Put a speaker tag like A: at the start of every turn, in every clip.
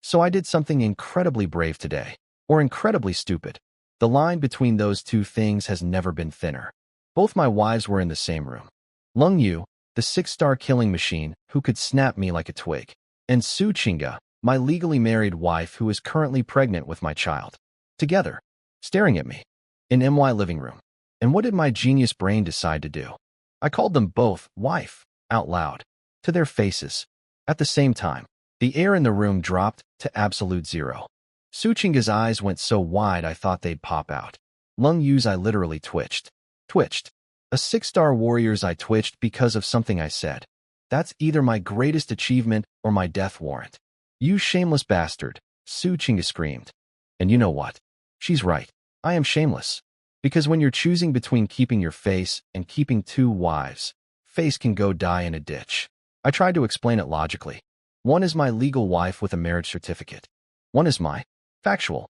A: So I did something incredibly brave today. Or incredibly stupid. The line between those two things has never been thinner. Both my wives were in the same room. Lung Yu, the 6-star killing machine who could snap me like a twig, and Su Qingge, my legally married wife who is currently pregnant with my child. Together, staring at me, in my living room. And what did my genius brain decide to do? I called them both wife, out loud, to their faces. At the same time, the air in the room dropped to absolute zero. Su Qingge's eyes went so wide I thought they'd pop out. Lung Yu's I literally twitched. Twitched. A 6-star warrior's I twitched because of something I said. That's either my greatest achievement or my death warrant. You shameless bastard, Su Qingge screamed. And you know what? She's right. I am shameless. Because when you're choosing between keeping your face and keeping 2 wives, face can go die in a ditch. I tried to explain it logically. One is my legal wife with a marriage certificate. One is my factual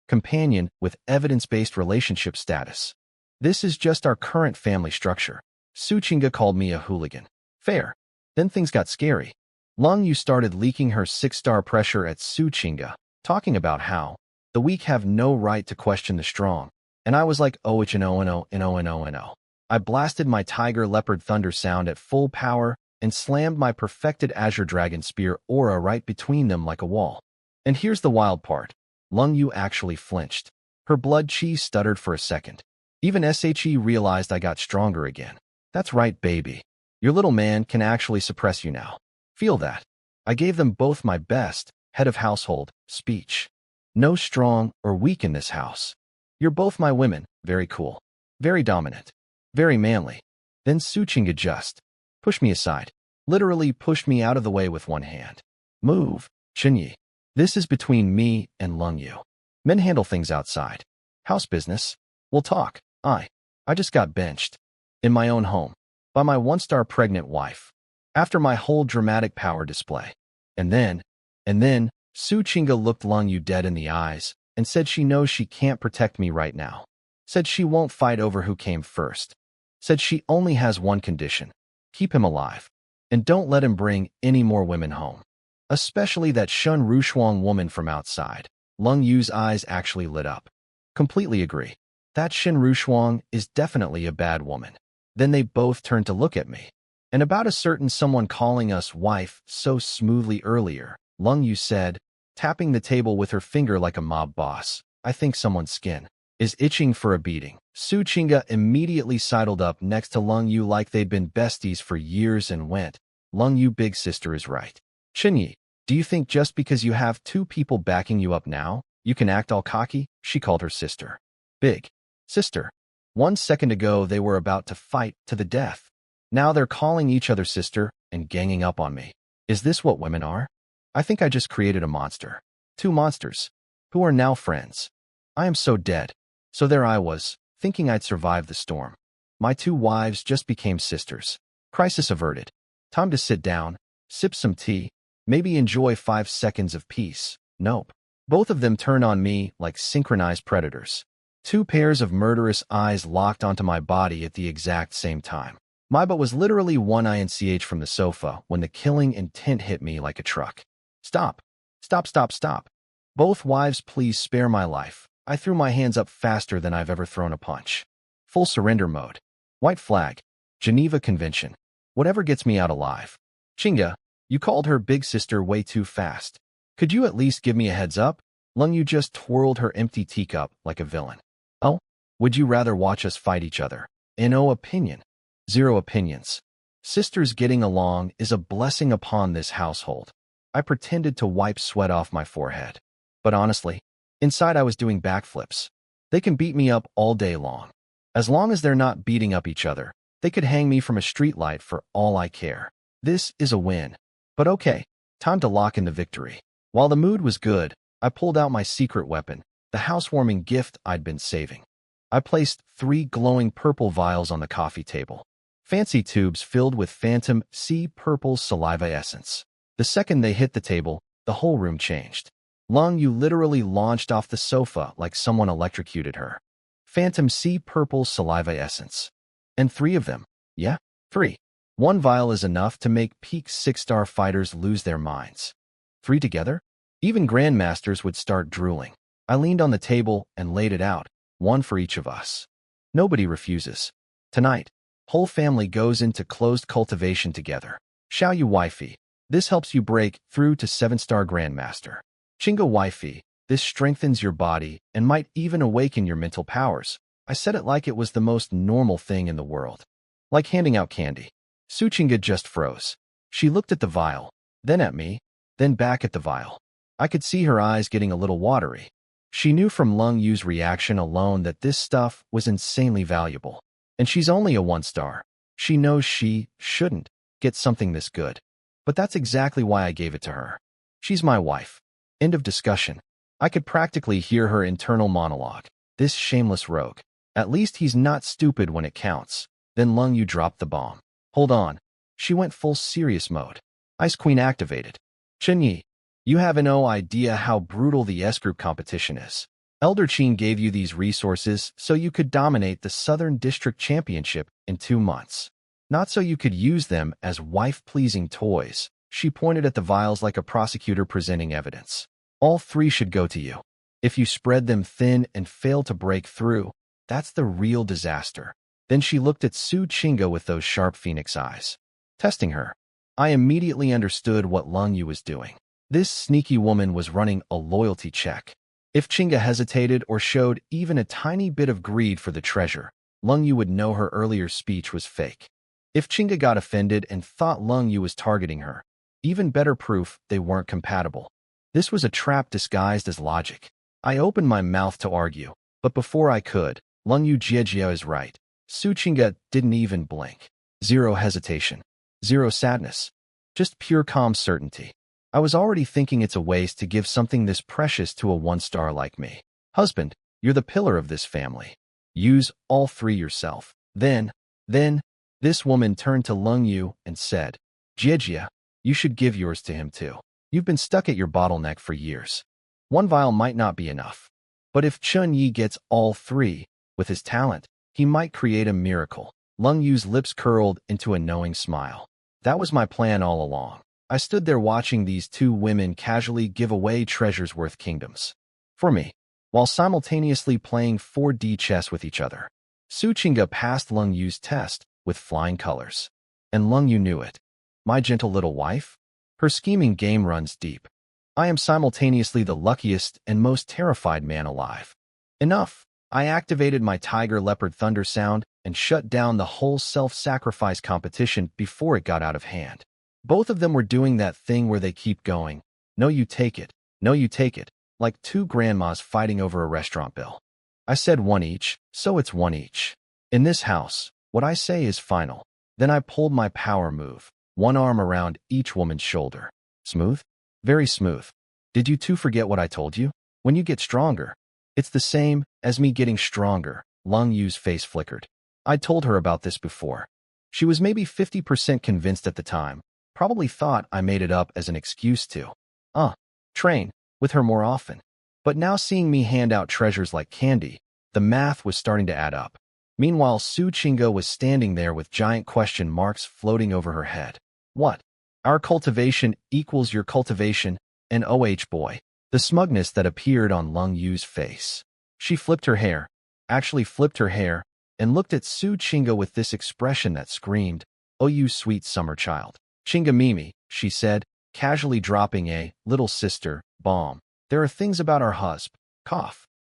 A: companion with evidence-based relationship status. This is just our current family structure. Su Qingge called me a hooligan. Fair. Then things got scary. Lung Yu started leaking her 6-star pressure at Su Qingge, talking about how the weak have no right to question the strong. And I was like, oh, it's an oh. I blasted my tiger leopard thunder sound at full power and slammed my perfected Azure Dragon Spear aura right between them like a wall. And here's the wild part. Lung Yu actually flinched. Her blood chi stuttered for a second. Even SHE realized I got stronger again. That's right, baby. Your little man can actually suppress you now. Feel that. I gave them both my best head of household speech. No strong or weak in this house. You're both my women. Very cool. Very dominant. Very manly. Then Su Qingge just pushed me aside. Literally pushed me out of the way with one hand. Move, Chen Ye. This is between me and Lung Yu. Men handle things outside. House business. We'll talk. I just got benched. In my own home. By my 1-star pregnant wife. After my whole dramatic power display. And then, Su Qingge looked Lung Yu dead in the eyes and said she knows she can't protect me right now. Said she won't fight over who came first. Said she only has one condition. Keep him alive. And don't let him bring any more women home. Especially that Shun Rushuang woman from outside. Lung Yu's eyes actually lit up. Completely agree. That Shin Rushuang is definitely a bad woman. Then they both turned to look at me. And about a certain someone calling us wife so smoothly earlier, Lung Yu said, tapping the table with her finger like a mob boss, I think someone's skin is itching for a beating. Su Qingge immediately sidled up next to Lung Yu like they'd been besties for years and went, Lung Yu big sister is right. Chen Ye, do you think just because you have 2 people backing you up now, you can act all cocky? She called her sister. Big sister. 1 second ago they were about to fight to the death. Now they're calling each other sister and ganging up on me. Is this what women are? I think I just created a monster. 2 monsters. Who are now friends. I am so dead. So there I was, thinking I'd survive the storm. My 2 wives just became sisters. Crisis averted. Time to sit down, sip some tea, maybe enjoy 5 seconds of peace. Nope. Both of them turn on me like synchronized predators. 2 pairs of murderous eyes locked onto my body at the exact same time. My butt was literally 1 inch from the sofa when the killing intent hit me like a truck. Stop. Stop, stop, stop. Both wives, please spare my life. I threw my hands up faster than I've ever thrown a punch. Full surrender mode. White flag. Geneva Convention. Whatever gets me out alive. Qingge, you called her big sister way too fast. Could you at least give me a heads up? Lung Yu just twirled her empty teacup like a villain. Oh? Would you rather watch us fight each other? No opinion. 0 opinions. Sisters getting along is a blessing upon this household. I pretended to wipe sweat off my forehead. But honestly, inside I was doing backflips. They can beat me up all day long. As long as they're not beating up each other, they could hang me from a streetlight for all I care. This is a win. But okay, time to lock in the victory. While the mood was good, I pulled out my secret weapon, the housewarming gift I'd been saving. I placed 3 glowing purple vials on the coffee table. Fancy tubes filled with phantom sea purple saliva essence. The second they hit the table, the whole room changed. Lung Yu literally launched off the sofa like someone electrocuted her. Phantom sea purple saliva essence. And 3 of them. Yeah, 3. 1 vial is enough to make peak 6-star fighters lose their minds. 3 together? Even grandmasters would start drooling. I leaned on the table and laid it out, one for each of us. Nobody refuses. Tonight, whole family goes into closed cultivation together. Xiao Yu wifey. This helps you break through to 7-star grandmaster. Chinga wifey. This strengthens your body and might even awaken your mental powers. I said it like it was the most normal thing in the world. Like handing out candy. Su Chinga just froze. She looked at the vial, then at me, then back at the vial. I could see her eyes getting a little watery. She knew from Lung Yu's reaction alone that this stuff was insanely valuable. And she's only a 1-star. She knows she shouldn't get something this good. But that's exactly why I gave it to her. She's my wife. End of discussion. I could practically hear her internal monologue. This shameless rogue. At least he's not stupid when it counts. Then Lung Yu dropped the bomb. Hold on. She went full serious mode. Ice Queen activated. Chen Ye, you have no idea how brutal the S-Group competition is. Elder Qin gave you these resources so you could dominate the Southern District Championship in 2 months. Not so you could use them as wife-pleasing toys. She pointed at the vials like a prosecutor presenting evidence. All 3 should go to you. If you spread them thin and fail to break through, that's the real disaster. Then she looked at Su Chinga with those sharp phoenix eyes. Testing her. I immediately understood what Lung Yu was doing. This sneaky woman was running a loyalty check. If Chinga hesitated or showed even a tiny bit of greed for the treasure, Lung Yu would know her earlier speech was fake. If Chinga got offended and thought Lung Yu was targeting her, even better proof they weren't compatible. This was a trap disguised as logic. I opened my mouth to argue, but before I could, Lung Yu Jiejia is right. Su Chinga didn't even blink. 0 hesitation. 0 sadness. Just pure calm certainty. I was already thinking it's a waste to give something this precious to a 1-star like me. Husband, you're the pillar of this family. Use all 3 yourself. Then, this woman turned to Lung Yu and said, Jiejia, you should give yours to him too. You've been stuck at your bottleneck for years. 1 vial might not be enough. But if Chen Ye gets all 3, with his talent, he might create a miracle. Lung Yu's lips curled into a knowing smile. That was my plan all along. I stood there watching these 2 women casually give away treasures worth kingdoms. For me, while simultaneously playing 4D chess with each other. Su Chinga passed Lung Yu's test with flying colors. And Lung Yu knew it. My gentle little wife? Her scheming game runs deep. I am simultaneously the luckiest and most terrified man alive. Enough. I activated my Tiger Leopard Thunder sound and shut down the whole self-sacrifice competition before it got out of hand. Both of them were doing that thing where they keep going, no you take it, no you take it, like 2 grandmas fighting over a restaurant bill. I said 1 each, so it's 1 each. In this house, what I say is final. Then I pulled my power move, 1 arm around each woman's shoulder. Smooth? Very smooth. Did you 2 forget what I told you? When you get stronger, it's the same as me getting stronger. Lung Yu's face flickered. I'd told her about this before. She was maybe 50% convinced at the time, probably thought I made it up as an excuse to train with her more often. But now seeing me hand out treasures like candy, the math was starting to add up. Meanwhile, Su Chinga was standing there with giant question marks floating over her head. What? Our cultivation equals your cultivation, and boy. The smugness that appeared on Lung Yu's face. She flipped her hair, and looked at Su Chinga with this expression that screamed, "Oh, you sweet summer child." Chinga Mimi, she said, casually dropping a little sister bomb. There are things about our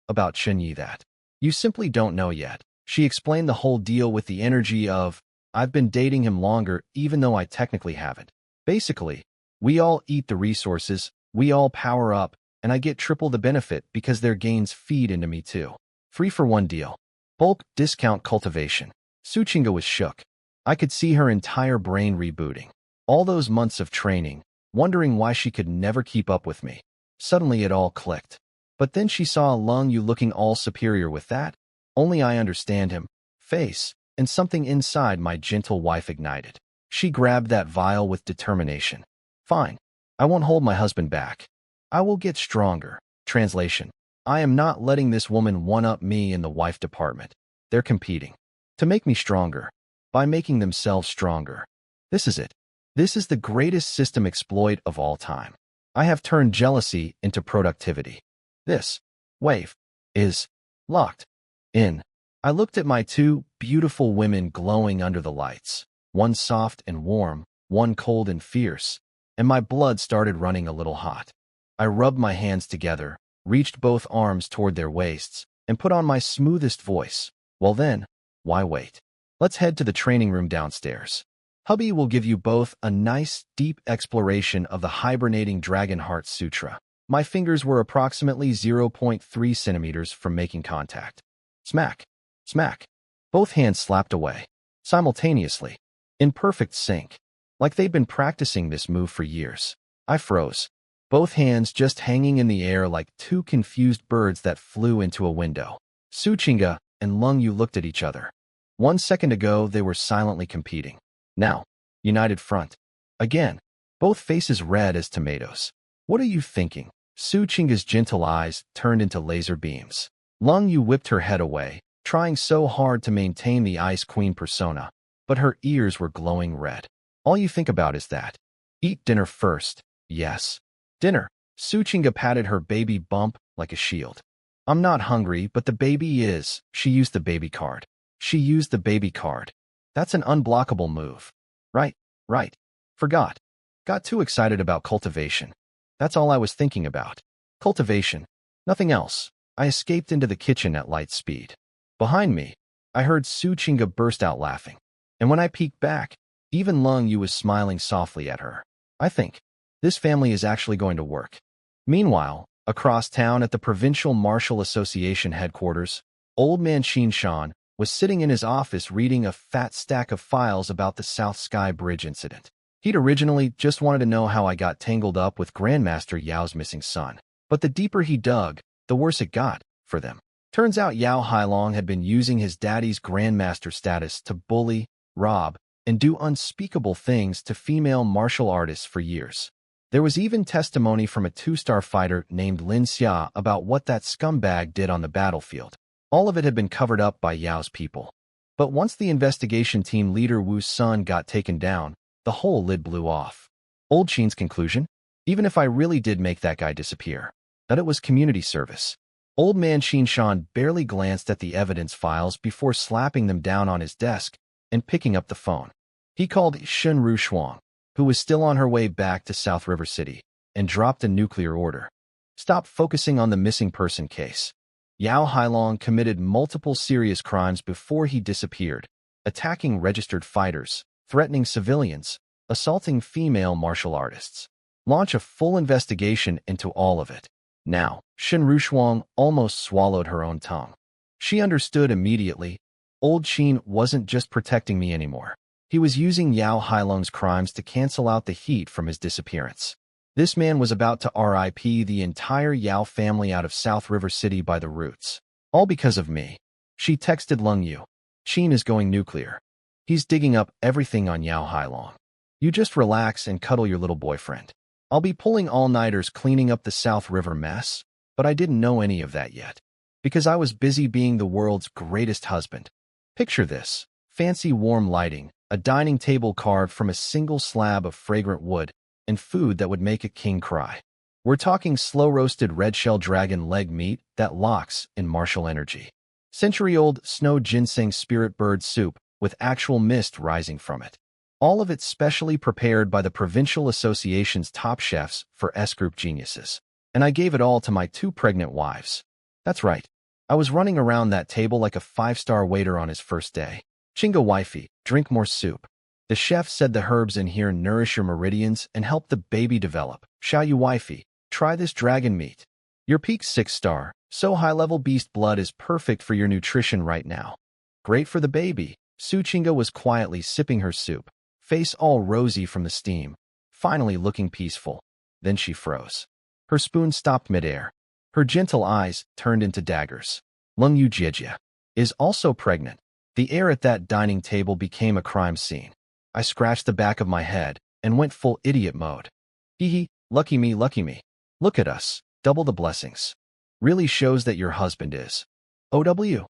A: about Chen Ye that you simply don't know yet. She explained the whole deal with the energy of, I've been dating him longer even though I technically haven't. Basically, we all eat the resources, we all power up, and I get triple the benefit because their gains feed into me too. 3-for-1 deal. Bulk discount cultivation. Su Chinga was shook. I could see her entire brain rebooting. All those months of training, wondering why she could never keep up with me. Suddenly it all clicked. But then she saw Lung Yu looking all superior with that, only I understand him, face, and something inside my gentle wife ignited. She grabbed that vial with determination. Fine. I won't hold my husband back. I will get stronger. Translation. I am not letting this woman one-up me in the wife department. They're competing to make me stronger by making themselves stronger. This is it. This is the greatest system exploit of all time. I have turned jealousy into productivity. This wave is locked in. I looked at my two beautiful women glowing under the lights, one soft and warm, one cold and fierce, and my blood started running a little hot. I rubbed my hands together, reached both arms toward their waists, and put on my smoothest voice. Well then, why wait? Let's head to the training room downstairs. Hubby will give you both a nice, deep exploration of the hibernating Dragon Heart Sutra. My fingers were approximately 0.3 centimeters from making contact. Smack, smack. Both hands slapped away, simultaneously, in perfect sync, like they'd been practicing this move for years. I froze, both hands just hanging in the air like two confused birds that flew into a window. Su Qingge and Lung Yu looked at each other. 1 second ago, they were silently competing. Now, united front. Again, both faces red as tomatoes. What are you thinking? Su Qingge's gentle eyes turned into laser beams. Lung Yu whipped her head away, trying so hard to maintain the Ice Queen persona, but her ears were glowing red. All you think about is that. Eat dinner first, yes. Dinner. Su Qingge patted her baby bump like a shield. I'm not hungry, but the baby is. She used the baby card. She used the baby card. That's an unblockable move. Right. Forgot. Got too excited about cultivation. That's all I was thinking about. Cultivation. Nothing else. I escaped into the kitchen at light speed. Behind me, I heard Su Qingge burst out laughing. And when I peeked back, even Lung Yu was smiling softly at her. I think this family is actually going to work. Meanwhile, across town at the Provincial Martial Association headquarters, old man Xin Shan was sitting in his office reading a fat stack of files about the South Sky Bridge incident. He'd originally just wanted to know how I got tangled up with Grandmaster Yao's missing son. But the deeper he dug, the worse it got for them. Turns out Yao Hailong had been using his daddy's Grandmaster status to bully, rob, and do unspeakable things to female martial artists for years. There was even testimony from a 2-star fighter named Lin Xia about what that scumbag did on the battlefield. All of it had been covered up by Yao's people. But once the investigation team leader Wu's son got taken down, the whole lid blew off. Old Qin's conclusion? Even if I really did make that guy disappear, that it was community service. Old man Xin Shan barely glanced at the evidence files before slapping them down on his desk and picking up the phone. He called Shen Rushuang, who was still on her way back to South River City, and dropped a nuclear order. Stop focusing on the missing person case. Yao Hailong committed multiple serious crimes before he disappeared, attacking registered fighters, threatening civilians, assaulting female martial artists. Launch a full investigation into all of it. Now, Shen Rushuang almost swallowed her own tongue. She understood immediately. Old Qin wasn't just protecting me anymore. He was using Yao Hailong's crimes to cancel out the heat from his disappearance. This man was about to RIP the entire Yao family out of South River City by the roots. All because of me. She texted Lung Yu. Qin is going nuclear. He's digging up everything on Yao Hailong. You just relax and cuddle your little boyfriend. I'll be pulling all-nighters cleaning up the South River mess, but I didn't know any of that yet. Because I was busy being the world's greatest husband. Picture this. Fancy warm lighting, a dining table carved from a single slab of fragrant wood, and food that would make a king cry. We're talking slow-roasted red-shell dragon leg meat that locks in martial energy. Century-old snow ginseng spirit bird soup with actual mist rising from it. All of it specially prepared by the Provincial Association's top chefs for S-Group geniuses. And I gave it all to my 2 pregnant wives. That's right. I was running around that table like a 5-star waiter on his first day. Qingge wifey, drink more soup. The chef said the herbs in here nourish your meridians and help the baby develop. Xiao Yu wifey, try this dragon meat. Your peak 6-star, so high-level beast blood is perfect for your nutrition right now. Great for the baby. Su Qingge was quietly sipping her soup, face all rosy from the steam, finally looking peaceful. Then she froze. Her spoon stopped midair. Her gentle eyes turned into daggers. Lung Yu Jie is also pregnant. The air at that dining table became a crime scene. I scratched the back of my head and went full idiot mode. Hee, lucky me, lucky me. Look at us, double the blessings. Really shows that your husband is. OW.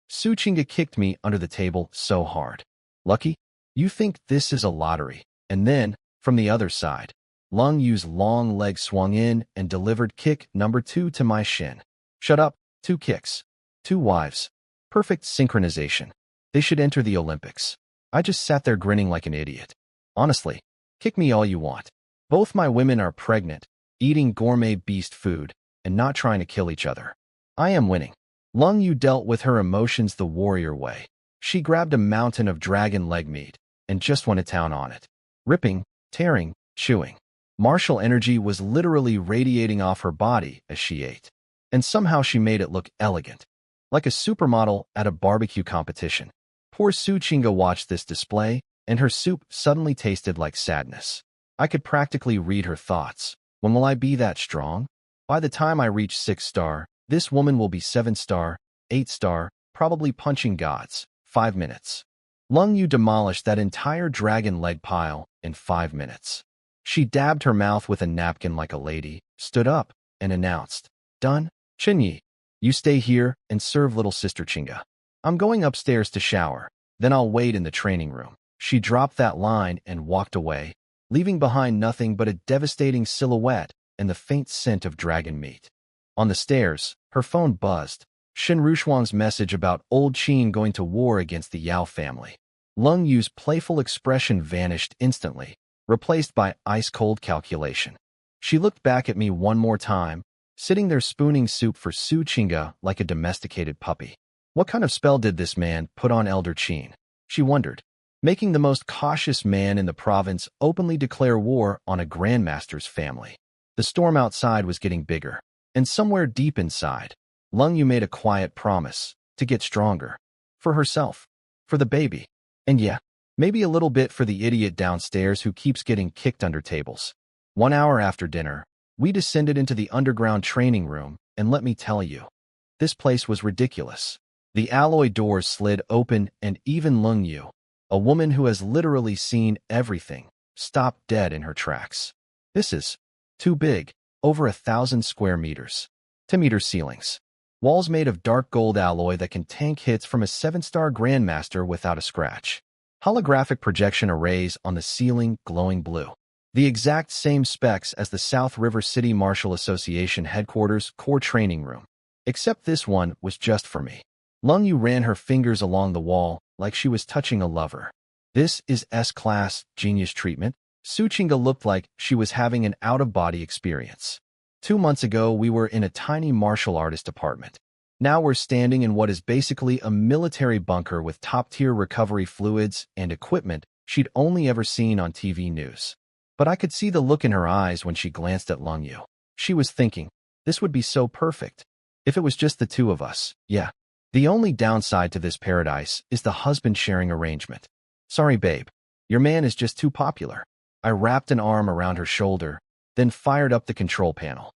A: Su Qingge kicked me under the table so hard. Lucky? You think this is a lottery. And then, from the other side, Lung Yu's long leg swung in and delivered kick number 2 to my shin. Shut up, 2 kicks. 2 wives. Perfect synchronization. They should enter the Olympics. I just sat there grinning like an idiot. Honestly, kick me all you want. Both my women are pregnant, eating gourmet beast food, and not trying to kill each other. I am winning. Lung Yu dealt with her emotions the warrior way. She grabbed a mountain of dragon leg meat and just went to town on it. Ripping, tearing, chewing. Martial energy was literally radiating off her body as she ate. And somehow she made it look elegant. Like a supermodel at a barbecue competition. Poor Su Chinga watched this display, and her soup suddenly tasted like sadness. I could practically read her thoughts. When will I be that strong? By the time I reach 6-star, this woman will be 7-star, 8-star, probably punching gods. 5 minutes. Lung Yu demolished that entire dragon leg pile in 5 minutes. She dabbed her mouth with a napkin like a lady, stood up, and announced, "Done? Chen Ye, you stay here and serve little sister Chinga. I'm going upstairs to shower, then I'll wait in the training room." She dropped that line and walked away, leaving behind nothing but a devastating silhouette and the faint scent of dragon meat. On the stairs, her phone buzzed. Shen Rushuang's message about old Qin going to war against the Yao family. Lung Yu's playful expression vanished instantly, replaced by ice-cold calculation. She looked back at me one more time, sitting there spooning soup for Su Chinga like a domesticated puppy. What kind of spell did this man put on Elder Qin? She wondered, making the most cautious man in the province openly declare war on a grandmaster's family. The storm outside was getting bigger, and somewhere deep inside, Lung Yu made a quiet promise to get stronger. For herself, for the baby, and yeah, maybe a little bit for the idiot downstairs who keeps getting kicked under tables. 1 hour after dinner, we descended into the underground training room, and let me tell you, this place was ridiculous. The alloy doors slid open, and even Lung Yu, a woman who has literally seen everything, stopped dead in her tracks. This is too big, over 1,000 square meters. 10-meter ceilings. Walls made of dark gold alloy that can tank hits from a 7-star grandmaster without a scratch. Holographic projection arrays on the ceiling glowing blue. The exact same specs as the South River City Martial Association headquarters core training room. Except this one was just for me. Lung Yu ran her fingers along the wall like she was touching a lover. This is S-class genius treatment. Su Chinga looked like she was having an out-of-body experience. 2 months ago, we were in a tiny martial artist apartment. Now we're standing in what is basically a military bunker with top-tier recovery fluids and equipment she'd only ever seen on TV news. But I could see the look in her eyes when she glanced at Lung Yu. She was thinking, this would be so perfect. If it was just the two of us, yeah. The only downside to this paradise is the husband-sharing arrangement. Sorry, babe. Your man is just too popular. I wrapped an arm around her shoulder, then fired up the control panel.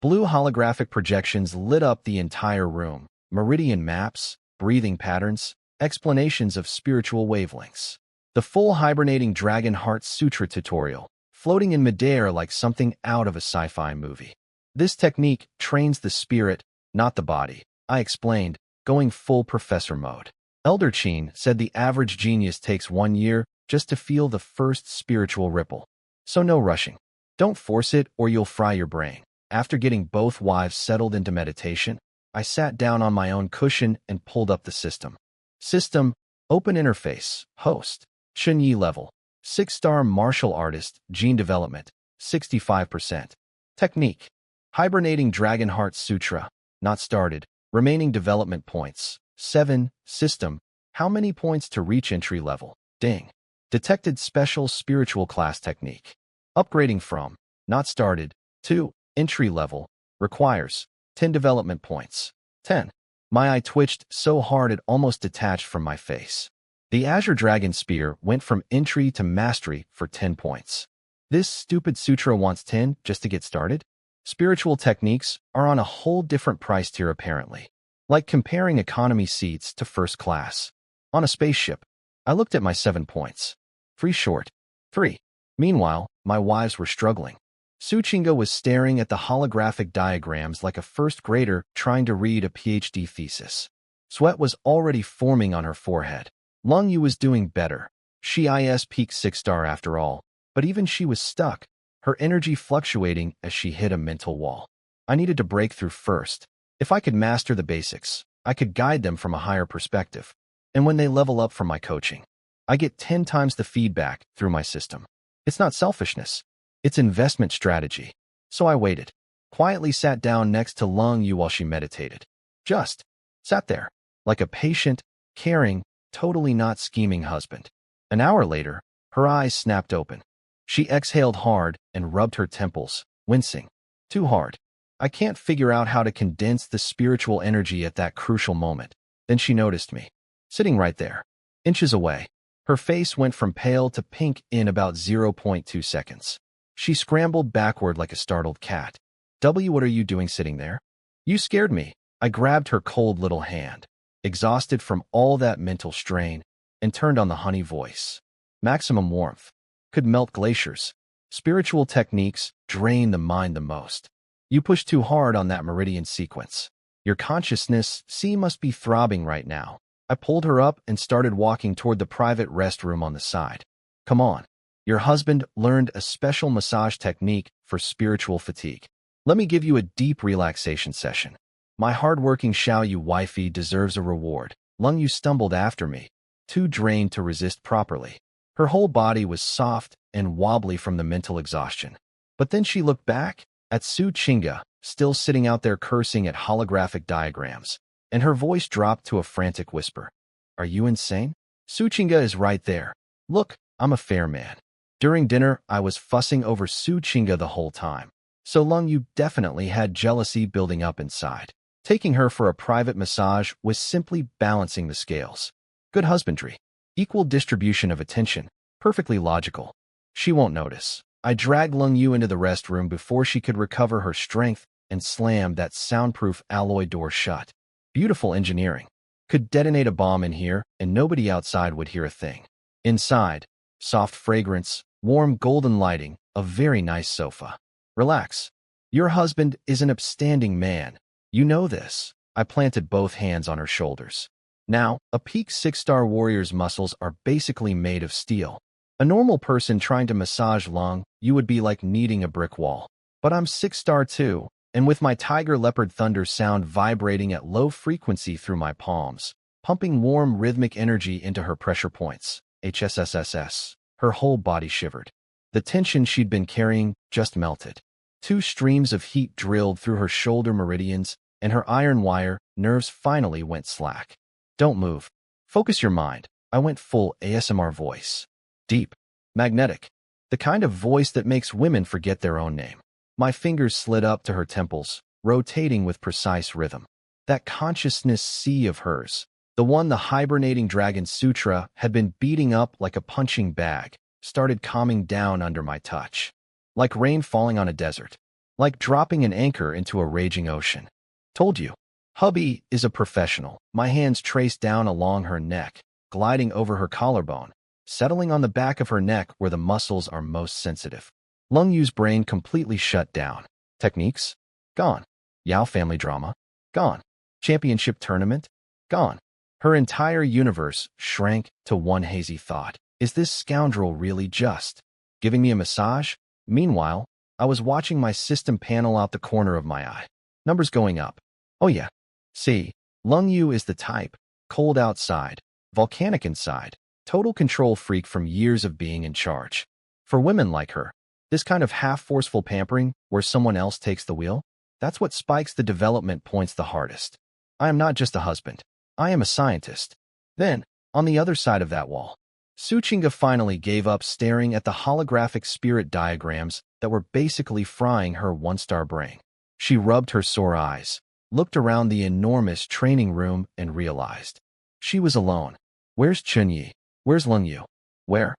A: Blue holographic projections lit up the entire room. Meridian maps, breathing patterns, explanations of spiritual wavelengths. The full hibernating Dragon Heart Sutra tutorial, floating in midair like something out of a sci-fi movie. This technique trains the spirit, not the body, I explained, going full professor mode. Elder Qin said the average genius takes 1 year just to feel the first spiritual ripple. So no rushing. Don't force it or you'll fry your brain. After getting both wives settled into meditation, I sat down on my own cushion and pulled up the system. System, open interface, host, Chen Ye level, 6-star martial artist, gene development, 65%. Technique, hibernating Dragon Heart Sutra, not started, remaining development points, 7, system, how many points to reach entry level, ding. Detected special spiritual class technique. Upgrading from, not started, to, entry level, requires, 10 development points, 10. My eye twitched so hard it almost detached from my face. The Azure Dragon Spear went from entry to mastery for 10 points. This stupid sutra wants 10 just to get started? Spiritual techniques are on a whole different price tier apparently. Like comparing economy seats to first class. On a spaceship, I looked at my 7 points. Free short. 3. Meanwhile, my wives were struggling. Su Chinga was staring at the holographic diagrams like a first grader trying to read a PhD thesis. Sweat was already forming on her forehead. Lung Yu was doing better. She is peak 6-star after all, but even she was stuck. her energy fluctuating as she hit a mental wall. I needed to break through first. If I could master the basics, I could guide them from a higher perspective. And when they level up from my coaching, I get 10 times the feedback through my system. It's not selfishness. It's investment strategy. So I waited, quietly sat down next to Lung Yu while she meditated. Just sat there, like a patient, caring, totally not scheming husband. An hour later, her eyes snapped open. She exhaled hard and rubbed her temples, wincing. Too hard. I can't figure out how to condense the spiritual energy at that crucial moment. Then she noticed me, sitting right there, inches away. Her face went from pale to pink in about 0.2 seconds. She scrambled backward like a startled cat. What are you doing sitting there? You scared me. I grabbed her cold little hand, exhausted from all that mental strain, and turned on the honey voice. Maximum warmth. Could melt glaciers. Spiritual techniques drain the mind the most. You push too hard on that meridian sequence. Your consciousness, must be throbbing right now. I pulled her up and started walking toward the private restroom on the side. Come on. Your husband learned a special massage technique for spiritual fatigue. Let me give you a deep relaxation session. My hard-working Xiao Yu wifey deserves a reward. Lung Yu stumbled after me, too drained to resist properly. Her whole body was soft and wobbly from the mental exhaustion. But then she looked back at Su Chinga, still sitting out there cursing at holographic diagrams, and her voice dropped to a frantic whisper. Are you insane? Su Chinga is right there. Look, I'm a fair man. During dinner, I was fussing over Su Chinga the whole time. So Lung Yu definitely had jealousy building up inside. Taking her for a private massage was simply balancing the scales. Good husbandry. Equal distribution of attention. Perfectly logical. She won't notice. I dragged Lung Yu into the restroom before she could recover her strength and slammed that soundproof alloy door shut. Beautiful engineering. Could detonate a bomb in here and nobody outside would hear a thing. Inside, soft fragrance, warm golden lighting, a very nice sofa. Relax. Your husband is an upstanding man. You know this. I planted both hands on her shoulders. Now, a peak 6-star warrior's muscles are basically made of steel. A normal person trying to massage Lung Yu would be like kneading a brick wall. But I'm 6-star too, and with my tiger leopard thunder sound vibrating at low frequency through my palms, pumping warm rhythmic energy into her pressure points. HSSSS. Her whole body shivered. The tension she'd been carrying just melted. 2 streams of heat drilled through her shoulder meridians, and her iron wire nerves finally went slack. Don't move. Focus your mind. I went full ASMR voice. Deep. Magnetic. The kind of voice that makes women forget their own name. My fingers slid up to her temples, rotating with precise rhythm. That consciousness sea of hers, the one the hibernating dragon sutra had been beating up like a punching bag, started calming down under my touch. Like rain falling on a desert. Like dropping an anchor into a raging ocean. Told you. Hubby is a professional. My hands traced down along her neck, gliding over her collarbone, settling on the back of her neck where the muscles are most sensitive. Lung Yu's brain completely shut down. Techniques? Gone. Yao family drama? Gone. Championship tournament? Gone. Her entire universe shrank to one hazy thought. Is this scoundrel really just giving me a massage? Meanwhile, I was watching my system panel out the corner of my eye. Numbers going up. Oh yeah. See, Lung Yu is the type. Cold outside. Volcanic inside. Total control freak from years of being in charge. For women like her, this kind of half-forceful pampering where someone else takes the wheel, that's what spikes the development points the hardest. I am not just a husband. I am a scientist. Then, on the other side of that wall, Su Chinga finally gave up staring at the holographic spirit diagrams that were basically frying her 1-star brain. She rubbed her sore eyes, looked around the enormous training room and realized. She was alone. Where's Chen Ye? Where's Lung Yu? Where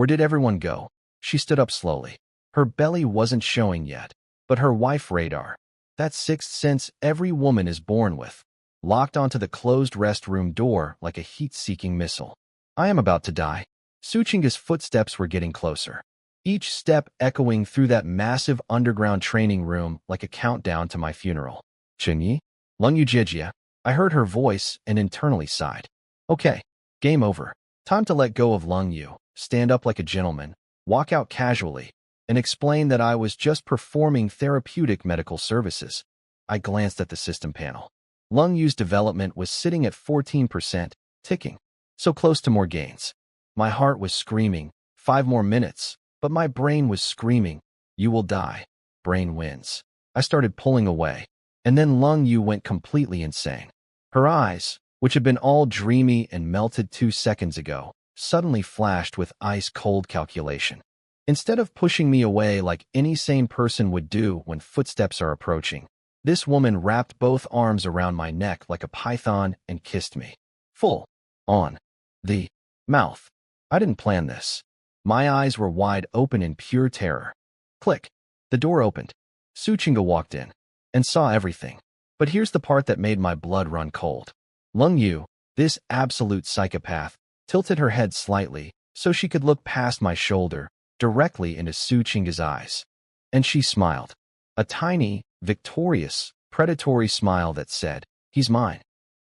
A: did everyone go? She stood up slowly. Her belly wasn't showing yet, but her wife radar, that sixth sense every woman is born with, locked onto the closed restroom door like a heat-seeking missile. I am about to die. Su Chinga's footsteps were getting closer, each step echoing through that massive underground training room like a countdown to my funeral. Chen Ye? Lung Yu Jijia. I heard her voice and internally sighed. Okay, game over. Time to let go of Lung Yu, stand up like a gentleman, walk out casually, and explained that I was just performing therapeutic medical services. I glanced at the system panel. Lung Yu's development was sitting at 14%, ticking. So close to more gains. My heart was screaming, 5 more minutes, but my brain was screaming, you will die. Brain wins. I started pulling away, and then Lung Yu went completely insane. Her eyes, which had been all dreamy and melted 2 seconds ago, suddenly flashed with ice-cold calculation. Instead of pushing me away like any sane person would do when footsteps are approaching, this woman wrapped both arms around my neck like a python and kissed me. Full on the mouth. I didn't plan this. My eyes were wide open in pure terror. Click. The door opened. Suchinga walked in and saw everything. But here's the part that made my blood run cold. Lung Yu, this absolute psychopath, tilted her head slightly so she could look past my shoulder directly into Suchinga's eyes. And she smiled. A tiny, victorious, predatory smile that said, he's mine.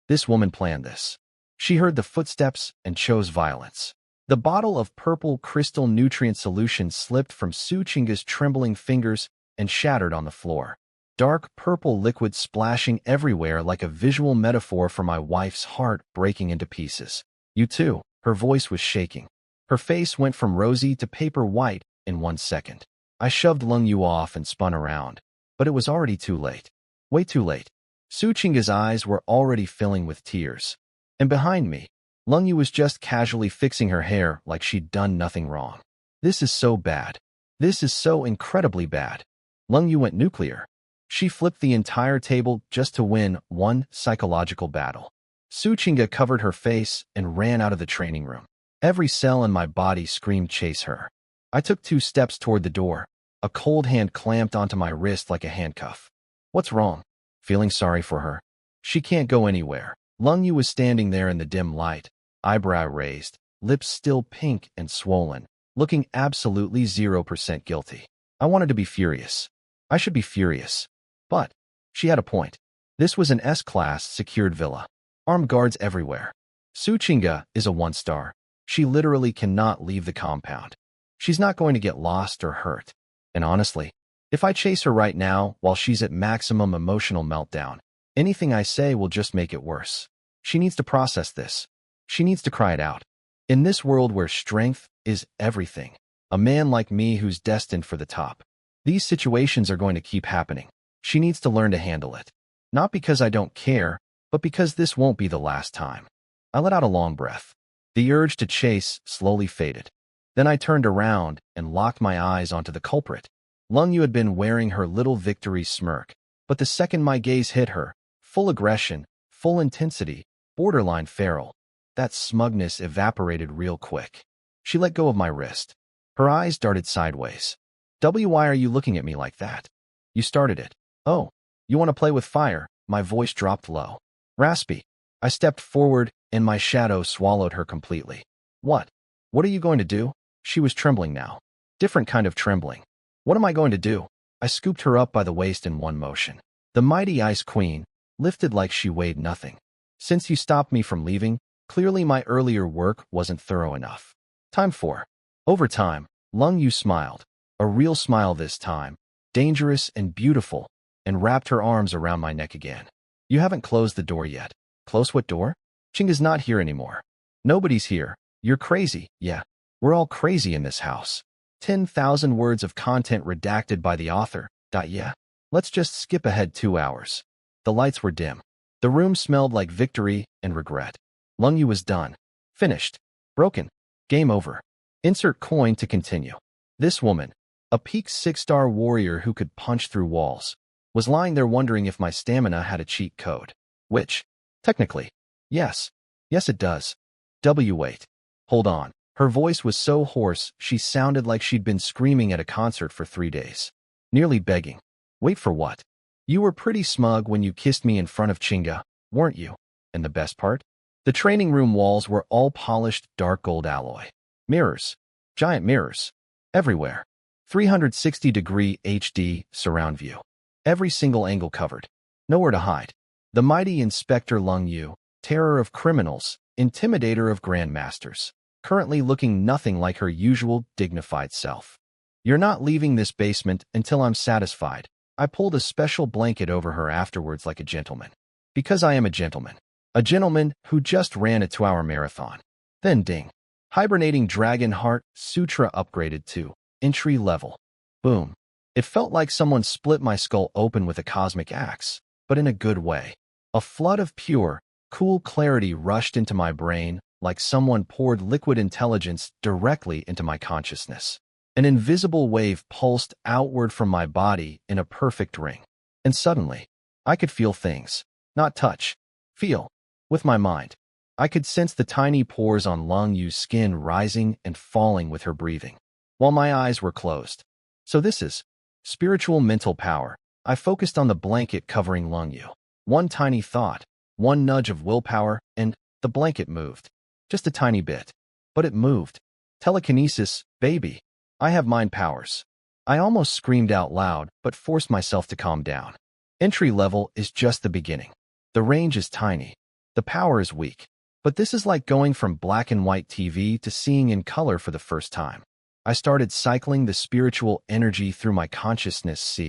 A: This woman planned this. She heard the footsteps and chose violence. The bottle of purple crystal nutrient solution slipped from Suchinga's trembling fingers and shattered on the floor. Dark purple liquid splashing everywhere like a visual metaphor for my wife's heart breaking into pieces. You too. Her voice was shaking. Her face went from rosy to paper white in 1 second. I shoved Lung Yu off and spun around, but it was already too late. Way too late. Suchinga's eyes were already filling with tears. And behind me, Lung Yu was just casually fixing her hair like she'd done nothing wrong. This is so bad. This is so incredibly bad. Lung Yu went nuclear. She flipped the entire table just to win one psychological battle. Suchinga covered her face and ran out of the training room. Every cell in my body screamed chase her. I took 2 steps toward the door. A cold hand clamped onto my wrist like a handcuff. What's wrong? Feeling sorry for her. She can't go anywhere. Lung Yu was standing there in the dim light, eyebrow raised, lips still pink and swollen, looking absolutely 0% guilty. I wanted to be furious. I should be furious. But she had a point. This was an S-class secured villa. Armed guards everywhere. Suchinga is a 1-star. She literally cannot leave the compound. She's not going to get lost or hurt. And honestly, if I chase her right now while she's at maximum emotional meltdown, anything I say will just make it worse. She needs to process this. She needs to cry it out. In this world where strength is everything, a man like me who's destined for the top, these situations are going to keep happening. She needs to learn to handle it. Not because I don't care, but because this won't be the last time. I let out a long breath. The urge to chase slowly faded. Then I turned around and locked my eyes onto the culprit. Lung Yu had been wearing her little victory smirk, but the second my gaze hit her, full aggression, full intensity, borderline feral, that smugness evaporated real quick. She let go of my wrist. Her eyes darted sideways. Why are you looking at me like that? You started it. Oh, you want to play with fire? My voice dropped low. Raspy. I stepped forward, and my shadow swallowed her completely. What? What are you going to do? She was trembling now. Different kind of trembling. What am I going to do? I scooped her up by the waist in one motion. The mighty Ice Queen, lifted like she weighed nothing. Since you stopped me from leaving, clearly my earlier work wasn't thorough enough. Time for overtime. Lung Yu smiled. A real smile this time. Dangerous and beautiful, and wrapped her arms around my neck again. You haven't closed the door yet. Close what door? Chinga's not here anymore. Nobody's here. You're crazy. Yeah, we're all crazy in this house. 10,000 words of content redacted by the author. Yeah. Let's just skip ahead 2 hours. The lights were dim. The room smelled like victory and regret. Lung Yu was done. Finished. Broken. Game over. Insert coin to continue. This woman, a peak 6-star warrior who could punch through walls, was lying there wondering if my stamina had a cheat code. Which, technically, yes. Yes, it does. Wait. Hold on. Her voice was so hoarse she sounded like she'd been screaming at a concert for 3 days. Nearly begging. Wait for what? You were pretty smug when you kissed me in front of Chinga, weren't you? And the best part? The training room walls were all polished dark gold alloy. Mirrors. Giant mirrors. Everywhere. 360-degree HD surround view. Every single angle covered. Nowhere to hide. The mighty Inspector Lung Yu, terror of criminals, intimidator of grandmasters, currently looking nothing like her usual dignified self. You're not leaving this basement until I'm satisfied. I pulled a special blanket over her afterwards like a gentleman. Because I am a gentleman. A gentleman who just ran a 2-hour marathon. Then ding. Hibernating Dragon Heart Sutra upgraded to entry level. Boom. It felt like someone split my skull open with a cosmic axe, but in a good way. A flood of pure, cool clarity rushed into my brain like someone poured liquid intelligence directly into my consciousness. An invisible wave pulsed outward from my body in a perfect ring. And suddenly, I could feel things. Not touch. Feel. With my mind. I could sense the tiny pores on Lung Yu's skin rising and falling with her breathing, while my eyes were closed. So this is spiritual mental power. I focused on the blanket covering Lung Yu. One tiny thought, one nudge of willpower, and the blanket moved. Just a tiny bit. But it moved. Telekinesis, baby. I have mind powers. I almost screamed out loud, but forced myself to calm down. Entry level is just the beginning. The range is tiny. The power is weak. But this is like going from black and white TV to seeing in color for the first time. I started cycling the spiritual energy through my consciousness,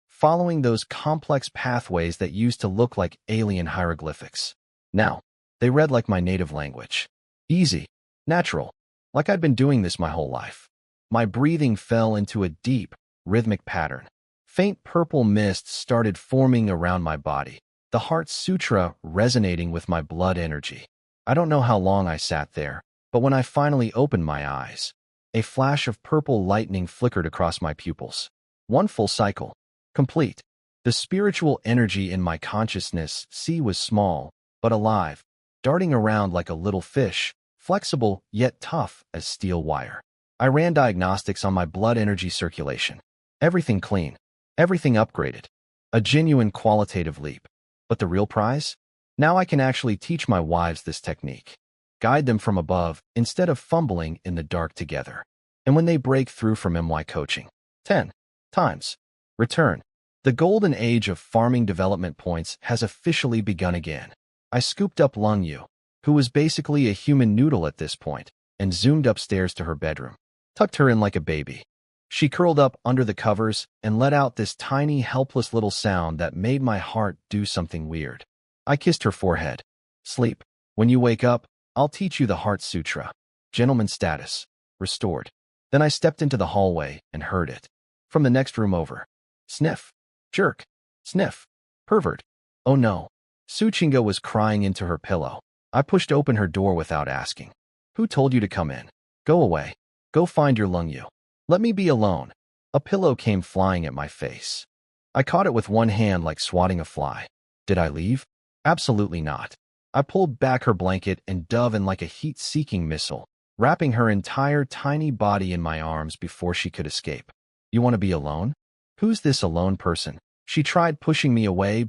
A: following those complex pathways that used to look like alien hieroglyphics. Now, they read like my native language. Easy. Natural. Like I'd been doing this my whole life. My breathing fell into a deep, rhythmic pattern. Faint purple mists started forming around my body, the Heart Sutra resonating with my blood energy. I don't know how long I sat there, but when I finally opened my eyes, a flash of purple lightning flickered across my pupils. One full cycle. Complete. The spiritual energy in my consciousness, was small, but alive, darting around like a little fish, flexible yet tough as steel wire. I ran diagnostics on my blood energy circulation. Everything clean. Everything upgraded. A genuine qualitative leap. But the real prize? Now I can actually teach my wives this technique. Guide them from above instead of fumbling in the dark together. And when they break through from MY coaching, 10 times. Return. The golden age of farming development points has officially begun again. I scooped up Lung Yu, who was basically a human noodle at this point, and zoomed upstairs to her bedroom. Tucked her in like a baby. She curled up under the covers and let out this tiny, helpless little sound that made my heart do something weird. I kissed her forehead. Sleep. When you wake up, I'll teach you the Heart Sutra. Gentleman status. Restored. Then I stepped into the hallway and heard it. From the next room over. Sniff. Jerk. Sniff. Pervert. Oh no. Chinga was crying into her pillow. I pushed open her door without asking. Who told you to come in? Go away. Go find your Lung Yu. Let me be alone. A pillow came flying at my face. I caught it with one hand like swatting a fly. Did I leave? Absolutely not. I pulled back her blanket and dove in like a heat-seeking missile, wrapping her entire tiny body in my arms before she could escape. You want to be alone? Who's this alone person? She tried pushing me away,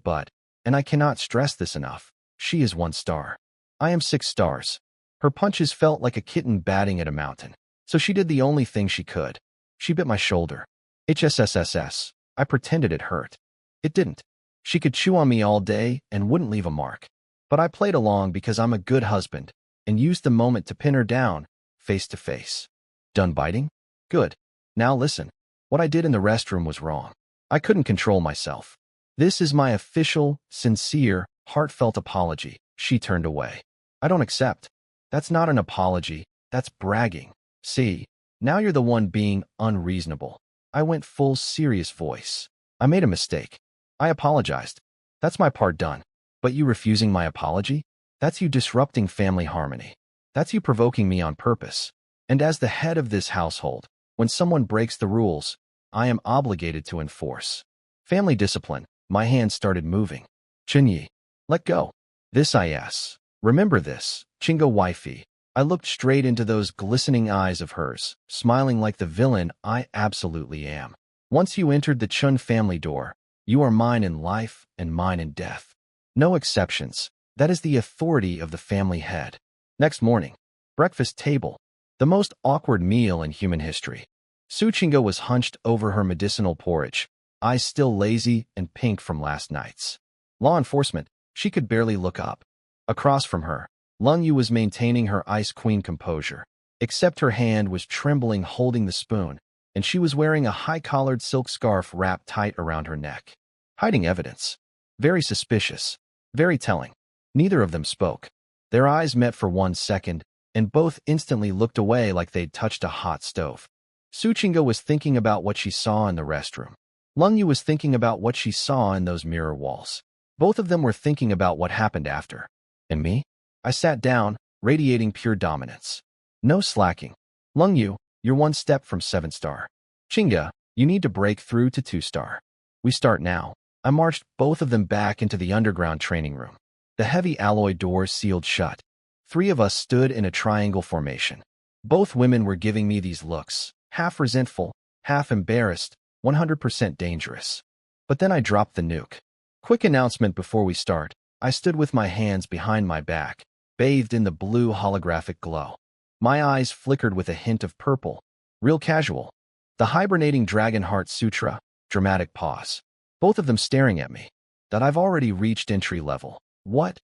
A: and I cannot stress this enough, she is 1 star. I am 6 stars. Her punches felt like a kitten batting at a mountain. So she did the only thing she could. She bit my shoulder. HSSSS. I pretended it hurt. It didn't. She could chew on me all day and wouldn't leave a mark. But I played along because I'm a good husband and used the moment to pin her down, face to face. Done biting? Good. Now listen. What I did in the restroom was wrong. I couldn't control myself. This is my official, sincere, heartfelt apology. She turned away. I don't accept. That's not an apology. That's bragging. See, now you're the one being unreasonable. I went full serious voice. I made a mistake. I apologized. That's my part done. But you refusing my apology? That's you disrupting family harmony. That's you provoking me on purpose. And as the head of this household, when someone breaks the rules, I am obligated to enforce. Family discipline. My hands started moving. Chen Ye. Let go. This is. Remember this, Chinga wifey. I looked straight into those glistening eyes of hers, smiling like the villain I absolutely am. Once you entered the Chun family door, you are mine in life and mine in death. No exceptions. That is the authority of the family head. Next morning, breakfast table. The most awkward meal in human history. Chinga was hunched over her medicinal porridge, eyes still lazy and pink from last night's. Law enforcement. She could barely look up. Across from her, Lung Yu was maintaining her ice queen composure, except her hand was trembling holding the spoon, and she was wearing a high-collared silk scarf wrapped tight around her neck, hiding evidence. Very suspicious, very telling. Neither of them spoke. Their eyes met for 1 second, and both instantly looked away like they'd touched a hot stove. Su Qingge was thinking about what she saw in the restroom. Lung Yu was thinking about what she saw in those mirror walls. Both of them were thinking about what happened after. And me? I sat down, radiating pure dominance. No slacking. Lung Yu, you're 1 step from 7-star. Qingge, you need to break through to 2-star. We start now. I marched both of them back into the underground training room. The heavy alloy doors sealed shut. 3 of us stood in a triangle formation. Both women were giving me these looks, half resentful, half embarrassed, 100% dangerous. But then I dropped the nuke. Quick announcement before we start. I stood with my hands behind my back, bathed in the blue holographic glow. My eyes flickered with a hint of purple. Real casual. The hibernating dragon heart sutra, dramatic pause. Both of them staring at me. That I've already reached entry level. What?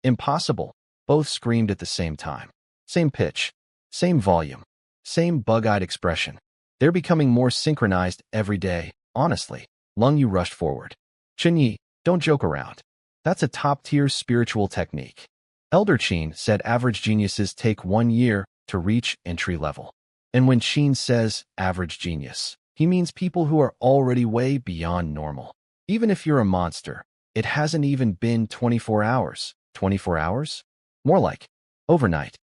A: Impossible. Both screamed at the same time. Same pitch. Same volume. Same bug-eyed expression. They're becoming more synchronized every day, honestly. Lung Yu rushed forward. Chen Ye, don't joke around. That's a top-tier spiritual technique. Elder Qin said average geniuses take 1 year to reach entry level. And when Qin says average genius, he means people who are already way beyond normal. Even if you're a monster, it hasn't even been 24 hours. 24 hours? More like overnight.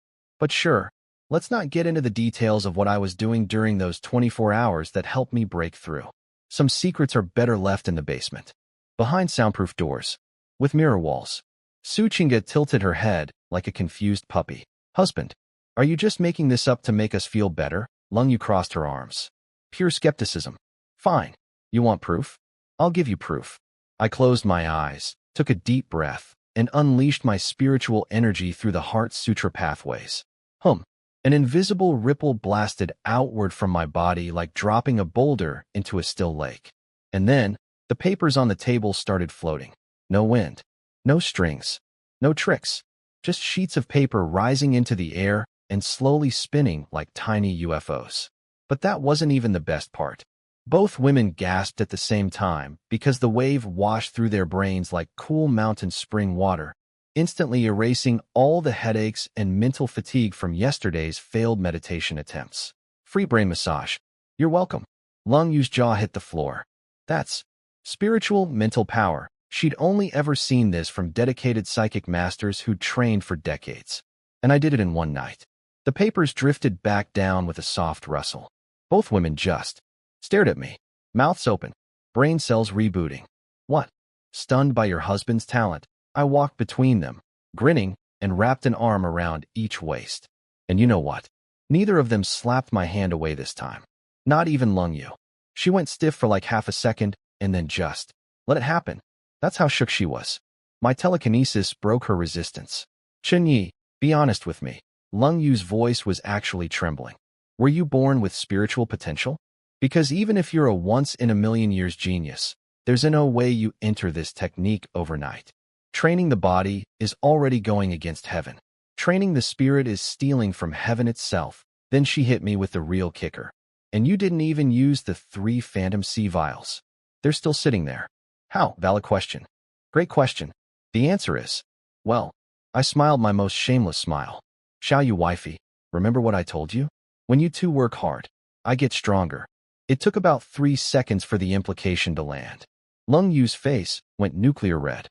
A: But sure, let's not get into the details of what I was doing during those 24 hours that helped me break through. Some secrets are better left in the basement. Behind soundproof doors. With mirror walls. Su Qingge tilted her head like a confused puppy. Husband, are you just making this up to make us feel better? Lung Yu crossed her arms. Pure skepticism. Fine. You want proof? I'll give you proof. I closed my eyes, took a deep breath, and unleashed my spiritual energy through the Heart Sutra pathways. An invisible ripple blasted outward from my body like dropping a boulder into a still lake. And then, the papers on the table started floating. No wind. No strings. No tricks. Just sheets of paper rising into the air and slowly spinning like tiny UFOs. But that wasn't even the best part. Both women gasped at the same time because the wave washed through their brains like cool mountain spring water, instantly erasing all the headaches and mental fatigue from yesterday's failed meditation attempts. Free brain massage. You're welcome. Lung Yu's jaw hit the floor. That's spiritual mental power. She'd only ever seen this from dedicated psychic masters who'd trained for decades. And I did it in 1 night. The papers drifted back down with a soft rustle. Both women just stared at me, mouths open, brain cells rebooting. What? Stunned by your husband's talent, I walked between them, grinning, and wrapped an arm around each waist. And you know what? Neither of them slapped my hand away this time. Not even Lung Yu. She went stiff for like half a second, and then just let it happen. That's how shook she was. My telekinesis broke her resistance. Chen Ye, be honest with me. Lung Yu's voice was actually trembling. Were you born with spiritual potential? Because even if you're a once-in-a-million-years genius, there's no way you enter this technique overnight. Training the body is already going against heaven. Training the spirit is stealing from heaven itself. Then she hit me with the real kicker. And you didn't even use the 3 phantom sea vials. They're still sitting there. How? Valid question. Great question. The answer is, well, I smiled my most shameless smile. Shall you, wifey? Remember what I told you? When you two work hard, I get stronger. It took about 3 seconds for the implication to land. Lung Yu's face went nuclear red.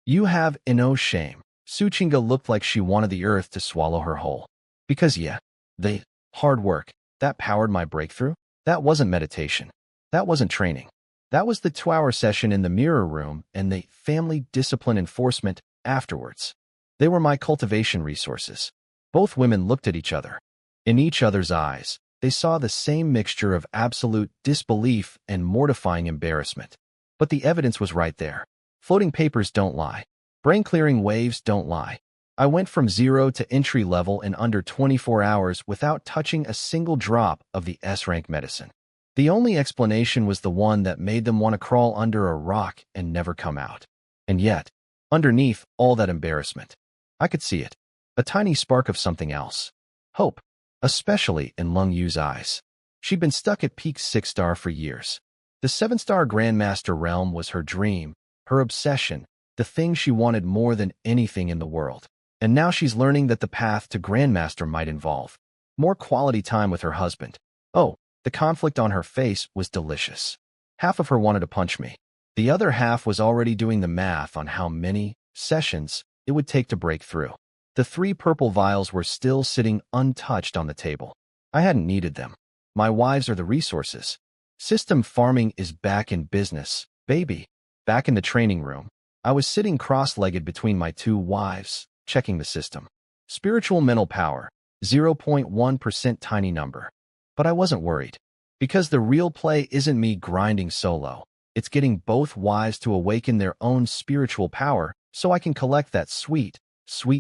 A: You have no shame. Su Qingge looked like she wanted the earth to swallow her whole. Because yeah, the hard work, that powered my breakthrough. That wasn't meditation. That wasn't training. That was the 2-hour session in the mirror room and the family discipline enforcement afterwards. They were my cultivation resources. Both women looked at each other. In each other's eyes, they saw the same mixture of absolute disbelief and mortifying embarrassment. But the evidence was right there. Floating papers don't lie. Brain-clearing waves don't lie. I went from 0 to entry level in under 24 hours without touching a single drop of the S-rank medicine. The only explanation was the one that made them want to crawl under a rock and never come out. And yet, underneath all that embarrassment, I could see it. A tiny spark of something else. Hope. Especially in Lung Yu's eyes. She'd been stuck at peak 6-star for years. The 7-star Grandmaster realm was her dream, her obsession, the thing she wanted more than anything in the world. And now she's learning that the path to Grandmaster might involve more quality time with her husband. Oh, the conflict on her face was delicious. Half of her wanted to punch me. The other half was already doing the math on how many sessions it would take to break through. The 3 purple vials were still sitting untouched on the table. I hadn't needed them. My wives are the resources. System farming is back in business, baby. Back in the training room, I was sitting cross-legged between my 2 wives, checking the system. Spiritual mental power, 0.1% tiny number. But I wasn't worried. Because the real play isn't me grinding solo. It's getting both wives to awaken their own spiritual power so I can collect that sweet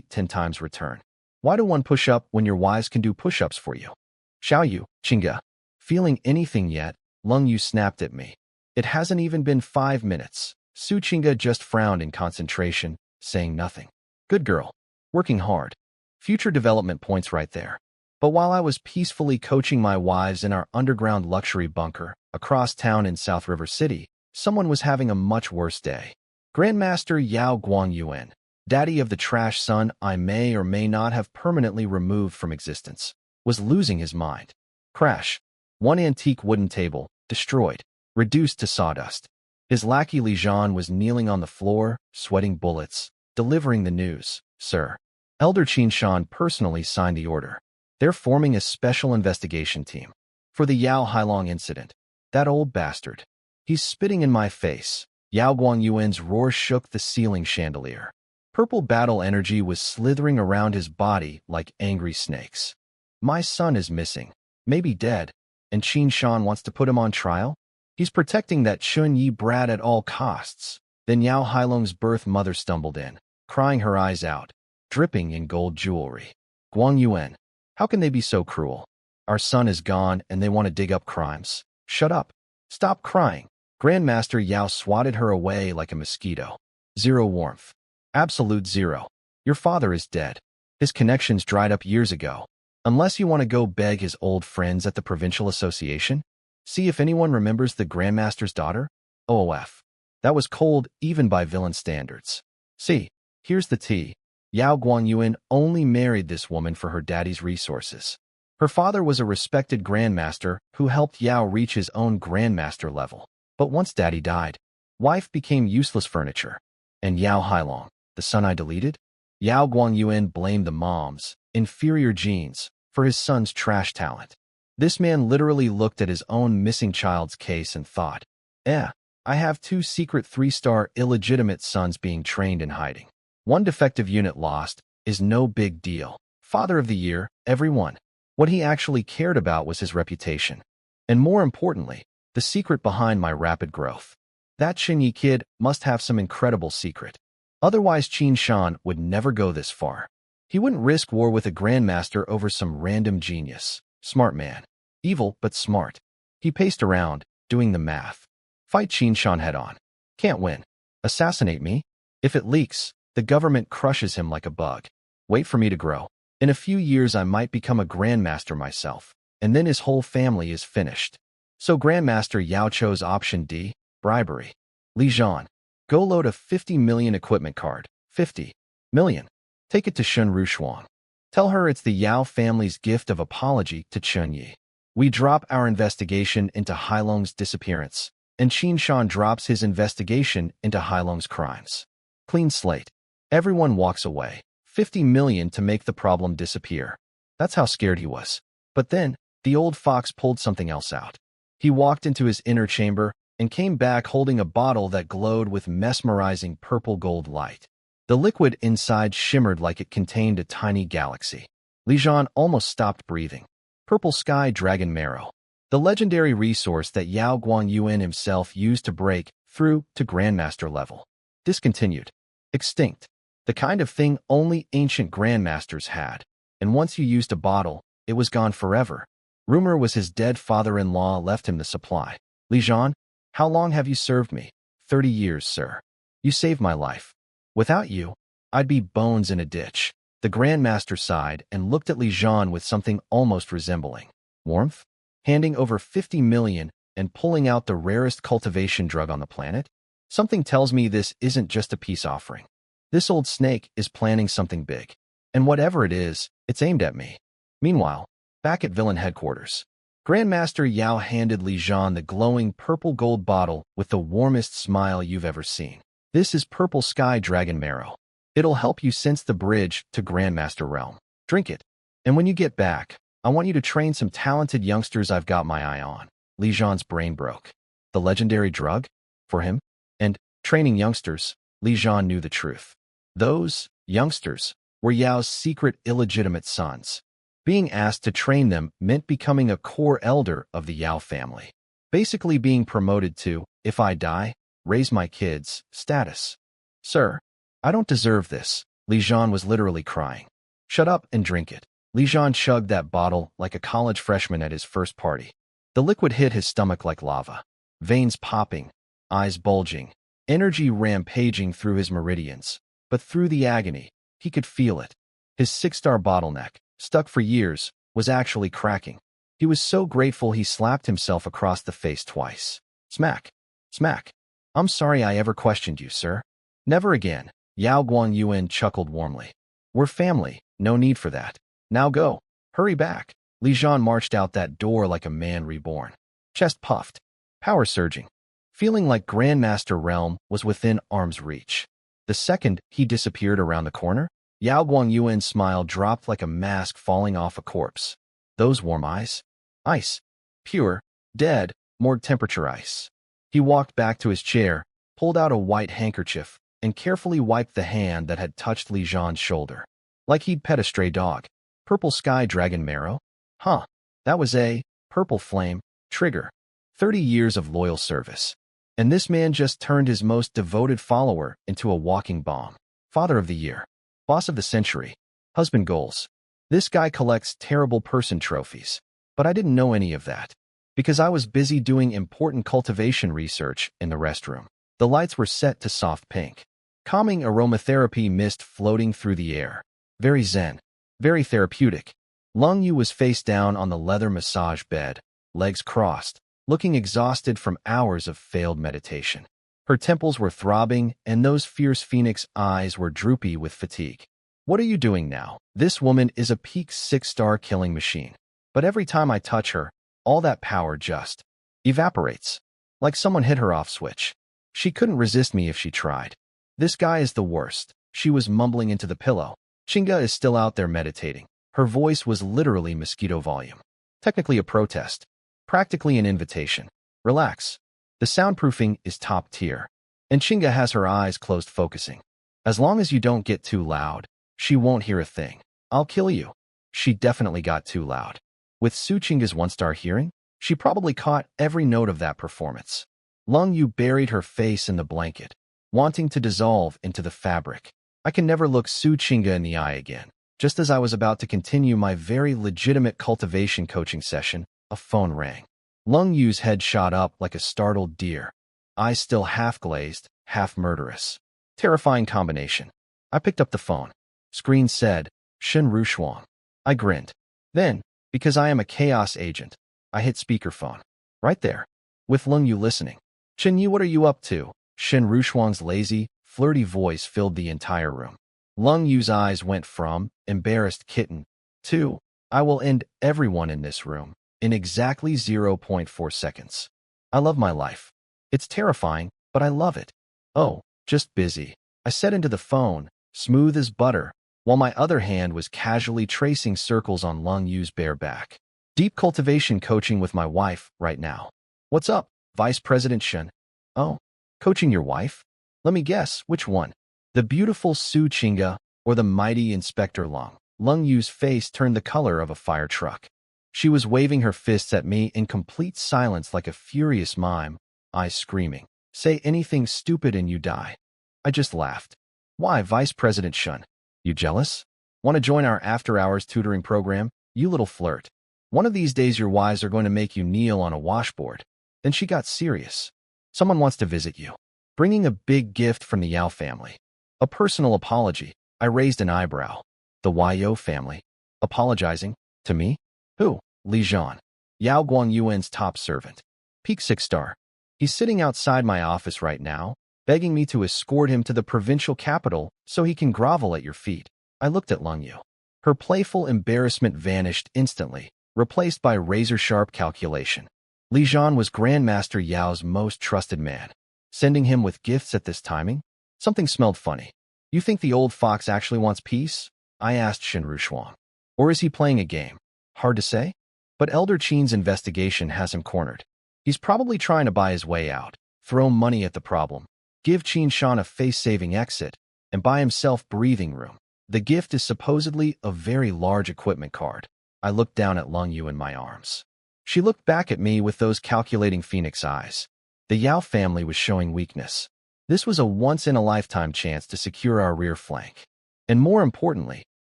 A: 10 times return. Why do one push-up when your wives can do push-ups for you? Xiao Yu, Chinga. Feeling anything yet? Lung Yu snapped at me. It hasn't even been 5 minutes. Su Chinga just frowned in concentration, saying nothing. Good girl. Working hard. Future development points right there. But while I was peacefully coaching my wives in our underground luxury bunker across town in South River City, someone was having a much worse day. Grandmaster Yao Guangyuan, daddy of the trash son I may or may not have permanently removed from existence, was losing his mind. Crash. One antique wooden table, destroyed, reduced to sawdust. His lackey Li Zhan was kneeling on the floor, sweating bullets, delivering the news. Sir. Elder Qin Shan personally signed the order. They're forming a special investigation team for the Yao Hailong incident. That old bastard. He's spitting in my face. Yao Guangyuan's roar shook the ceiling chandelier. Purple battle energy was slithering around his body like angry snakes. My son is missing, maybe dead, and Qin Shan wants to put him on trial? He's protecting that Chen Ye brat at all costs. Then Yao Hailong's birth mother stumbled in, crying her eyes out, dripping in gold jewelry. Guangyuan, how can they be so cruel? Our son is gone and they want to dig up crimes. Shut up. Stop crying. Grandmaster Yao swatted her away like a mosquito. 0 warmth. Absolute 0. Your father is dead. His connections dried up years ago. Unless you want to go beg his old friends at the Provincial Association? See if anyone remembers the Grandmaster's daughter? OOF. That was cold even by villain standards. See, here's the tea. Yao Guangyuan only married this woman for her daddy's resources. Her father was a respected grandmaster who helped Yao reach his own grandmaster level. But once daddy died, wife became useless furniture. And Yao Hailong, the son I deleted? Yao Guangyuan blamed the mom's inferior genes for his son's trash talent. This man literally looked at his own missing child's case and thought, I have 2 secret 3-star illegitimate sons being trained in hiding. 1 defective unit lost is no big deal. Father of the year, everyone. What he actually cared about was his reputation. And more importantly, the secret behind my rapid growth. That Chen Ye kid must have some incredible secret. Otherwise Qin Shan would never go this far. He wouldn't risk war with a grandmaster over some random genius. Smart man. Evil, but smart. He paced around, doing the math. Fight Qin Shan head on. Can't win. Assassinate me? If it leaks, the government crushes him like a bug. Wait for me to grow. In a few years I might become a grandmaster myself, and then his whole family is finished. So Grandmaster Yao chose option D, bribery. Li Zhan, go load a 50 million equipment card. 50 million. Take it to Shun Rushuang. Tell her it's the Yao family's gift of apology to Chen Ye. We drop our investigation into Hailong's disappearance, and Qin Shan drops his investigation into Hailong's crimes. Clean slate. Everyone walks away. 50 million to make the problem disappear. That's how scared he was. But then, the old fox pulled something else out. He walked into his inner chamber and came back holding a bottle that glowed with mesmerizing purple-gold light. The liquid inside shimmered like it contained a tiny galaxy. Li Zhan almost stopped breathing. Purple sky dragon marrow. The legendary resource that Yao Guangyuan himself used to break through to grandmaster level. Discontinued. Extinct. The kind of thing only ancient grandmasters had. And once you used a bottle, it was gone forever. Rumor was his dead father-in-law left him the supply. Li Zhan, how long have you served me? 30 years, sir. You saved my life. Without you, I'd be bones in a ditch. The grandmaster sighed and looked at Li Zhan with something almost resembling warmth. handing over 50 million and pulling out the rarest cultivation drug on the planet? Something tells me this isn't just a peace offering. This old snake is planning something big. And whatever it is, it's aimed at me. Meanwhile, back at villain headquarters, Grandmaster Yao handed Li Jian the glowing purple gold bottle with the warmest smile you've ever seen. This is Purple Sky Dragon Marrow. It'll help you sense the bridge to Grandmaster Realm. Drink it. And when you get back, I want you to train some talented youngsters I've got my eye on. Li Jian's brain broke. The legendary drug? For him? And training youngsters, Li Jian knew the truth. Those youngsters were Yao's secret illegitimate sons. Being asked to train them meant becoming a core elder of the Yao family. Basically being promoted to, if I die, raise my kids, status. Sir, I don't deserve this. Li Jian was literally crying. Shut up and drink it. Li Jian chugged that bottle like a college freshman at his first party. The liquid hit his stomach like lava. Veins popping, eyes bulging, energy rampaging through his meridians. But through the agony, he could feel it. His 6-star bottleneck, stuck for years, was actually cracking. He was so grateful he slapped himself across the face twice. Smack. Smack. I'm sorry I ever questioned you, sir. Never again. Yao Guangyuan chuckled warmly. We're family, no need for that. Now go. Hurry back. Li Jian marched out that door like a man reborn. Chest puffed. Power surging. Feeling like Grandmaster Realm was within arm's reach. The second he disappeared around the corner, Yao Guangyuan's smile dropped like a mask falling off a corpse. Those warm eyes? Ice. Pure, dead, morgue temperature ice. He walked back to his chair, pulled out a white handkerchief, and carefully wiped the hand that had touched Li Jian's shoulder. Like he'd pet a stray dog. Purple Sky Dragon Marrow? Huh. That was a purple flame trigger. 30 years of loyal service. And this man just turned his most devoted follower into a walking bomb. Father of the Year. Boss of the Century. Husband goals. This guy collects terrible person trophies. But I didn't know any of that. Because I was busy doing important cultivation research in the restroom. The lights were set to soft pink. Calming aromatherapy mist floating through the air. Very zen. Very therapeutic. Lung Yu was face down on the leather massage bed, legs crossed, looking exhausted from hours of failed meditation. Her temples were throbbing, and those fierce phoenix eyes were droopy with fatigue. What are you doing now? This woman is a peak 6-star killing machine. But every time I touch her, all that power just evaporates. Like someone hit her off switch. She couldn't resist me if she tried. This guy is the worst. She was mumbling into the pillow. Chinga is still out there meditating. Her voice was literally mosquito volume. Technically a protest. Practically an invitation. Relax. The soundproofing is top tier. And Chinga has her eyes closed focusing. As long as you don't get too loud, she won't hear a thing. I'll kill you. She definitely got too loud. With Su Chinga's 1-star hearing, she probably caught every note of that performance. Lung Yu buried her face in the blanket, wanting to dissolve into the fabric. I can never look Su Chinga in the eye again. Just as I was about to continue my very legitimate cultivation coaching session, a phone rang. Lung Yu's head shot up like a startled deer. Eyes still half-glazed, half-murderous. Terrifying combination. I picked up the phone. Screen said, Shen Rushuang. I grinned. Then, because I am a chaos agent, I hit speakerphone. Right there. With Lung Yu listening. Chen Ye, what are you up to? Shen Rushuang's lazy, flirty voice filled the entire room. Lung Yu's eyes went from embarrassed kitten to I will end everyone in this room in exactly 0.4 seconds. I love my life. It's terrifying, but I love it. Oh, just busy. I said into the phone, smooth as butter, while my other hand was casually tracing circles on Lung Yu's bare back. Deep cultivation coaching with my wife right now. What's up, Vice President Shen? Oh, coaching your wife? Let me guess, which one? The beautiful Su Chinga or the mighty Inspector Long? Lung Yu's face turned the color of a fire truck. She was waving her fists at me in complete silence like a furious mime, eyes screaming. Say anything stupid and you die. I just laughed. Why, Vice President Shen? You jealous? Want to join our after-hours tutoring program? You little flirt. One of these days your wives are going to make you kneel on a washboard. Then she got serious. Someone wants to visit you. Bringing a big gift from the Yao family. A personal apology. I raised an eyebrow. The Yao family. Apologizing? To me? Who? Li Jian. Yao Guangyuan's top servant. Peak 6-star. He's sitting outside my office right now, begging me to escort him to the provincial capital so he can grovel at your feet. I looked at Lung Yu. Her playful embarrassment vanished instantly, replaced by razor-sharp calculation. Li Zhan was Grandmaster Yao's most trusted man. Sending him with gifts at this timing? Something smelled funny. You think the old fox actually wants peace? I asked Shen Rushuang. Or is he playing a game? Hard to say. But Elder Qin's investigation has him cornered. He's probably trying to buy his way out, throw money at the problem, give Qin Shan a face-saving exit, and buy himself breathing room. The gift is supposedly a very large equipment card. I looked down at Lung Yu in my arms. She looked back at me with those calculating phoenix eyes. The Yao family was showing weakness. This was a once-in-a-lifetime chance to secure our rear flank. And more importantly,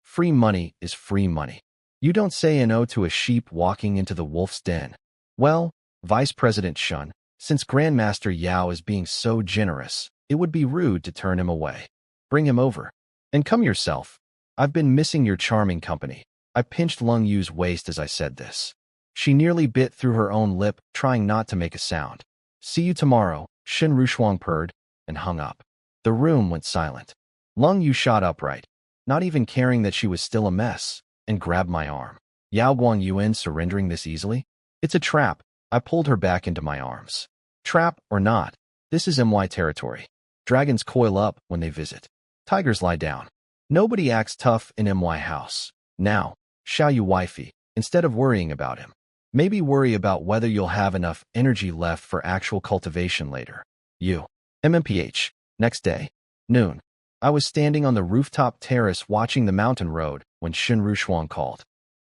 A: free money is free money. You don't say no to a sheep walking into the wolf's den. Well, Vice President Shun, since Grandmaster Yao is being so generous, it would be rude to turn him away. Bring him over. And come yourself. I've been missing your charming company. I pinched Lung Yu's waist as I said this. She nearly bit through her own lip, trying not to make a sound. See you tomorrow, Shen Rushuang purred, and hung up. The room went silent. Lung Yu shot upright, not even caring that she was still a mess, and grabbed my arm. Yao Guangyuan surrendering this easily? It's a trap. I pulled her back into my arms. Trap or not, this is MY territory. Dragons coil up when they visit. Tigers lie down. Nobody acts tough in MY house. Now, Xiao Yu wifey, instead of worrying about him, maybe worry about whether you'll have enough energy left for actual cultivation later. MMPH. Next day, noon. I was standing on the rooftop terrace watching the mountain road when Shen Rushuang called.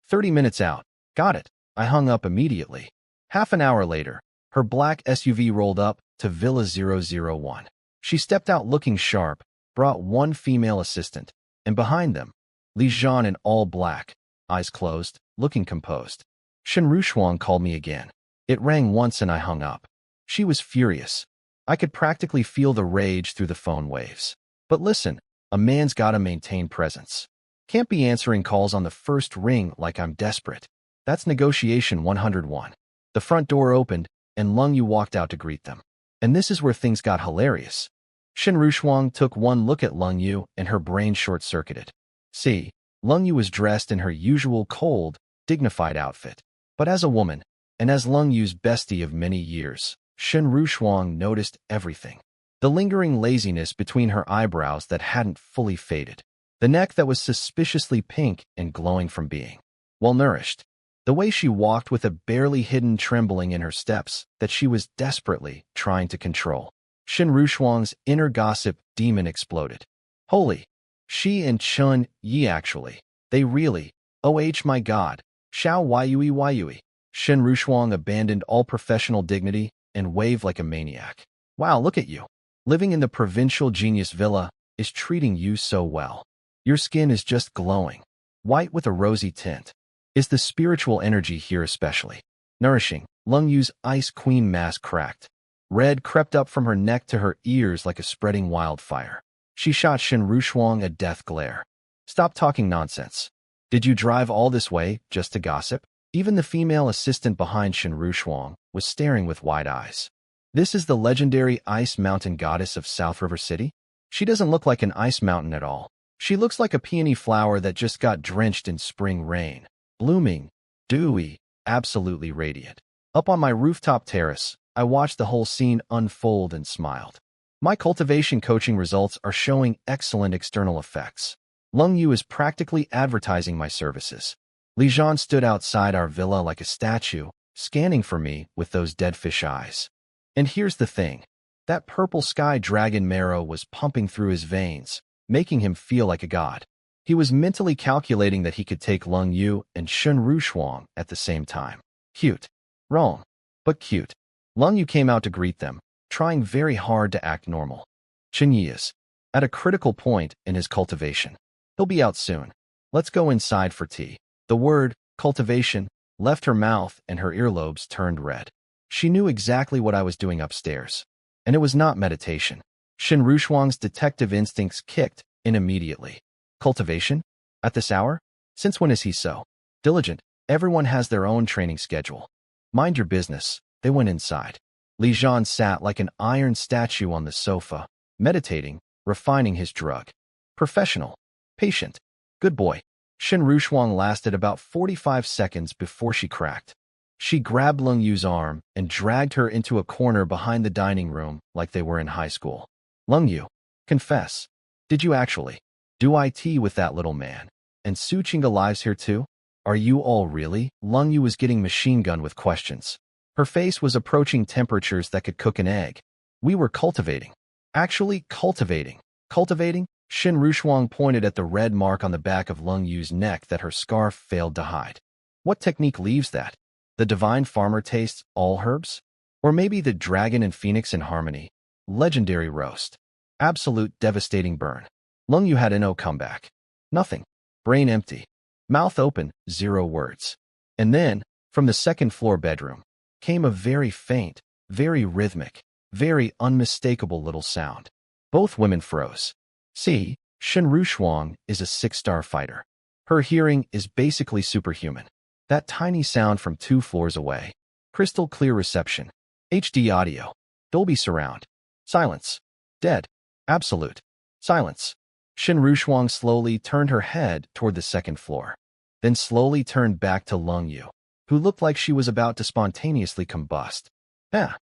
A: 30 minutes out. Got it. I hung up immediately. Half an hour later, her black SUV rolled up to Villa 001. She stepped out looking sharp, brought one female assistant, and behind them, Li Zhan in all black, eyes closed, looking composed. Shen Rushuang called me again. It rang once and I hung up. She was furious. I could practically feel the rage through the phone waves. But listen, a man's gotta maintain presence. Can't be answering calls on the first ring like I'm desperate. That's negotiation 101. The front door opened, and Lung Yu walked out to greet them. And this is where things got hilarious. Shen Rushuang took one look at Lung Yu, and her brain short-circuited. See, Lung Yu was dressed in her usual cold, dignified outfit. But as a woman, and as Lung Yu's bestie of many years, Shen Rushuang noticed everything. The lingering laziness between her eyebrows that hadn't fully faded. The neck that was suspiciously pink and glowing from being well-nourished. The way she walked with a barely hidden trembling in her steps that she was desperately trying to control. Shen Rushuang's inner gossip demon exploded. Holy! She and Chen Ye actually. They really. My God. Xiao Yui. Shen Rushuang abandoned all professional dignity and waved like a maniac. Wow, look at you. Living in the provincial genius villa is treating you so well. Your skin is just glowing. White with a rosy tint. Is the spiritual energy here especially nourishing? Lung Yu's ice queen mask cracked. Red crept up from her neck to her ears like a spreading wildfire. She shot Shen Rushuang a death glare. Stop talking nonsense. Did you drive all this way just to gossip? Even the female assistant behind Shen Rushuang was staring with wide eyes. This is the legendary ice mountain goddess of South River City? She doesn't look like an ice mountain at all. She looks like a peony flower that just got drenched in spring rain. Blooming, dewy, absolutely radiant. Up on my rooftop terrace, I watched the whole scene unfold and smiled. My cultivation coaching results are showing excellent external effects. Lung Yu is practically advertising my services. Li Zhan stood outside our villa like a statue, scanning for me with those dead fish eyes. And here's the thing. That purple sky dragon marrow was pumping through his veins, making him feel like a god. He was mentally calculating that he could take Lung Yu and Shen Rushuang at the same time. Cute. Wrong. But cute. Lung Yu came out to greet them, trying very hard to act normal. Chen Ye is at a critical point in his cultivation. He'll be out soon. Let's go inside for tea. The word, cultivation, left her mouth and her earlobes turned red. She knew exactly what I was doing upstairs. And it was not meditation. Shen Rushuang's detective instincts kicked in immediately. Cultivation? At this hour? Since when is he so diligent? Everyone has their own training schedule. Mind your business. They went inside. Li Zhan sat like an iron statue on the sofa, meditating, refining his drug. Professional. Patient. Good boy. Shen Rushuang lasted about 45 seconds before she cracked. She grabbed Lung Yu's arm and dragged her into a corner behind the dining room like they were in high school. Lung Yu, confess. Did you actually do IT with that little man? And Su Qingge lives here too? Are you all really? Lung Yu was getting machine gunned with questions. Her face was approaching temperatures that could cook an egg. We were cultivating. Actually cultivating. Cultivating? Shen Rushuang pointed at the red mark on the back of Lung Yu's neck that her scarf failed to hide. What technique leaves that? The divine farmer tastes all herbs? Or maybe the dragon and phoenix in harmony? Legendary roast. Absolute devastating burn. Lung Yu had no comeback. Nothing. Brain empty. Mouth open, 0 words. And then, from the second-floor bedroom, came a very faint, very rhythmic, very unmistakable little sound. Both women froze. See, Shen Rushuang is a 6-star fighter. Her hearing is basically superhuman. That tiny sound from 2 floors away. Crystal clear reception. HD audio. Dolby surround. Silence. Dead. Absolute. Silence. Shen Rushuang slowly turned her head toward the second floor, then slowly turned back to Lung Yu, who looked like she was about to spontaneously combust. That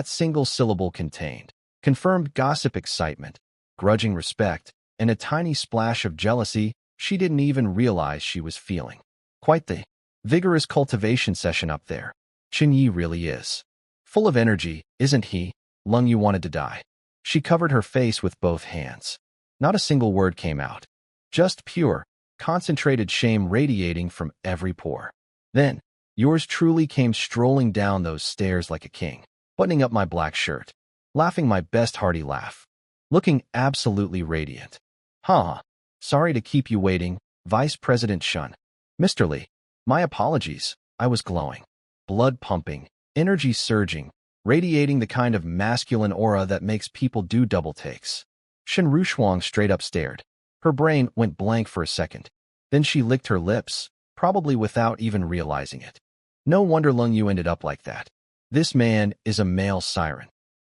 A: single syllable contained confirmed gossip excitement, grudging respect, and a tiny splash of jealousy she didn't even realize she was feeling. Quite the vigorous cultivation session up there. Chen Ye really is full of energy, isn't he? Lung Yu wanted to die. She covered her face with both hands. Not a single word came out. Just pure, concentrated shame radiating from every pore. Then, yours truly came strolling down those stairs like a king, buttoning up my black shirt, laughing my best hearty laugh, looking absolutely radiant. Sorry to keep you waiting, Vice President Shun. Mr. Li, my apologies. I was glowing. Blood pumping, energy surging, radiating the kind of masculine aura that makes people do double takes. Shen Rushuang straight up stared. Her brain went blank for a second. Then she licked her lips, probably without even realizing it. No wonder Lung Yu ended up like that. This man is a male siren.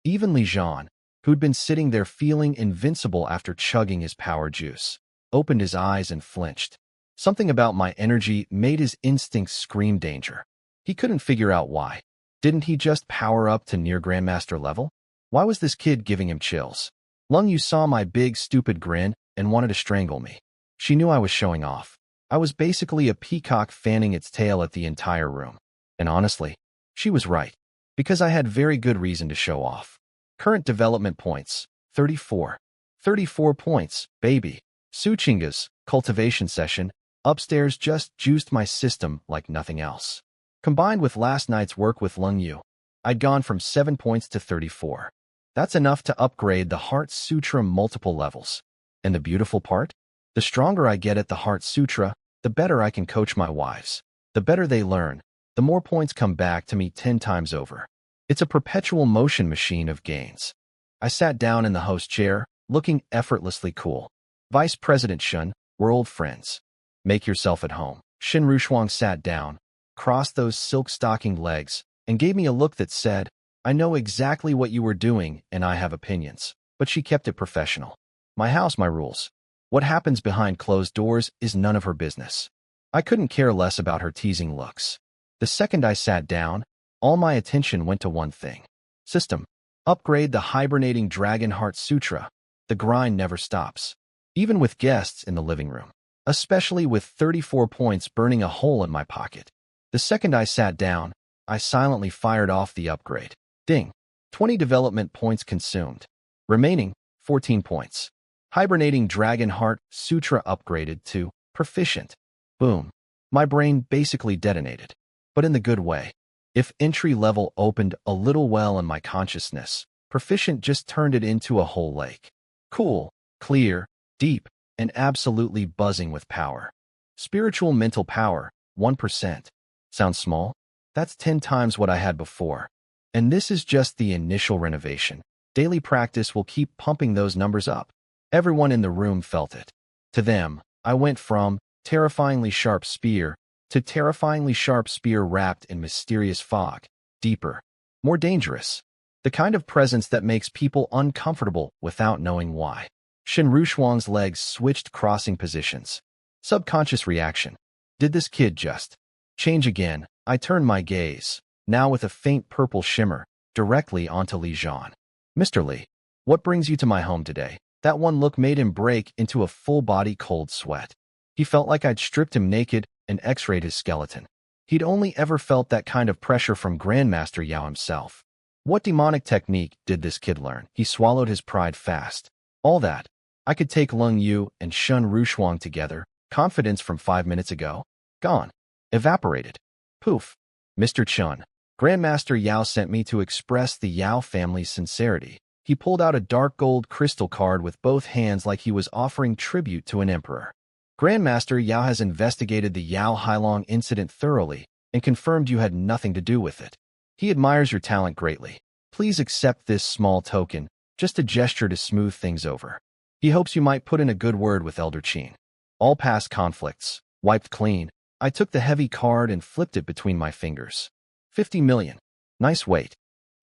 A: Even Li Zhan, who'd been sitting there feeling invincible after chugging his power juice, opened his eyes and flinched. Something about my energy made his instincts scream danger. He couldn't figure out why. Didn't he just power up to near Grandmaster level? Why was this kid giving him chills? Lung Yu saw my big, stupid grin and wanted to strangle me. She knew I was showing off. I was basically a peacock fanning its tail at the entire room. And honestly, she was right. Because I had very good reason to show off. Current development points, 34. 34 points, baby. Su Qingge's cultivation session upstairs just juiced my system like nothing else. Combined with last night's work with Lung Yu, I'd gone from 7 points to 34. That's enough to upgrade the Heart Sutra multiple levels. And the beautiful part? The stronger I get at the Heart Sutra, the better I can coach my wives. The better they learn, the more points come back to me 10 times over. It's a perpetual motion machine of gains. I sat down in the host chair, looking effortlessly cool. Vice President Shun, we're old friends. Make yourself at home. Shen Rushuang sat down, crossed those silk-stockinged legs, and gave me a look that said, I know exactly what you were doing and I have opinions. But she kept it professional. My house, my rules. What happens behind closed doors is none of her business. I couldn't care less about her teasing looks. The second I sat down, all my attention went to one thing. System. Upgrade the hibernating Dragon Heart Sutra. The grind never stops. Even with guests in the living room. Especially with 34 points burning a hole in my pocket. The second I sat down, I silently fired off the upgrade. Ding. 20 development points consumed. Remaining, 14 points. Hibernating Dragon Heart Sutra upgraded to Proficient. Boom. My brain basically detonated. But in the good way. If entry level opened a little well in my consciousness, Proficient just turned it into a whole lake. Cool, clear, deep, and absolutely buzzing with power. Spiritual mental power, 1%. Sounds small? That's 10 times what I had before. And this is just the initial renovation. Daily practice will keep pumping those numbers up. Everyone in the room felt it. To them, I went from terrifyingly sharp spear to terrifyingly sharp spear wrapped in mysterious fog, deeper, more dangerous. The kind of presence that makes people uncomfortable without knowing why. Shen Rushuang's legs switched, crossing positions. Subconscious reaction. Did this kid just change again? I turned my gaze, now with a faint purple shimmer, directly onto Li Zhan. Mr. Li, what brings you to my home today? That one look made him break into a full-body cold sweat. He felt like I'd stripped him naked and x-rayed his skeleton. He'd only ever felt that kind of pressure from Grandmaster Yao himself. What demonic technique did this kid learn? He swallowed his pride fast. All that. I could take Lung Yu and Shen Rushuang together. Confidence from 5 minutes ago. Gone. Evaporated. Poof. Mr. Chen. Grandmaster Yao sent me to express the Yao family's sincerity. He pulled out a dark gold crystal card with both hands like he was offering tribute to an emperor. Grandmaster Yao has investigated the Yao Hailong incident thoroughly and confirmed you had nothing to do with it. He admires your talent greatly. Please accept this small token, just a gesture to smooth things over. He hopes you might put in a good word with Elder Qin. All past conflicts, wiped clean. I took the heavy card and flipped it between my fingers. 50 million. Nice weight.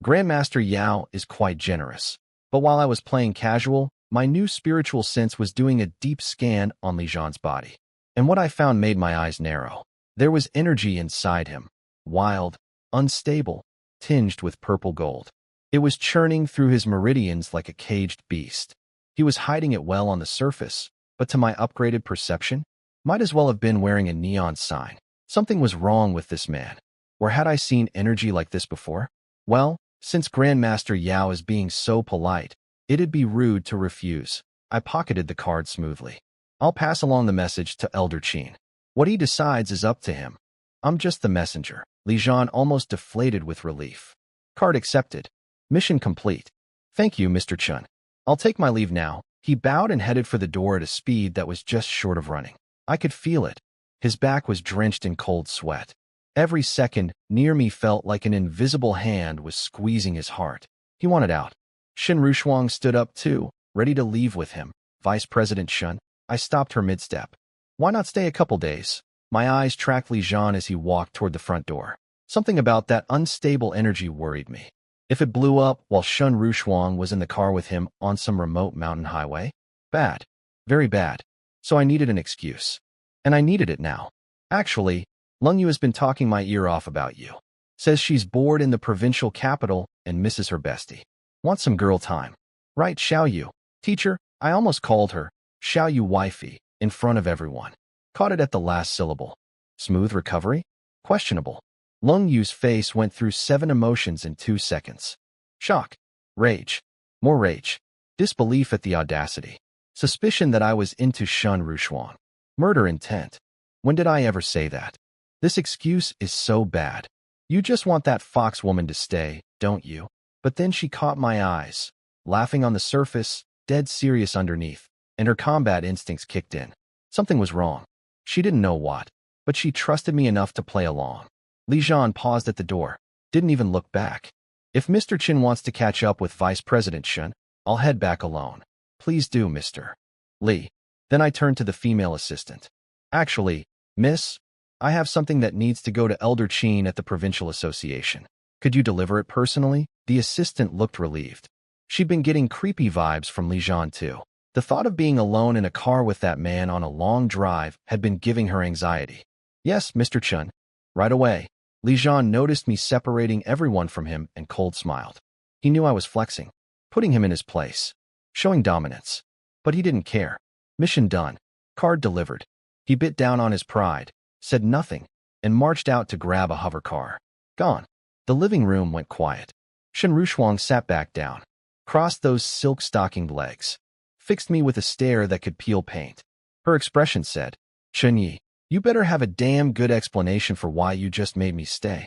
A: Grandmaster Yao is quite generous. But while I was playing casual, my new spiritual sense was doing a deep scan on Li Zhan's body. And what I found made my eyes narrow. There was energy inside him. Wild, unstable, tinged with purple gold. It was churning through his meridians like a caged beast. He was hiding it well on the surface, but to my upgraded perception, might as well have been wearing a neon sign. Something was wrong with this man. Or had I seen energy like this before? Well, since Grandmaster Yao is being so polite, it'd be rude to refuse. I pocketed the card smoothly. I'll pass along the message to Elder Qin. What he decides is up to him. I'm just the messenger. Li Zhan almost deflated with relief. Card accepted. Mission complete. Thank you, Mr. Chen. I'll take my leave now. He bowed and headed for the door at a speed that was just short of running. I could feel it. His back was drenched in cold sweat. Every second near me felt like an invisible hand was squeezing his heart. He wanted out. Shen Rushuang stood up too, ready to leave with him. Vice President Shen. I stopped her mid-step. Why not stay a couple days? My eyes tracked Li Zhan as he walked toward the front door. Something about that unstable energy worried me. If it blew up while Shen Rushuang was in the car with him on some remote mountain highway? Bad. Very bad. So I needed an excuse. And I needed it now. Actually, Lung Yu has been talking my ear off about you. Says she's bored in the provincial capital and misses her bestie. Wants some girl time. Right, Xiao Yu. Teacher, I almost called her Xiao Yu wifey in front of everyone. Caught it at the last syllable. Smooth recovery? Questionable. Lung Yu's face went through 7 emotions in 2 seconds. Shock. Rage. More rage. Disbelief at the audacity. Suspicion that I was into Shen Rushuang. Murder intent. When did I ever say that? This excuse is so bad. You just want that fox woman to stay, don't you? But then she caught my eyes, laughing on the surface, dead serious underneath, and her combat instincts kicked in. Something was wrong. She didn't know what, but she trusted me enough to play along. Li Zhan paused at the door, didn't even look back. If Mr. Qin wants to catch up with Vice President Shen, I'll head back alone. Please do, Mr. Li. Then I turned to the female assistant. Actually, miss, I have something that needs to go to Elder Qin at the Provincial Association. Could you deliver it personally? The assistant looked relieved. She'd been getting creepy vibes from Li Zhan too. The thought of being alone in a car with that man on a long drive had been giving her anxiety. Yes, Mr. Chen. Right away. Li Zhan noticed me separating everyone from him and cold smiled. He knew I was flexing, putting him in his place, showing dominance. But he didn't care. Mission done. Card delivered. He bit down on his pride, said nothing, and marched out to grab a hover car. Gone. The living room went quiet. Shen Rushuang sat back down, crossed those silk-stockinged legs, fixed me with a stare that could peel paint. Her expression said, Chen Ye, you better have a damn good explanation for why you just made me stay.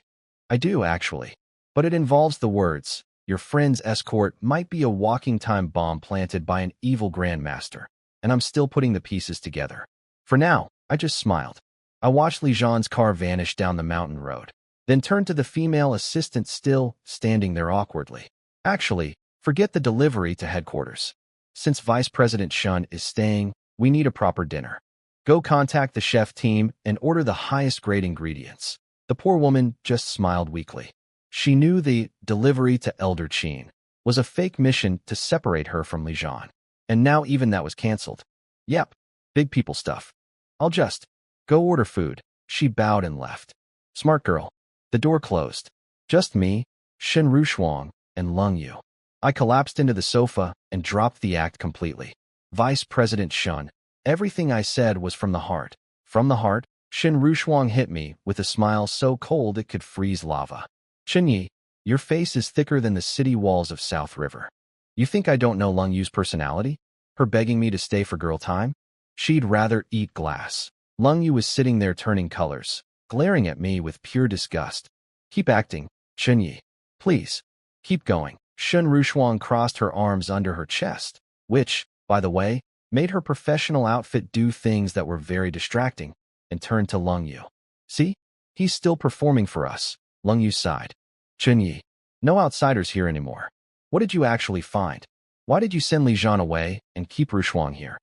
A: I do, actually. But it involves the words, your friend's escort might be a walking time bomb planted by an evil grandmaster, and I'm still putting the pieces together. For now, I just smiled. I watched Li Zhan's car vanish down the mountain road, then turned to the female assistant still standing there awkwardly. Actually, forget the delivery to headquarters. Since Vice President Shen is staying, we need a proper dinner. Go contact the chef team and order the highest grade ingredients. The poor woman just smiled weakly. She knew the delivery to Elder Chen was a fake mission to separate her from Lijian. And now even that was canceled. Yep, big people stuff. I'll just go order food. She bowed and left. Smart girl. The door closed. Just me, Shen Rushuang, and Lung Yu. I collapsed into the sofa and dropped the act completely. Vice President Shun, everything I said was from the heart. From the heart, Shen Rushuang hit me with a smile so cold it could freeze lava. Chen Ye, your face is thicker than the city walls of South River. You think I don't know Lung Yu's personality? Her begging me to stay for girl time? She'd rather eat glass. Lung Yu was sitting there turning colors, glaring at me with pure disgust. Keep acting, Chen Ye. Please. Keep going. Shen Rushuang crossed her arms under her chest, which, by the way, made her professional outfit do things that were very distracting, and turned to Lung Yu. See? He's still performing for us. Lung Yu sighed. Chen Ye, no outsiders here anymore. What did you actually find? Why did you send Lijian away and keep Rushuang here?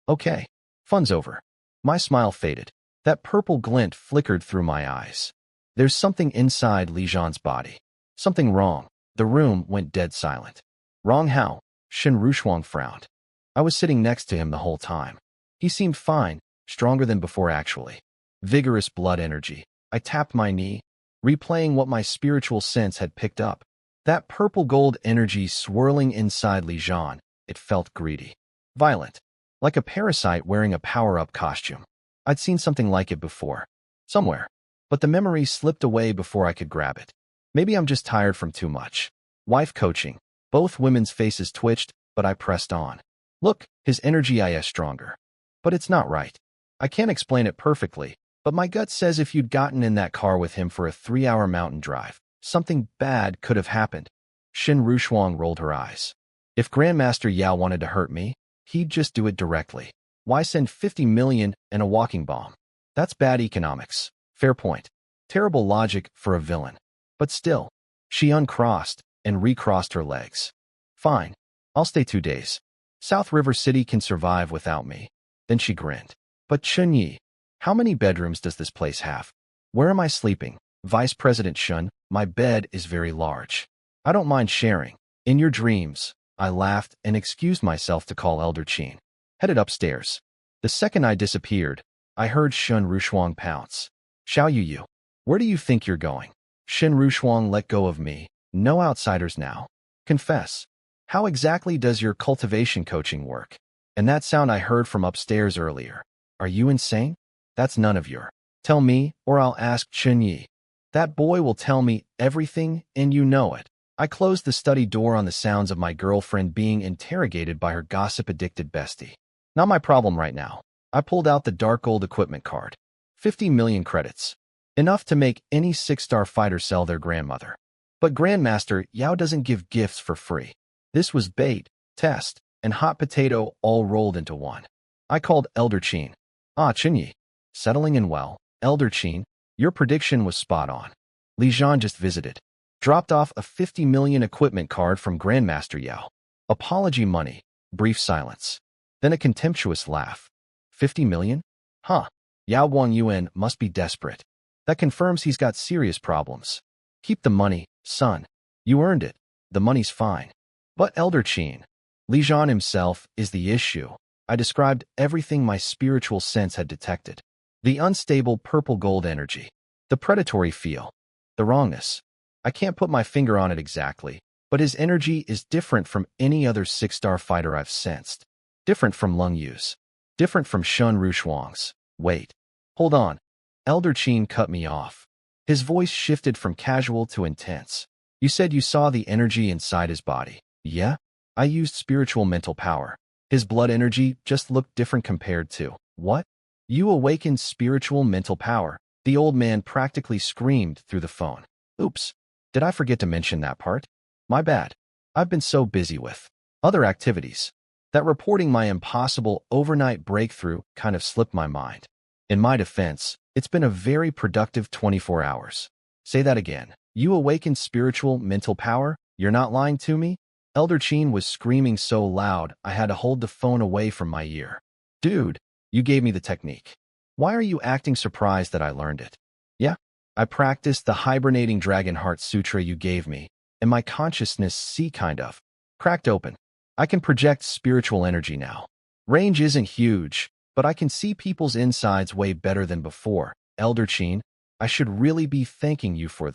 A: Okay, fun's over. My smile faded. That purple glint flickered through my eyes. There's something inside Lijian's body. Something wrong. The room went dead silent. Wrong how? Shen Rushuang frowned. I was sitting next to him the whole time. He seemed fine, stronger than before actually. Vigorous blood energy. I tapped my knee, replaying what my spiritual sense had picked up. That purple gold energy swirling inside Lijian, it felt greedy. Violent. Like a parasite wearing a power-up costume. I'd seen something like it before. Somewhere. But the memory slipped away before I could grab it. Maybe I'm just tired from too much. Wife coaching. Both women's faces twitched, but I pressed on. Look, his energy is stronger. But it's not right. I can't explain it perfectly, but my gut says if you'd gotten in that car with him for a 3-hour mountain drive, something bad could have happened. Shen Rushuang rolled her eyes. If Grandmaster Yao wanted to hurt me, he'd just do it directly. Why send 50 million and a walking bomb? That's bad economics. Fair point. Terrible logic for a villain. But still, she uncrossed and recrossed her legs. Fine, I'll stay 2 days. South River City can survive without me. Then she grinned. But Chen Ye, how many bedrooms does this place have? Where am I sleeping? Vice President Shun, my bed is very large. I don't mind sharing. In your dreams, I laughed and excused myself to call Elder Chen. Headed upstairs. The second I disappeared, I heard Shen Rushuang pounce. Xiao Yu, where do you think you're going? Shen Rushuang let go of me. No outsiders now. Confess. How exactly does your cultivation coaching work? And that sound I heard from upstairs earlier. Are you insane? That's none of your. Tell me, or I'll ask Chen Ye. That boy will tell me everything, and you know it. I closed the study door on the sounds of my girlfriend being interrogated by her gossip-addicted bestie. Not my problem right now. I pulled out the dark gold equipment card. 50 million credits. Enough to make any 6-star fighter sell their grandmother. But Grandmaster Yao doesn't give gifts for free. This was bait, test, and hot potato all rolled into one. I called Elder Chen. Ah, Chen Ye. Settling in well. Elder Chen, your prediction was spot on. Lijian just visited. Dropped off a 50 million equipment card from Grandmaster Yao. Apology money. Brief silence. Then a contemptuous laugh. 50 million? Huh. Yao Wang Yuan must be desperate. That confirms he's got serious problems. Keep the money, son. You earned it. The money's fine. But Elder Chen, Lijian himself is the issue. I described everything my spiritual sense had detected. The unstable purple gold energy. The predatory feel. The wrongness. I can't put my finger on it exactly, but his energy is different from any other 6-star fighter I've sensed. Different from Lung Yu's. Different from Shen Rushuang's. Wait. Hold on. Elder Chen cut me off. His voice shifted from casual to intense. You said you saw the energy inside his body. Yeah? I used spiritual mental power. His blood energy just looked different compared to. What? You awakened spiritual mental power. The old man practically screamed through the phone. Oops. Did I forget to mention that part? My bad. I've been so busy with other activities that reporting my impossible overnight breakthrough kind of slipped my mind. In my defense, it's been a very productive 24 hours. Say that again. You awakened spiritual mental power? You're not lying to me? Elder Chen was screaming so loud I had to hold the phone away from my ear. Dude, You gave me the technique. Why are you acting surprised that I learned it? Yeah, I practiced the hibernating dragon heart sutra you gave me, and my consciousness kind of cracked open. I can project spiritual energy now. Range isn't huge, but I can see people's insides way better than before. Elder Chen, I should really be thanking you for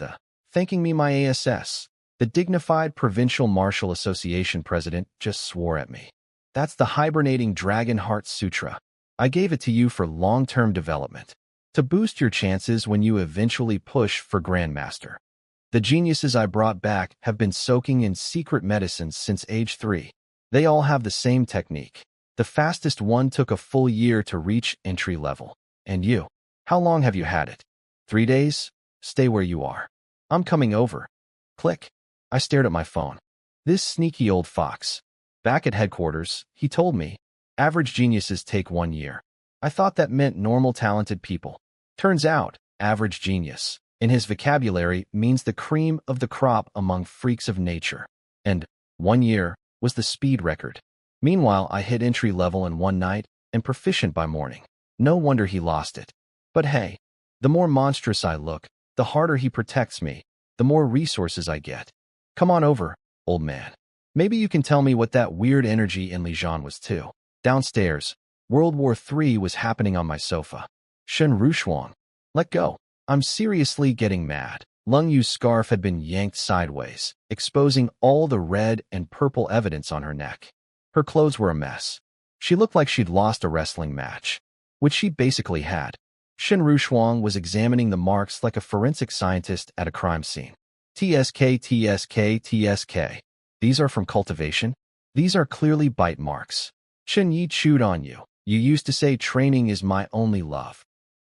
A: thanking me my ASS. The dignified Provincial Martial Association president just swore at me. That's the hibernating dragon heart sutra. I gave it to you for long-term development, to boost your chances when you eventually push for Grandmaster. The geniuses I brought back have been soaking in secret medicines since age 3. They all have the same technique. The fastest one took a full year to reach entry level. And you? How long have you had it? 3 days? Stay where you are. I'm coming over. Click. I stared at my phone. This sneaky old fox. Back at headquarters, he told me, average geniuses take 1 year. I thought that meant normal talented people. Turns out, average genius, in his vocabulary, means the cream of the crop among freaks of nature. And 1 year was the speed record. Meanwhile, I hit entry level in 1 night and proficient by morning. No wonder he lost it. But hey, the more monstrous I look, the harder he protects me, the more resources I get. Come on over, old man. Maybe you can tell me what that weird energy in Lijian was too. Downstairs, World War III was happening on my sofa. Shen Rushuang, let go. I'm seriously getting mad. Lung Yu's scarf had been yanked sideways, exposing all the red and purple evidence on her neck. Her clothes were a mess. She looked like she'd lost a wrestling match, which she basically had. Shen Rushuang was examining the marks like a forensic scientist at a crime scene. TSK, TSK, TSK. These are from cultivation? These are clearly bite marks. Chen Ye chewed on you. You used to say training is my only love.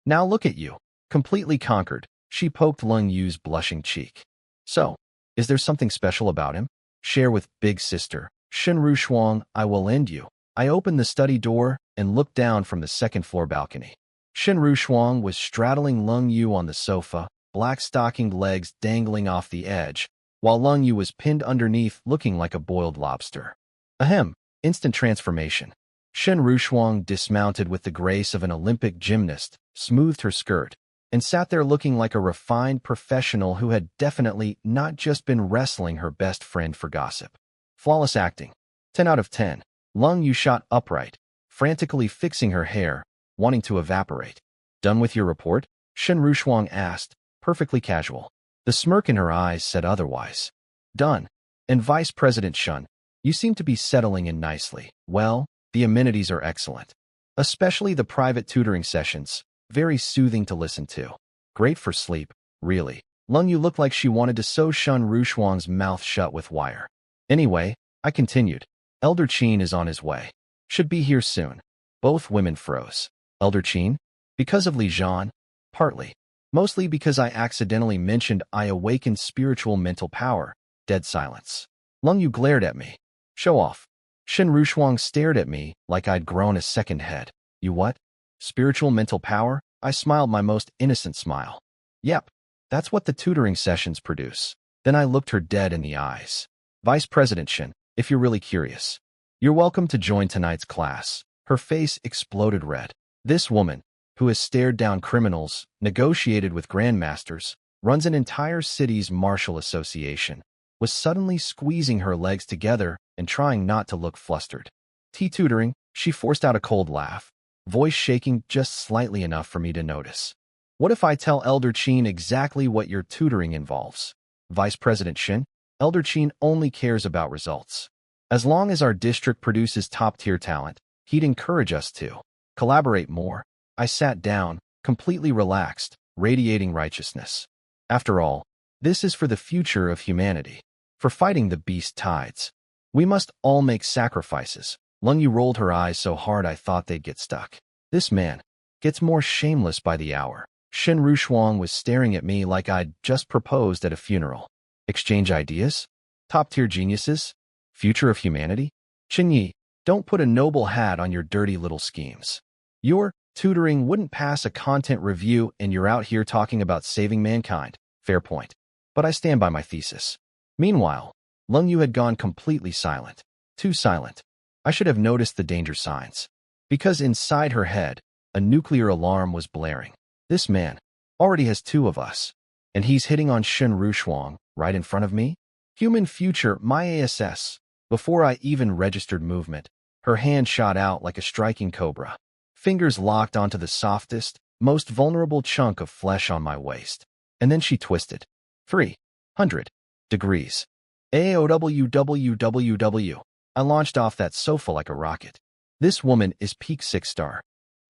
A: Now look at you, completely conquered. She poked Lung Yu's blushing cheek. So, is there something special about him? Share with big sister. Shen Rushuang, I will end you. I opened the study door and looked down from the second-floor balcony. Shen Rushuang was straddling Lung Yu on the sofa, black-stockinged legs dangling off the edge, while Lung Yu was pinned underneath looking like a boiled lobster. Ahem, instant transformation. Shen Rushuang dismounted with the grace of an Olympic gymnast, smoothed her skirt, and sat there looking like a refined professional who had definitely not just been wrestling her best friend for gossip. Flawless acting. 10 out of 10. Lung Yu shot upright, frantically fixing her hair, wanting to evaporate. Done with your report? Shen Rushuang asked, perfectly casual. The smirk in her eyes said otherwise. Done. And Vice President Shun, you seem to be settling in nicely. Well, the amenities are excellent. Especially the private tutoring sessions. Very soothing to listen to. Great for sleep, really. Lung Yu looked like she wanted to sew Shen Rushuang's mouth shut with wire. Anyway, I continued. Elder Chen is on his way. Should be here soon. Both women froze. Elder Chen? Because of Lijian? Partly. Mostly because I accidentally mentioned I awakened spiritual mental power. Dead silence. Lung Yu glared at me. Show off. Shen Rushuang stared at me like I'd grown a second head. You what? Spiritual mental power? I smiled my most innocent smile. Yep, that's what the tutoring sessions produce. Then I looked her dead in the eyes. Vice President Shen, if you're really curious, you're welcome to join tonight's class. Her face exploded red. This woman, who has stared down criminals, negotiated with grandmasters, runs an entire city's martial association, was suddenly squeezing her legs together and trying not to look flustered. Tutoring, she forced out a cold laugh, voice shaking just slightly enough for me to notice. What if I tell Elder Chen exactly what your tutoring involves? Vice President Shen, Elder Chen only cares about results. As long as our district produces top-tier talent, he'd encourage us to collaborate more. I sat down, completely relaxed, radiating righteousness. After all, this is for the future of humanity. For fighting the beast tides. We must all make sacrifices. Lung Yu rolled her eyes so hard I thought they'd get stuck. This man gets more shameless by the hour. Shen Rushuang was staring at me like I'd just proposed at a funeral. Exchange ideas? Top-tier geniuses? Future of humanity? Chen Ye, don't put a noble hat on your dirty little schemes. Your tutoring wouldn't pass a content review and you're out here talking about saving mankind. Fair point. But I stand by my thesis. Meanwhile, Lung Yu had gone completely silent. Too silent. I should have noticed the danger signs. Because inside her head, a nuclear alarm was blaring. This man already has two of us, and he's hitting on Shen Rushuang right in front of me? Human future, my ass. Before I even registered movement, her hand shot out like a striking cobra. Fingers locked onto the softest, most vulnerable chunk of flesh on my waist. And then she twisted. 300 degrees. AOWWWW. I launched off that sofa like a rocket. This woman is peak 6-star.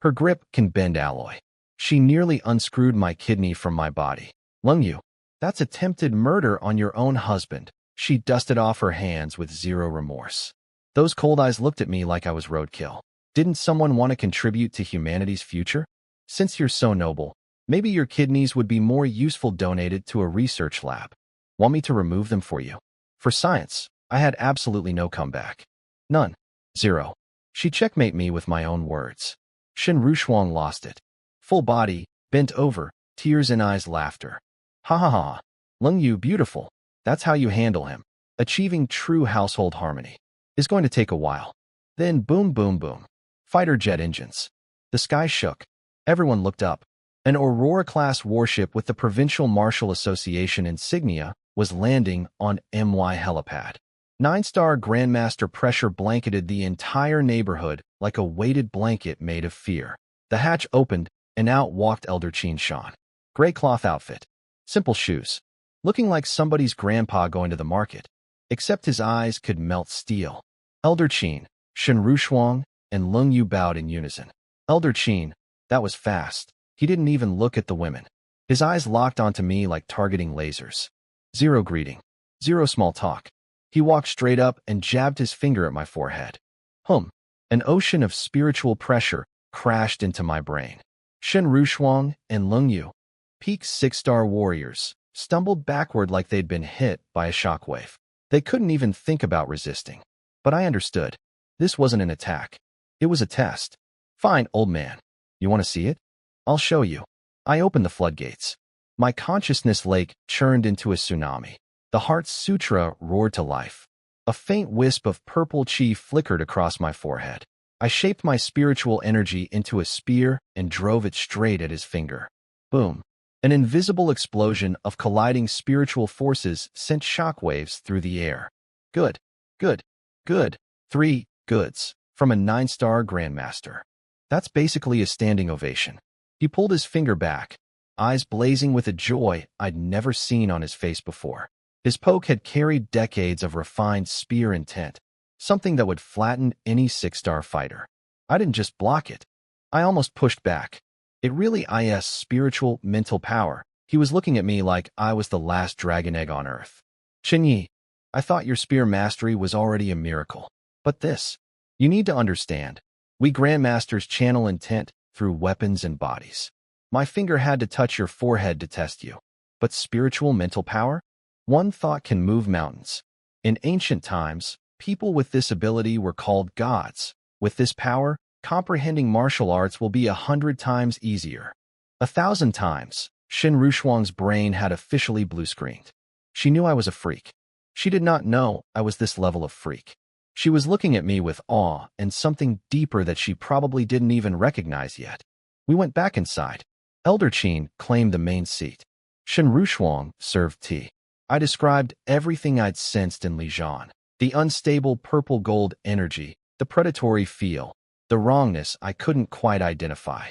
A: Her grip can bend alloy. She nearly unscrewed my kidney from my body. Lung Yu, that's attempted murder on your own husband. She dusted off her hands with zero remorse. Those cold eyes looked at me like I was roadkill. Didn't someone want to contribute to humanity's future? Since you're so noble, maybe your kidneys would be more useful donated to a research lab. Want me to remove them for you? For science, I had absolutely no comeback. None. Zero. She checkmate me with my own words. Shen Rushuang lost it. Full body, bent over, tears in eyes, laughter. Ha ha ha. Lung Yu, beautiful. That's how you handle him. Achieving true household harmony is going to take a while. Then boom, boom, boom. Fighter jet engines. The sky shook. Everyone looked up. An Aurora-class warship with the Provincial Martial Association insignia was landing on MY helipad. 9-star Grandmaster pressure blanketed the entire neighborhood like a weighted blanket made of fear. The hatch opened, and out walked Elder Chen Shan. Gray cloth outfit. Simple shoes. Looking like somebody's grandpa going to the market. Except his eyes could melt steel. Elder Chen, Shen Rushuang, and Lung Yu bowed in unison. Elder Chen, that was fast. He didn't even look at the women. His eyes locked onto me like targeting lasers. Zero greeting. Zero small talk. He walked straight up and jabbed his finger at my forehead. An ocean of spiritual pressure crashed into my brain. Shen Rushuang and Lung Yu, peak 6-star warriors, stumbled backward like they'd been hit by a shockwave. They couldn't even think about resisting. But I understood. This wasn't an attack. It was a test. Fine, old man. You want to see it? I'll show you. I opened the floodgates. My consciousness lake churned into a tsunami. The Heart Sutra roared to life. A faint wisp of purple chi flickered across my forehead. I shaped my spiritual energy into a spear and drove it straight at his finger. Boom. An invisible explosion of colliding spiritual forces sent shockwaves through the air. Good. Good. Good. 3 goods from a 9-star Grandmaster. That's basically a standing ovation. He pulled his finger back, eyes blazing with a joy I'd never seen on his face before. His poke had carried decades of refined spear intent, something that would flatten any 6-star fighter. I didn't just block it. I almost pushed back. It really is spiritual, mental power. He was looking at me like I was the last dragon egg on earth. Chen Ye, I thought your spear mastery was already a miracle. But this, you need to understand. We Grandmasters channel intent through weapons and bodies. My finger had to touch your forehead to test you. But spiritual mental power? One thought can move mountains. In ancient times, people with this ability were called gods. With this power, comprehending martial arts will be 100 times easier. 1,000 times. Shen Rushuang's brain had officially blue-screened. She knew I was a freak. She did not know I was this level of freak. She was looking at me with awe and something deeper that she probably didn't even recognize yet. We went back inside. Elder Chen claimed the main seat. Shen Rushuang served tea. I described everything I'd sensed in Lijian. The unstable purple-gold energy, the predatory feel, the wrongness I couldn't quite identify.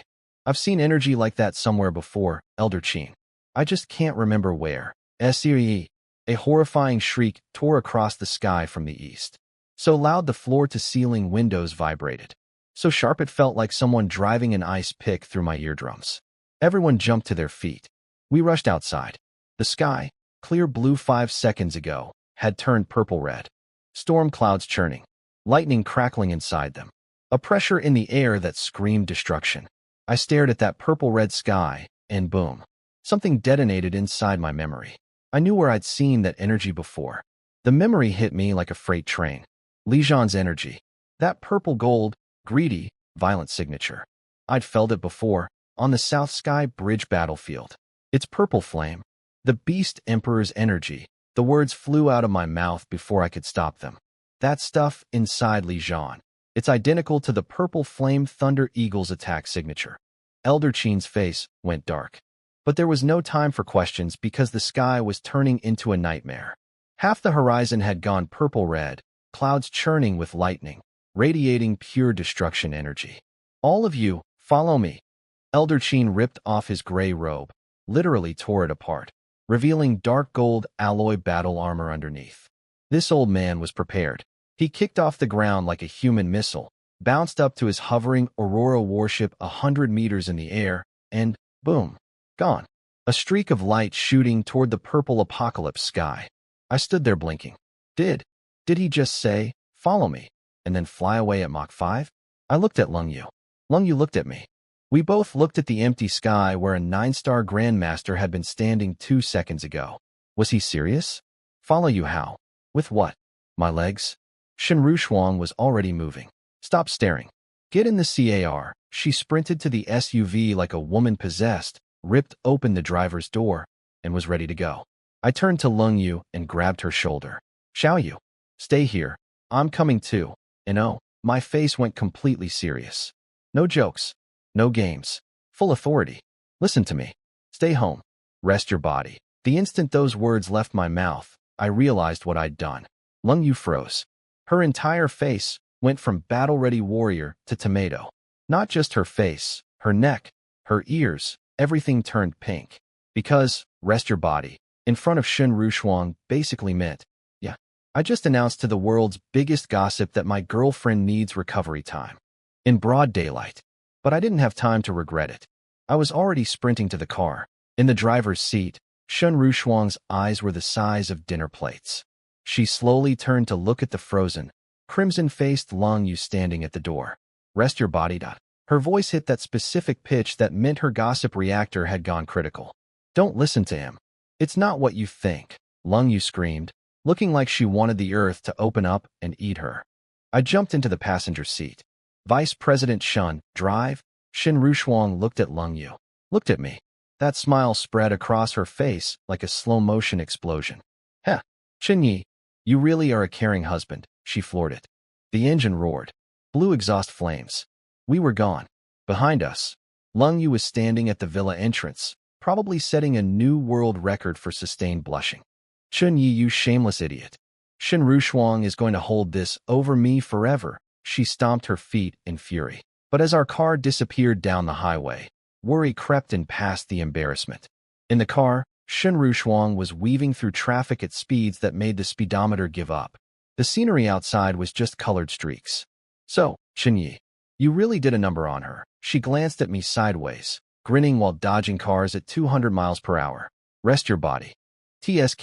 A: I've seen energy like that somewhere before, Elder Chen. I just can't remember where. SEE. A horrifying shriek tore across the sky from the east. So loud the floor-to-ceiling windows vibrated. So sharp it felt like someone driving an ice pick through my eardrums. Everyone jumped to their feet. We rushed outside. The sky, clear blue 5 seconds ago, had turned purple-red. Storm clouds churning. Lightning crackling inside them. A pressure in the air that screamed destruction. I stared at that purple-red sky, and boom. Something detonated inside my memory. I knew where I'd seen that energy before. The memory hit me like a freight train. Lijian's energy. That purple-gold, greedy, violent signature. I'd felt it before, on the South Sky Bridge battlefield. Its purple flame. The Beast Emperor's energy. The words flew out of my mouth before I could stop them. That stuff inside Lijian. It's identical to the purple flame thunder eagle's attack signature. Elder Qin's face went dark. But there was no time for questions because the sky was turning into a nightmare. Half the horizon had gone purple-red, clouds churning with lightning, radiating pure destruction energy. All of you, follow me. Elder Qin ripped off his gray robe, literally tore it apart, revealing dark gold alloy battle armor underneath. This old man was prepared. He kicked off the ground like a human missile, bounced up to his hovering Aurora warship 100 meters in the air, and, boom, gone. A streak of light shooting toward the purple apocalypse sky. I stood there blinking. Did he just say, follow me, and then fly away at Mach 5? I looked at Lung Yu. Lung Yu looked at me. We both looked at the empty sky where a 9-star Grandmaster had been standing 2 seconds ago. Was he serious? Follow you how? With what? My legs? Shen Rushuang was already moving. Stop staring. Get in the car. She sprinted to the SUV like a woman possessed, ripped open the driver's door, and was ready to go. I turned to Lung Yu and grabbed her shoulder. Xiao Yu, stay here. I'm coming too. And oh, my face went completely serious. No jokes. No games. Full authority. Listen to me. Stay home. Rest your body. The instant those words left my mouth, I realized what I'd done. Lung Yu froze. Her entire face went from battle-ready warrior to tomato. Not just her face, her neck, her ears, everything turned pink. Because, rest your body, in front of Shen Rushuang basically meant, yeah, I just announced to the world's biggest gossip that my girlfriend needs recovery time. In broad daylight. But I didn't have time to regret it. I was already sprinting to the car. In the driver's seat, Shen Rushuang's eyes were the size of dinner plates. She slowly turned to look at the frozen, crimson-faced Lung Yu standing at the door. Rest your body. Her voice hit that specific pitch that meant her gossip reactor had gone critical. Don't listen to him. It's not what you think, Lung Yu screamed, looking like she wanted the earth to open up and eat her. I jumped into the passenger seat. Vice President Shen, drive? Shen Rushuang looked at Lung Yu. Looked at me. That smile spread across her face like a slow-motion explosion. Heh, Chen Ye, you really are a caring husband, she flirted. The engine roared. Blue exhaust flames. We were gone. Behind us, Lung Yu was standing at the villa entrance, probably setting a new world record for sustained blushing. Chen Ye, you shameless idiot. Shen Rushuang is going to hold this over me forever. She stomped her feet in fury. But as our car disappeared down the highway, worry crept in past the embarrassment. In the car, Shen Rushuang was weaving through traffic at speeds that made the speedometer give up. The scenery outside was just colored streaks. So, Chen Ye, you really did a number on her. She glanced at me sideways, grinning while dodging cars at 200 miles per hour. Rest your body. TSK.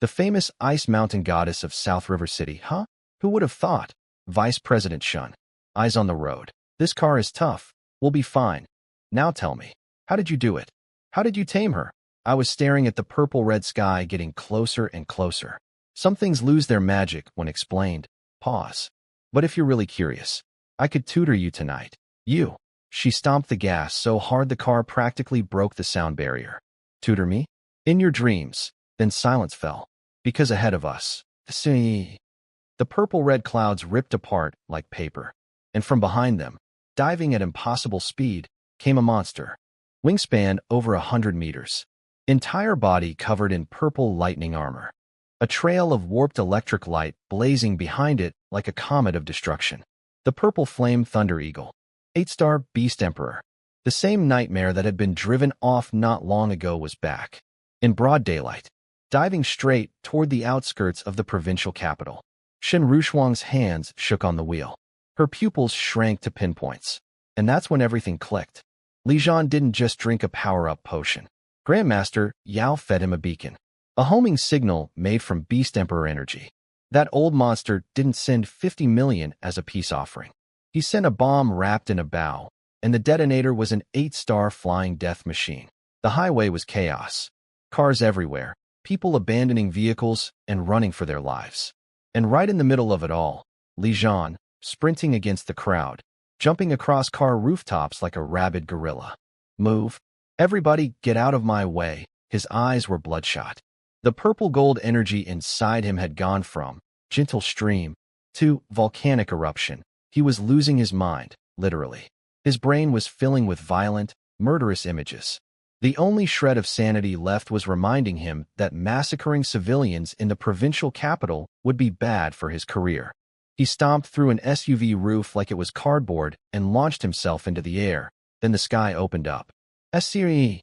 A: The famous ice mountain goddess of South River City, huh? Who would have thought? Vice President Shen. Eyes on the road. This car is tough. We'll be fine. Now tell me, how did you do it? How did you tame her? I was staring at the purple-red sky getting closer and closer. Some things lose their magic when explained. Pause. But if you're really curious, I could tutor you tonight. You. She stomped the gas so hard the car practically broke the sound barrier. Tutor me? In your dreams. Then silence fell. Because ahead of us, the purple-red clouds ripped apart like paper. And from behind them, diving at impossible speed, came a monster. Wingspan over 100 meters. Entire body covered in purple lightning armor. A trail of warped electric light blazing behind it like a comet of destruction. The purple flame thunder eagle. 8-star beast emperor. The same nightmare that had been driven off not long ago was back. In broad daylight, diving straight toward the outskirts of the provincial capital. Shen Rushuang's hands shook on the wheel. Her pupils shrank to pinpoints. And that's when everything clicked. Li Zhan didn't just drink a power-up potion. Grandmaster Yao fed him a beacon. A homing signal made from Beast Emperor energy. That old monster didn't send 50 million as a peace offering. He sent a bomb wrapped in a bow, and the detonator was an 8-star flying death machine. The highway was chaos. Cars everywhere, people abandoning vehicles and running for their lives. And right in the middle of it all, Li Zhan, sprinting against the crowd, jumping across car rooftops like a rabid gorilla. Move. Everybody, get out of my way. His eyes were bloodshot. The purple gold energy inside him had gone from gentle stream 2. Volcanic eruption. He was losing his mind, literally. His brain was filling with violent, murderous images. The only shred of sanity left was reminding him that massacring civilians in the provincial capital would be bad for his career. He stomped through an SUV roof like it was cardboard and launched himself into the air. Then the sky opened up. SCE.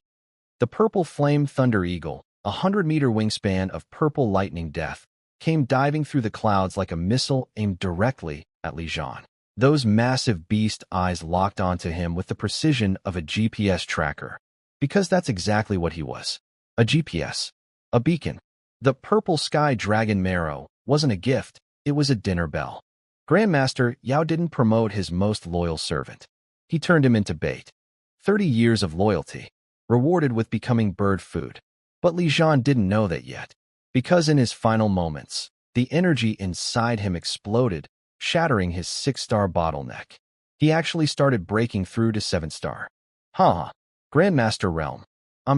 A: The purple flame Thunder Eagle, 100-meter wingspan of purple lightning death, came diving through the clouds like a missile aimed directly at Li Zhan. Those massive beast eyes locked onto him with the precision of a GPS tracker. Because that's exactly what he was. A GPS. A beacon. The purple sky dragon marrow wasn't a gift, it was a dinner bell. Grandmaster Yao didn't promote his most loyal servant. He turned him into bait. 30 years of loyalty, rewarded with becoming bird food. But Li Zhan didn't know that yet. Because in his final moments, the energy inside him exploded, shattering his 6-star bottleneck. He actually started breaking through to 7-star. Grandmaster Realm.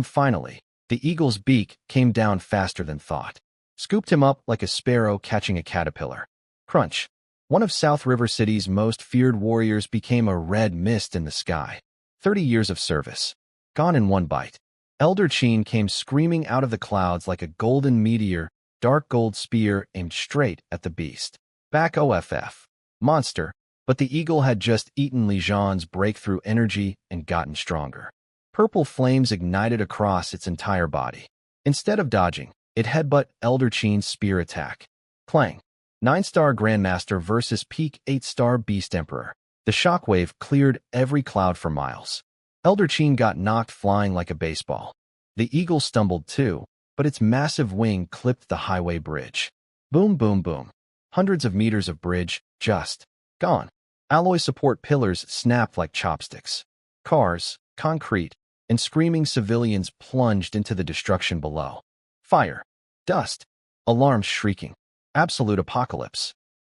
A: Finally. The eagle's beak came down faster than thought. Scooped him up like a sparrow catching a caterpillar. Crunch. One of South River City's most feared warriors became a red mist in the sky. 30 years of service. Gone in one bite. Elder Chen came screaming out of the clouds like a golden meteor, dark gold spear aimed straight at the beast. Back OFF. Monster. But the eagle had just eaten Li Zhan's breakthrough energy and gotten stronger. Purple flames ignited across its entire body. Instead of dodging, it headbutt Elder Chen's spear attack. Clang. 9-star Grandmaster versus peak 8-star Beast Emperor. The shockwave cleared every cloud for miles. Elder Chen got knocked flying like a baseball. The eagle stumbled too, but its massive wing clipped the highway bridge. Boom, boom, boom. Hundreds of meters of bridge, just gone. Alloy support pillars snapped like chopsticks. Cars, concrete, and screaming civilians plunged into the destruction below. Fire. Dust. Alarms shrieking. Absolute apocalypse.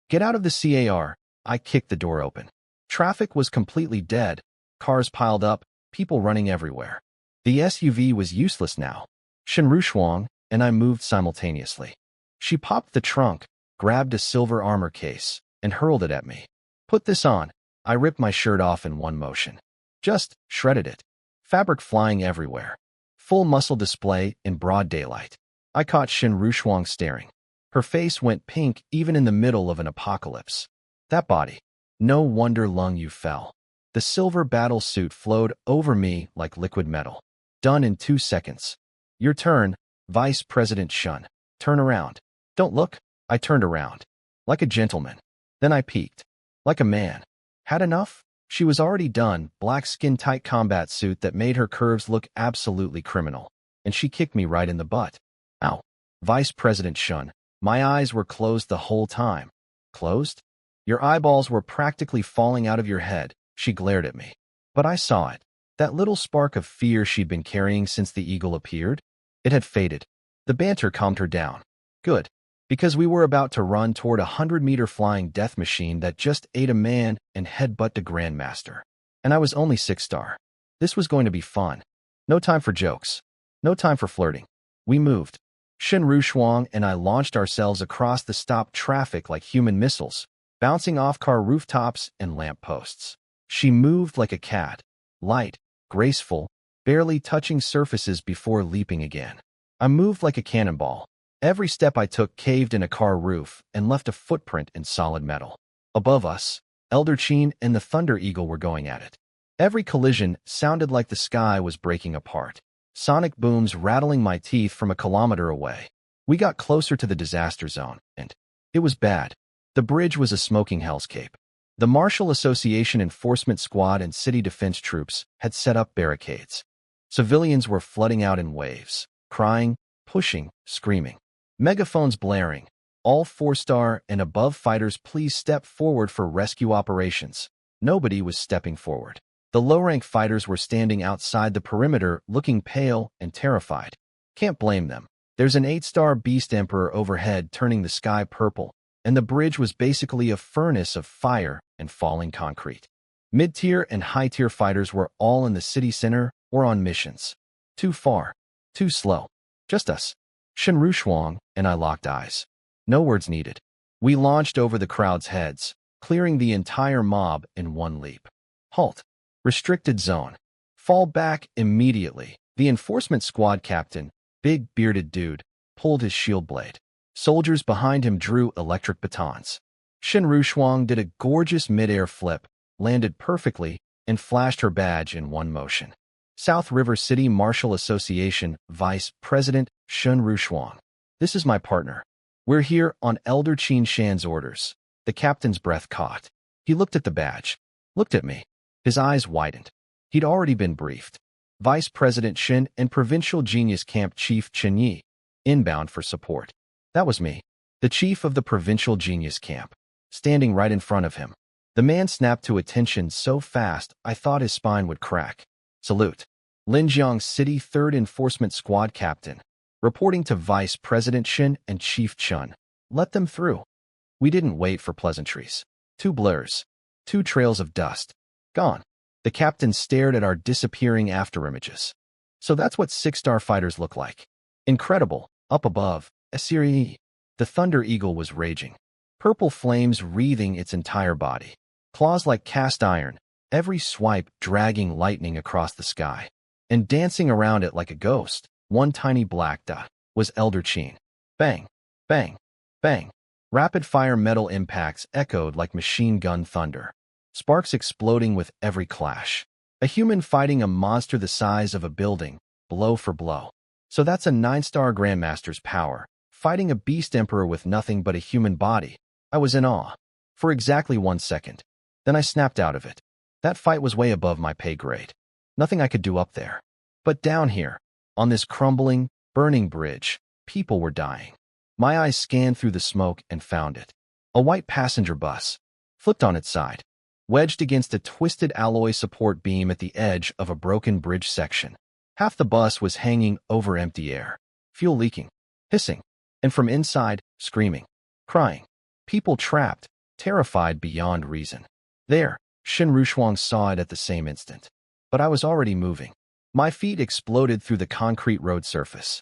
A: Get out of the car. I kicked the door open. Traffic was completely dead. Cars piled up, people running everywhere. The SUV was useless now. Shen Rushuang and I moved simultaneously. She popped the trunk, grabbed a silver armor case, and hurled it at me. Put this on. I ripped my shirt off in one motion. Just shredded it. Fabric flying everywhere. Full muscle display in broad daylight. I caught Shen Rushuang staring. Her face went pink even in the middle of an apocalypse. That body. No wonder Lung Yu fell. The silver battle suit flowed over me like liquid metal. Done in 2 seconds. Your turn, Vice President Shun. Turn around. Don't look. I turned around. Like a gentleman. Then I peeked. Like a man. Had enough? She was already done, black skin-tight combat suit that made her curves look absolutely criminal. And she kicked me right in the butt. Ow. Vice President Shun. My eyes were closed the whole time. Closed? Your eyeballs were practically falling out of your head, she glared at me. But I saw it. That little spark of fear she'd been carrying since the eagle appeared. It had faded. The banter calmed her down. Good. Because we were about to run toward a 100-meter flying death machine that just ate a man and headbutt the Grandmaster. And I was only 6-star. This was going to be fun. No time for jokes. No time for flirting. We moved. Shen Rushuang and I launched ourselves across the stopped traffic like human missiles, bouncing off car rooftops and lampposts. She moved like a cat, light, graceful, barely touching surfaces before leaping again. I moved like a cannonball. Every step I took caved in a car roof and left a footprint in solid metal. Above us, Elder Chen and the Thunder Eagle were going at it. Every collision sounded like the sky was breaking apart. Sonic booms rattling my teeth from a kilometer away. We got closer to the disaster zone, and it was bad. The bridge was a smoking hellscape. The Marshal Association Enforcement Squad and city defense troops had set up barricades. Civilians were flooding out in waves, crying, pushing, screaming. Megaphones blaring. All 4-star and above fighters, please step forward for rescue operations. Nobody was stepping forward. The low-rank fighters were standing outside the perimeter looking pale and terrified. Can't blame them. There's an 8-star Beast Emperor overhead turning the sky purple, and the bridge was basically a furnace of fire and falling concrete. Mid-tier and high-tier fighters were all in the city center or on missions. Too far. Too slow. Just us. Shen Rushuang and I locked eyes. No words needed. We launched over the crowd's heads, clearing the entire mob in one leap. Halt. Restricted zone. Fall back immediately. The enforcement squad captain, big bearded dude, pulled his shield blade. Soldiers behind him drew electric batons. Shen Rushuang did a gorgeous mid-air flip, landed perfectly, and flashed her badge in one motion. South River City Martial Association Vice President Shen Rushuang. This is my partner. We're here on Elder Qin Shan's orders. The captain's breath caught. He looked at the badge, looked at me. His eyes widened. He'd already been briefed. Vice President Shen and Provincial Genius Camp Chief Chen Ye, inbound for support. That was me, the chief of the Provincial Genius Camp, standing right in front of him. The man snapped to attention so fast I thought his spine would crack. Salute. Linjiang City 3rd Enforcement Squad Captain, reporting to Vice President Shen and Chief Chun. Let them through. We didn't wait for pleasantries. 2 blurs. 2 trails of dust. Gone. The captain stared at our disappearing afterimages. So that's what 6-star fighters look like. Incredible. Up above, Assyria. The Thunder Eagle was raging. Purple flames wreathing its entire body. Claws like cast iron, every swipe dragging lightning across the sky. And dancing around it like a ghost, one tiny black dot, was Elder Qin. Bang, bang, bang. Rapid-fire metal impacts echoed like machine gun thunder. Sparks exploding with every clash. A human fighting a monster the size of a building, blow for blow. So that's a 9-star Grandmaster's power, fighting a beast emperor with nothing but a human body. I was in awe. For exactly 1 second. Then I snapped out of it. That fight was way above my pay grade. Nothing I could do up there. But down here, on this crumbling, burning bridge, people were dying. My eyes scanned through the smoke and found it. A white passenger bus, flipped on its side, wedged against a twisted alloy support beam at the edge of a broken bridge section. Half the bus was hanging over empty air, fuel leaking, hissing, and from inside, screaming, crying. People trapped, terrified beyond reason. There, Shen Rushuang saw it at the same instant. But I was already moving. My feet exploded through the concrete road surface.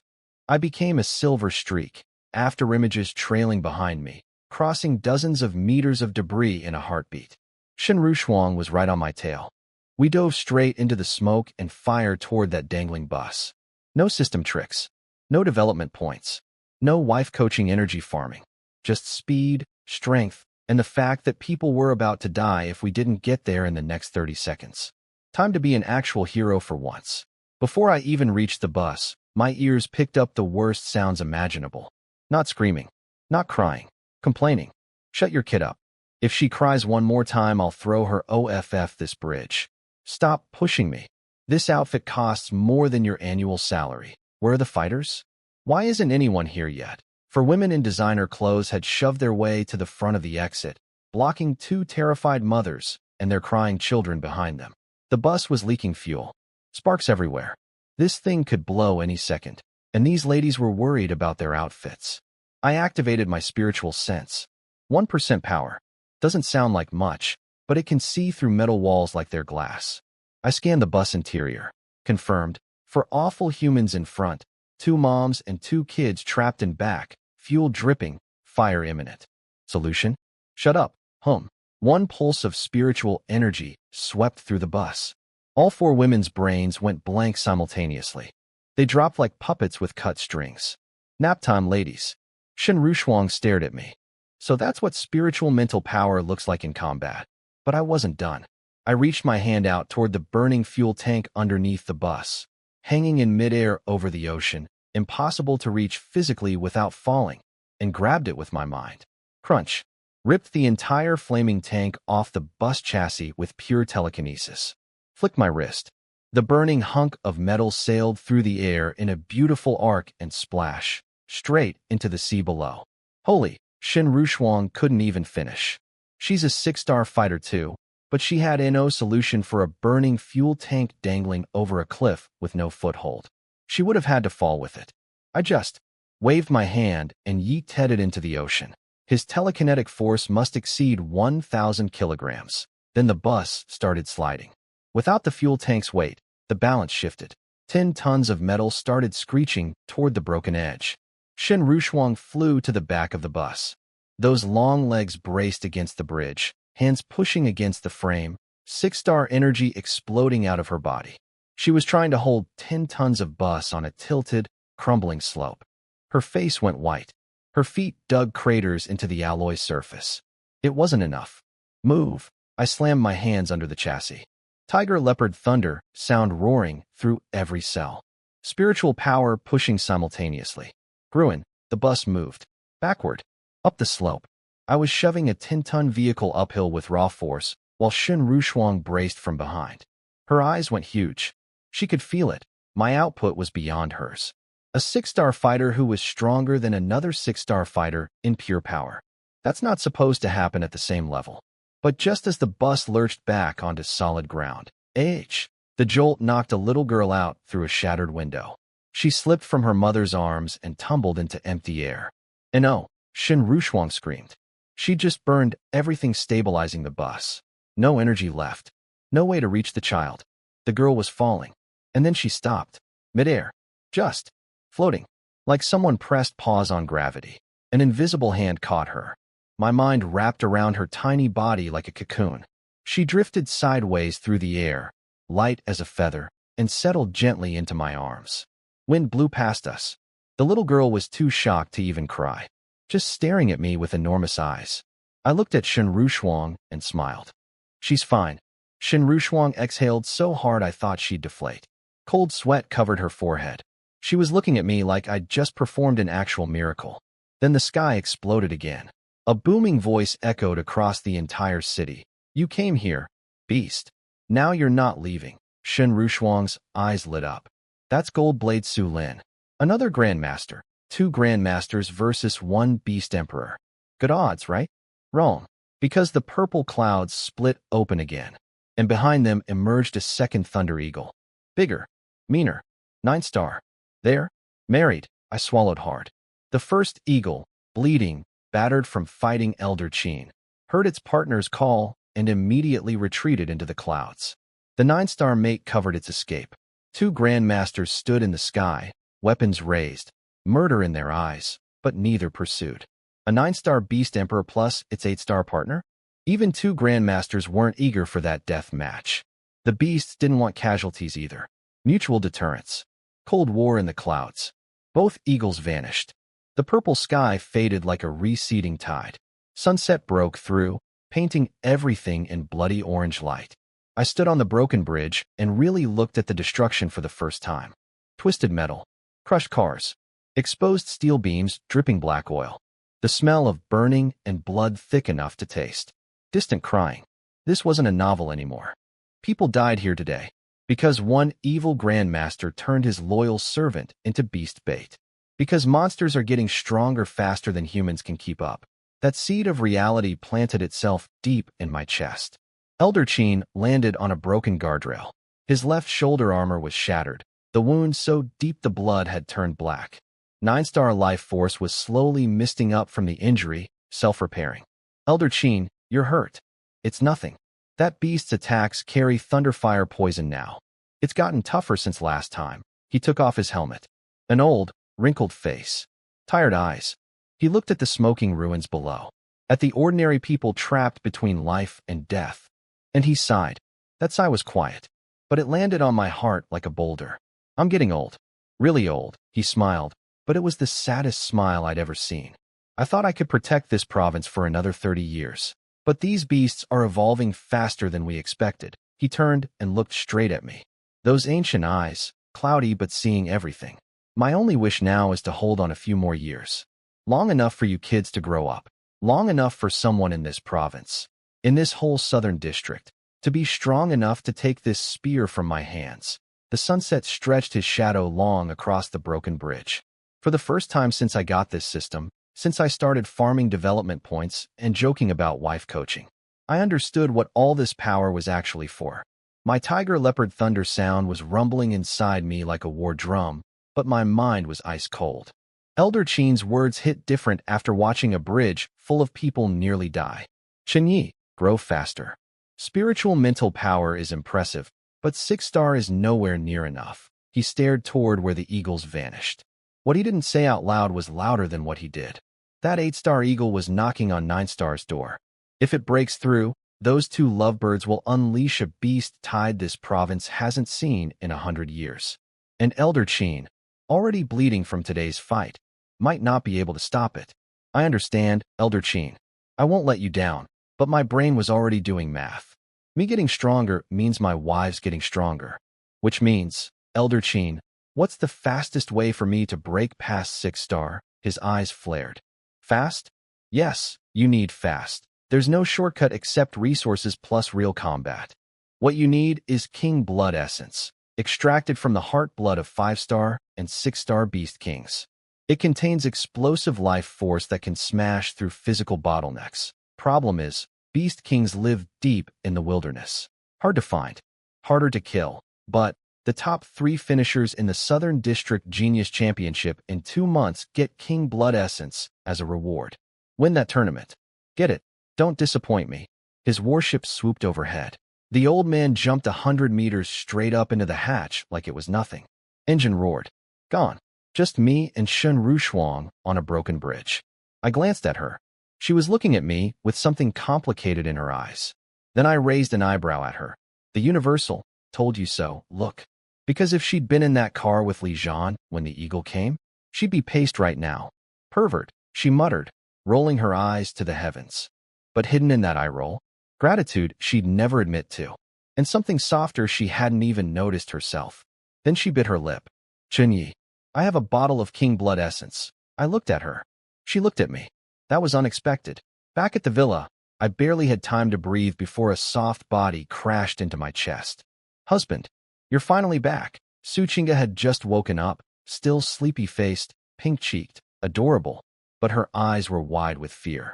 A: I became a silver streak, afterimages trailing behind me, crossing dozens of meters of debris in a heartbeat. Shen Rushuang was right on my tail. We dove straight into the smoke and fired toward that dangling bus. No system tricks. No development points. No wife coaching energy farming. Just speed, strength, and the fact that people were about to die if we didn't get there in the next 30 seconds. Time to be an actual hero for once. Before I even reached the bus, my ears picked up the worst sounds imaginable. Not screaming. Not crying. Complaining. Shut your kid up. If she cries one more time, I'll throw her off this bridge. Stop pushing me. This outfit costs more than your annual salary. Where are the fighters? Why isn't anyone here yet? For women in designer clothes had shoved their way to the front of the exit, blocking 2 terrified mothers and their crying children behind them. The bus was leaking fuel. Sparks everywhere. This thing could blow any second, and these ladies were worried about their outfits. I activated my spiritual sense. 1% power. Doesn't sound like much, but it can see through metal walls like they're glass. I scanned the bus interior. Confirmed. For awful humans in front, 2 moms and 2 kids trapped in back, fuel dripping, fire imminent. Solution? Shut up. Hum. One pulse of spiritual energy swept through the bus. All 4 women's brains went blank simultaneously. They dropped like puppets with cut strings. Nap time, ladies. Shen Rushuang stared at me. So that's what spiritual mental power looks like in combat. But I wasn't done. I reached my hand out toward the burning fuel tank underneath the bus, hanging in midair over the ocean, impossible to reach physically without falling, and grabbed it with my mind. Crunch. Ripped the entire flaming tank off the bus chassis with pure telekinesis. Flicked my wrist. The burning hunk of metal sailed through the air in a beautiful arc and splash, straight into the sea below. Holy, Shen Rushuang couldn't even finish. She's a 6-star fighter too, but she had no solution for a burning fuel tank dangling over a cliff with no foothold. She would have had to fall with it. I just waved my hand and yeeted it into the ocean. His telekinetic force must exceed 1,000 kilograms. Then the bus started sliding. Without the fuel tank's weight, the balance shifted. 10 tons of metal started screeching toward the broken edge. Shen Rushuang flew to the back of the bus. Those long legs braced against the bridge, hands pushing against the frame, six-star energy exploding out of her body. She was trying to hold 10 tons of bus on a tilted, crumbling slope. Her face went white. Her feet dug craters into the alloy surface. It wasn't enough. Move. I slammed my hands under the chassis. Tiger, leopard, thunder, sound roaring through every cell. Spiritual power pushing simultaneously. Gruen, the bus moved. Backward. Up the slope. I was shoving a 10-ton vehicle uphill with raw force, while Shen Rushuang braced from behind. Her eyes went huge. She could feel it. My output was beyond hers. A six-star fighter who was stronger than another six-star fighter in pure power. That's not supposed to happen at the same level. But just as the bus lurched back onto solid ground, the jolt knocked a little girl out through a shattered window. She slipped from her mother's arms and tumbled into empty air. And oh, Shen Rushuang screamed. She'd just burned everything stabilizing the bus. No energy left. No way to reach the child. The girl was falling. And then she stopped. Midair. Just. Floating. Like someone pressed pause on gravity. An invisible hand caught her. My mind wrapped around her tiny body like a cocoon. She drifted sideways through the air, light as a feather, and settled gently into my arms. Wind blew past us. The little girl was too shocked to even cry, just staring at me with enormous eyes. I looked at Shen Rushuang and smiled. She's fine. Shen Rushuang exhaled so hard I thought she'd deflate. Cold sweat covered her forehead. She was looking at me like I'd just performed an actual miracle. Then the sky exploded again. A booming voice echoed across the entire city. You came here, beast. Now you're not leaving. Shen Rushuang's eyes lit up. That's Goldblade Su Lin. Another Grandmaster. 2 Grandmasters versus 1 Beast Emperor. Good odds, right? Wrong. Because the purple clouds split open again. And behind them emerged a second Thunder Eagle. Bigger. Meaner. 9-star. There. Married. I swallowed hard. The first eagle, bleeding, battered from fighting Elder Chen, heard its partner's call and immediately retreated into the clouds. The 9-star mate covered its escape. 2 Grandmasters stood in the sky, weapons raised, murder in their eyes, but neither pursued. A 9-star Beast Emperor plus its 8-star partner? Even 2 Grandmasters weren't eager for that death match. The beasts didn't want casualties either. Mutual deterrence. Cold war in the clouds. Both eagles vanished. The purple sky faded like a receding tide. Sunset broke through, painting everything in bloody orange light. I stood on the broken bridge and really looked at the destruction for the first time. Twisted metal. Crushed cars. Exposed steel beams dripping black oil. The smell of burning and blood thick enough to taste. Distant crying. This wasn't a novel anymore. People died here today because one evil Grandmaster turned his loyal servant into beast bait. Because monsters are getting stronger faster than humans can keep up. That seed of reality planted itself deep in my chest. Elder Chen landed on a broken guardrail. His left shoulder armor was shattered, the wound so deep the blood had turned black. 9-star life force was slowly misting up from the injury, self-repairing. Elder Chen, you're hurt. It's nothing. That beast's attacks carry thunderfire poison now. It's gotten tougher since last time. He took off his helmet. An old, wrinkled face. Tired eyes. He looked at the smoking ruins below. At the ordinary people trapped between life and death. And he sighed. That sigh was quiet. But it landed on my heart like a boulder. I'm getting old. Really old. He smiled. But it was the saddest smile I'd ever seen. I thought I could protect this province for another 30 years. But these beasts are evolving faster than we expected. He turned and looked straight at me. Those ancient eyes, cloudy but seeing everything. My only wish now is to hold on a few more years. Long enough for you kids to grow up. Long enough for someone in this province, in this whole southern district, to be strong enough to take this spear from my hands. The sunset stretched his shadow long across the broken bridge. For the first time since I got this system, since I started farming development points and joking about wife coaching, I understood what all this power was actually for. My tiger leopard thunder sound was rumbling inside me like a war drum, but my mind was ice cold. Elder Chen's words hit different after watching a bridge full of people nearly die. Chen Ye, grow faster. Spiritual mental power is impressive, but 6-star is nowhere near enough. He stared toward where the eagles vanished. What he didn't say out loud was louder than what he did. That 8-star eagle was knocking on 9-star's door. If it breaks through, those two lovebirds will unleash a beast tide this province hasn't seen in 100 years. And Elder Chen, already bleeding from today's fight, might not be able to stop it. I understand, Elder Chen. I won't let you down, but my brain was already doing math. Me getting stronger means my wives getting stronger. Which means, Elder Chen, what's the fastest way for me to break past 6-star? His eyes flared. Fast? Yes, you need fast. There's no shortcut except resources plus real combat. What you need is King Blood Essence, extracted from the heart blood of 5-star and 6-star Beast Kings. It contains explosive life force that can smash through physical bottlenecks. Problem is, Beast Kings live deep in the wilderness. Hard to find, harder to kill, but the top 3 finishers in the Southern District Genius Championship in 2 months get King Blood Essence as a reward. Win that tournament. Get it. Don't disappoint me. His warship swooped overhead. The old man jumped 100 meters straight up into the hatch like it was nothing. Engine roared. Gone. Just me and Shen Rushuang on a broken bridge. I glanced at her. She was looking at me with something complicated in her eyes. Then I raised an eyebrow at her. The universal, told you so, look. Because if she'd been in that car with Li Zhan when the eagle came, she'd be paced right now. Pervert, she muttered, rolling her eyes to the heavens. But hidden in that eye roll, gratitude she'd never admit to, and something softer she hadn't even noticed herself. Then she bit her lip. Chen Ye, I have a bottle of King Blood Essence. I looked at her. She looked at me. That was unexpected. Back at the villa, I barely had time to breathe before a soft body crashed into my chest. Husband, you're finally back. Su Qingga had just woken up, still sleepy-faced, pink-cheeked, adorable, but her eyes were wide with fear.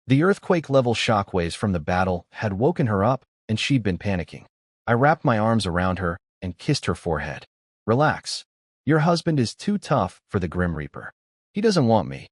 A: The earthquake-level shockwaves from the battle had woken her up, and she'd been panicking. I wrapped my arms around her and kissed her forehead. Relax. Your husband is too tough for the Grim Reaper. He doesn't want me.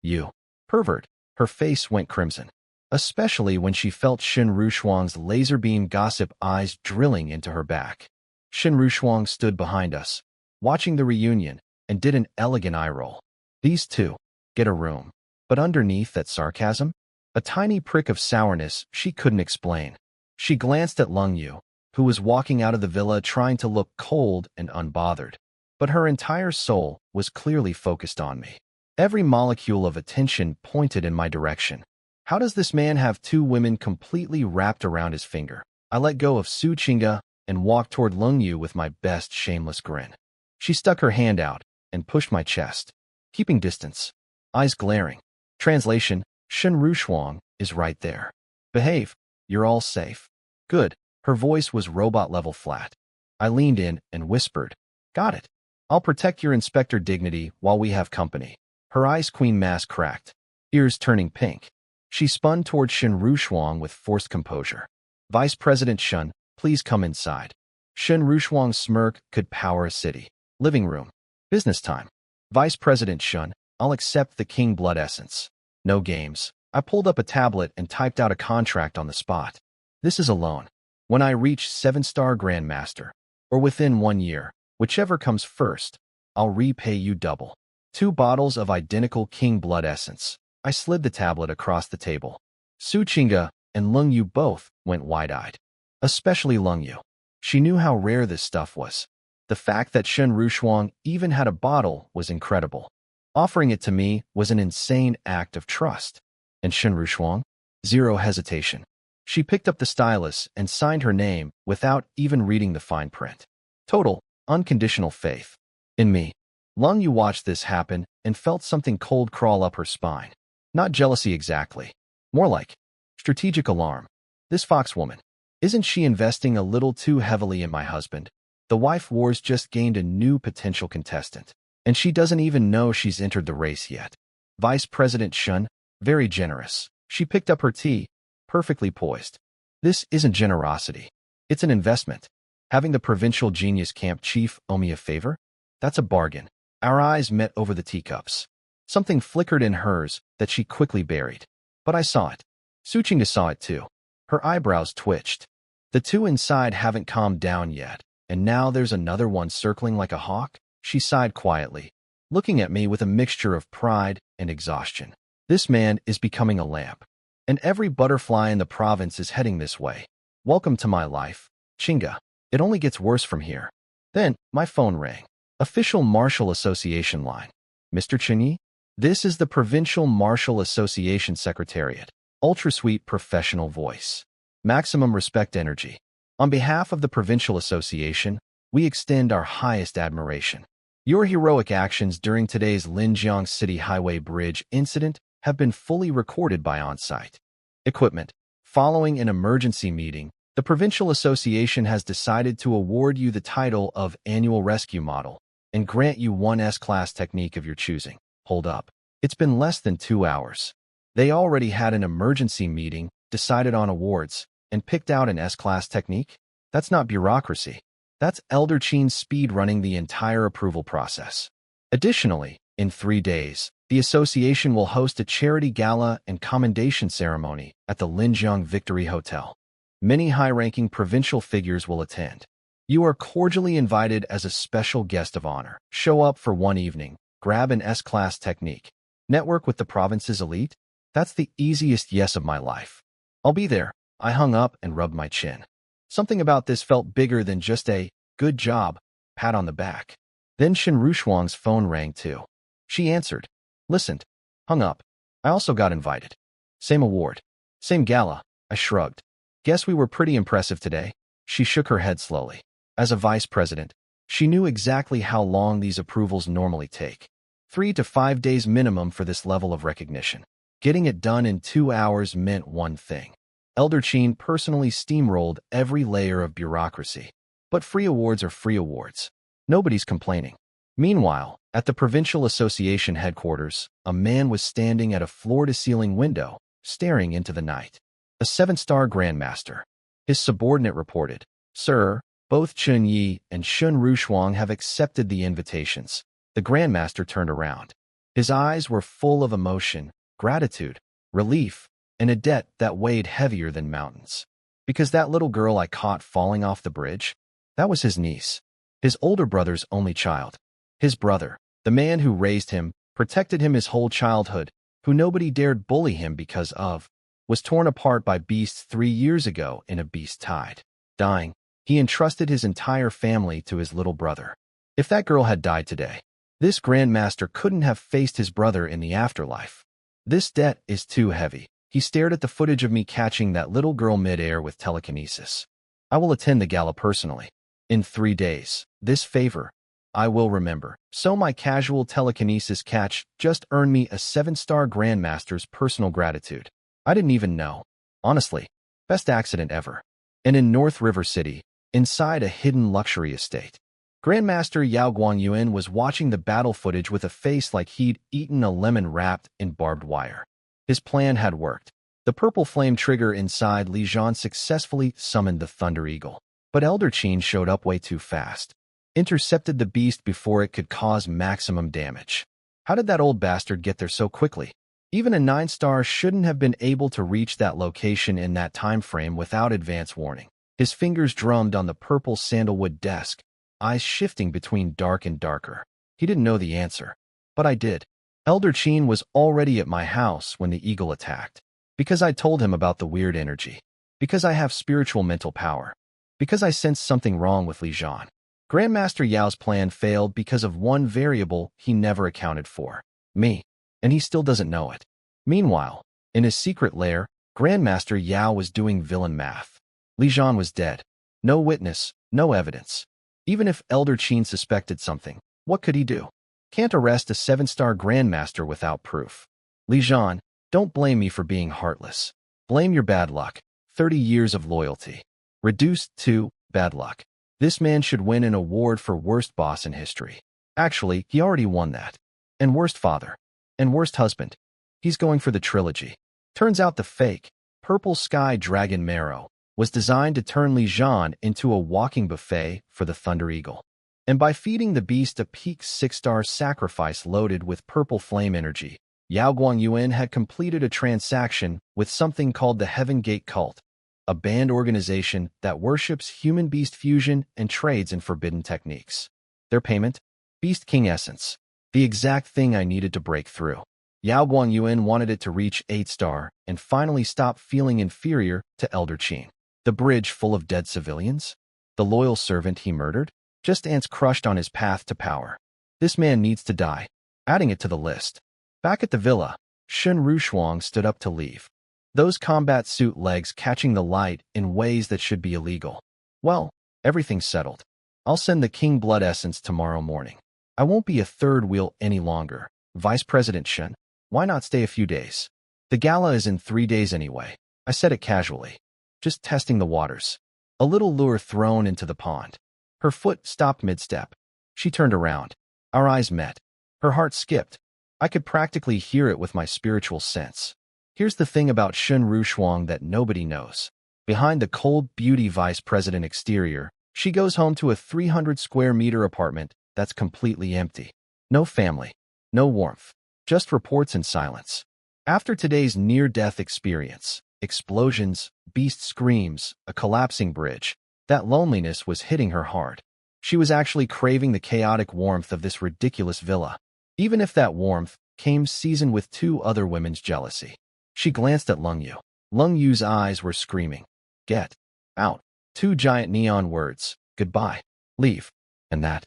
A: You. Pervert. Her face went crimson, especially when she felt Shen Rushuang's laser beam gossip eyes drilling into her back. Shen Rushuang stood behind us, watching the reunion, and did an elegant eye roll. These two. Get a room. But underneath that sarcasm, a tiny prick of sourness she couldn't explain. She glanced at Lung Yu, who was walking out of the villa trying to look cold and unbothered. But her entire soul was clearly focused on me. Every molecule of attention pointed in my direction. How does this man have 2 women completely wrapped around his finger? I let go of Su Qingga and walked toward Lung Yu with my best shameless grin. She stuck her hand out and pushed my chest, keeping distance, eyes glaring. Translation, Shen Rushuang is right there. Behave. You're all safe. Good. Her voice was robot-level flat. I leaned in and whispered, Got it. I'll protect your inspector dignity while we have company. Her ice queen mask cracked, ears turning pink. She spun toward Shen Rushuang with forced composure. Vice President Shen, please come inside. Shen Rushuang's smirk could power a city. Living room. Business time. Vice President Shen, I'll accept the King Blood Essence. No games. I pulled up a tablet and typed out a contract on the spot. This is a loan. When I reach 7-star Grandmaster, or within 1 year, whichever comes first, I'll repay you double. 2 bottles of identical King Blood Essence. I slid the tablet across the table. Su Qingga and Lung Yu both went wide-eyed. Especially Lung Yu. She knew how rare this stuff was. The fact that Shen Rushuang even had a bottle was incredible. Offering it to me was an insane act of trust. And Shen Rushuang? Zero hesitation. She picked up the stylus and signed her name without even reading the fine print. Total, unconditional faith. In me. Lung Yu watched this happen and felt something cold crawl up her spine. Not jealousy exactly. More like strategic alarm. This fox woman. Isn't she investing a little too heavily in my husband? The wife wars just gained a new potential contestant. And she doesn't even know she's entered the race yet. Vice President Shen, very generous. She picked up her tea, perfectly poised. This isn't generosity. It's an investment. Having the provincial genius camp chief owe me a favor? That's a bargain. Our eyes met over the teacups. Something flickered in hers that she quickly buried. But I saw it. Su Qingga saw it too. Her eyebrows twitched. The 2 inside haven't calmed down yet, and now there's another one circling like a hawk? She sighed quietly, looking at me with a mixture of pride and exhaustion. This man is becoming a lamp, and every butterfly in the province is heading this way. Welcome to my life, Chinga. It only gets worse from here. Then, my phone rang. Official Martial Association line. Mr. Chen Ye? This is the Provincial Martial Association Secretariat. Ultra-sweet professional voice. Maximum respect energy. On behalf of the Provincial Association, we extend our highest admiration. Your heroic actions during today's Linjiang City Highway Bridge incident have been fully recorded by on-site equipment. Following an emergency meeting, the Provincial Association has decided to award you the title of Annual Rescue Model and grant you one S-Class technique of your choosing. Hold up. It's been less than 2 hours. They already had an emergency meeting, decided on awards, and picked out an S-Class technique? That's not bureaucracy. That's Elder Chen speed running the entire approval process. Additionally, in 3 days, the association will host a charity gala and commendation ceremony at the Linjiang Victory Hotel. Many high-ranking provincial figures will attend. You are cordially invited as a special guest of honor. Show up for one evening, grab an S-Class technique. Network with the province's elite? That's the easiest yes of my life. I'll be there. I hung up and rubbed my chin. Something about this felt bigger than just a good job pat on the back. Then Shen Rushuang's phone rang too. She answered, listened, hung up. I also got invited. Same award. Same gala. I shrugged. Guess we were pretty impressive today. She shook her head slowly. As a vice president, she knew exactly how long these approvals normally take. 3 to 5 days minimum for this level of recognition. Getting it done in 2 hours meant one thing. Elder Chen personally steamrolled every layer of bureaucracy. But free awards are free awards. Nobody's complaining. Meanwhile, at the Provincial Association headquarters, a man was standing at a floor-to-ceiling window, staring into the night. A 7-star grandmaster. His subordinate reported, Sir, both Chen Ye and Shen Rushuang have accepted the invitations. The grandmaster turned around. His eyes were full of emotion, gratitude, relief, and a debt that weighed heavier than mountains. Because that little girl I caught falling off the bridge, that was his niece. His older brother's only child. His brother, the man who raised him, protected him his whole childhood, who nobody dared bully him because of, was torn apart by beasts 3 years ago in a beast tide. Dying, he entrusted his entire family to his little brother. If that girl had died today, this grandmaster couldn't have faced his brother in the afterlife. This debt is too heavy. He stared at the footage of me catching that little girl mid-air with telekinesis. I will attend the gala personally. In 3 days, this favor, I will remember. So my casual telekinesis catch just earned me a 7-star grandmaster's personal gratitude. I didn't even know. Honestly, best accident ever. And in North River City, inside a hidden luxury estate, Grandmaster Yao Guangyuan was watching the battle footage with a face like he'd eaten a lemon wrapped in barbed wire. His plan had worked. The purple flame trigger inside Li Zhan successfully summoned the Thunder Eagle. But Elder Chen showed up way too fast. Intercepted the beast before it could cause maximum damage. How did that old bastard get there so quickly? Even a 9-star shouldn't have been able to reach that location in that time frame without advance warning. His fingers drummed on the purple sandalwood desk, eyes shifting between dark and darker. He didn't know the answer. But I did. Elder Chen was already at my house when the eagle attacked. Because I told him about the weird energy. Because I have spiritual mental power. Because I sensed something wrong with Li Zhan. Grandmaster Yao's plan failed because of one variable he never accounted for. Me. And he still doesn't know it. Meanwhile, in his secret lair, Grandmaster Yao was doing villain math. Li Zhan was dead. No witness, no evidence. Even if Elder Chen suspected something, what could he do? Can't arrest a 7-star Grandmaster without proof. Li Zhan, don't blame me for being heartless. Blame your bad luck. 30 years of loyalty. Reduced to bad luck. This man should win an award for worst boss in history. Actually, he already won that. And worst father. And worst husband. He's going for the trilogy. Turns out the fake, purple sky dragon marrow was designed to turn Li Zhan into a walking buffet for the Thunder Eagle. And by feeding the beast a peak 6-star sacrifice loaded with purple flame energy, Yao Guangyuan had completed a transaction with something called the Heaven Gate Cult, a banned organization that worships human-beast fusion and trades in forbidden techniques. Their payment? Beast King Essence. The exact thing I needed to break through. Yao Guangyuan wanted it to reach 8-star and finally stop feeling inferior to Elder Qin. The bridge full of dead civilians? The loyal servant he murdered? Just ants crushed on his path to power. This man needs to die. Adding it to the list. Back at the villa, Shen Rushuang stood up to leave. Those combat suit legs catching the light in ways that should be illegal. Well, everything's settled. I'll send the King Blood Essence tomorrow morning. I won't be a third wheel any longer. Vice President Shen, why not stay a few days? The gala is in 3 days anyway. I said it casually. Just testing the waters. A little lure thrown into the pond. Her foot stopped mid-step. She turned around. Our eyes met. Her heart skipped. I could practically hear it with my spiritual sense. Here's the thing about Shen Rushuang that nobody knows. Behind the cold beauty vice president exterior, she goes home to a 300 square meter apartment that's completely empty. No family. No warmth. Just reports and silence. After today's near-death experience, explosions, beast screams, a collapsing bridge, that loneliness was hitting her hard. She was actually craving the chaotic warmth of this ridiculous villa, even if that warmth came seasoned with 2 other women's jealousy. She glanced at Lung Yu. Lung Yu's eyes were screaming. Get out. 2 giant neon words. Goodbye. Leave. And that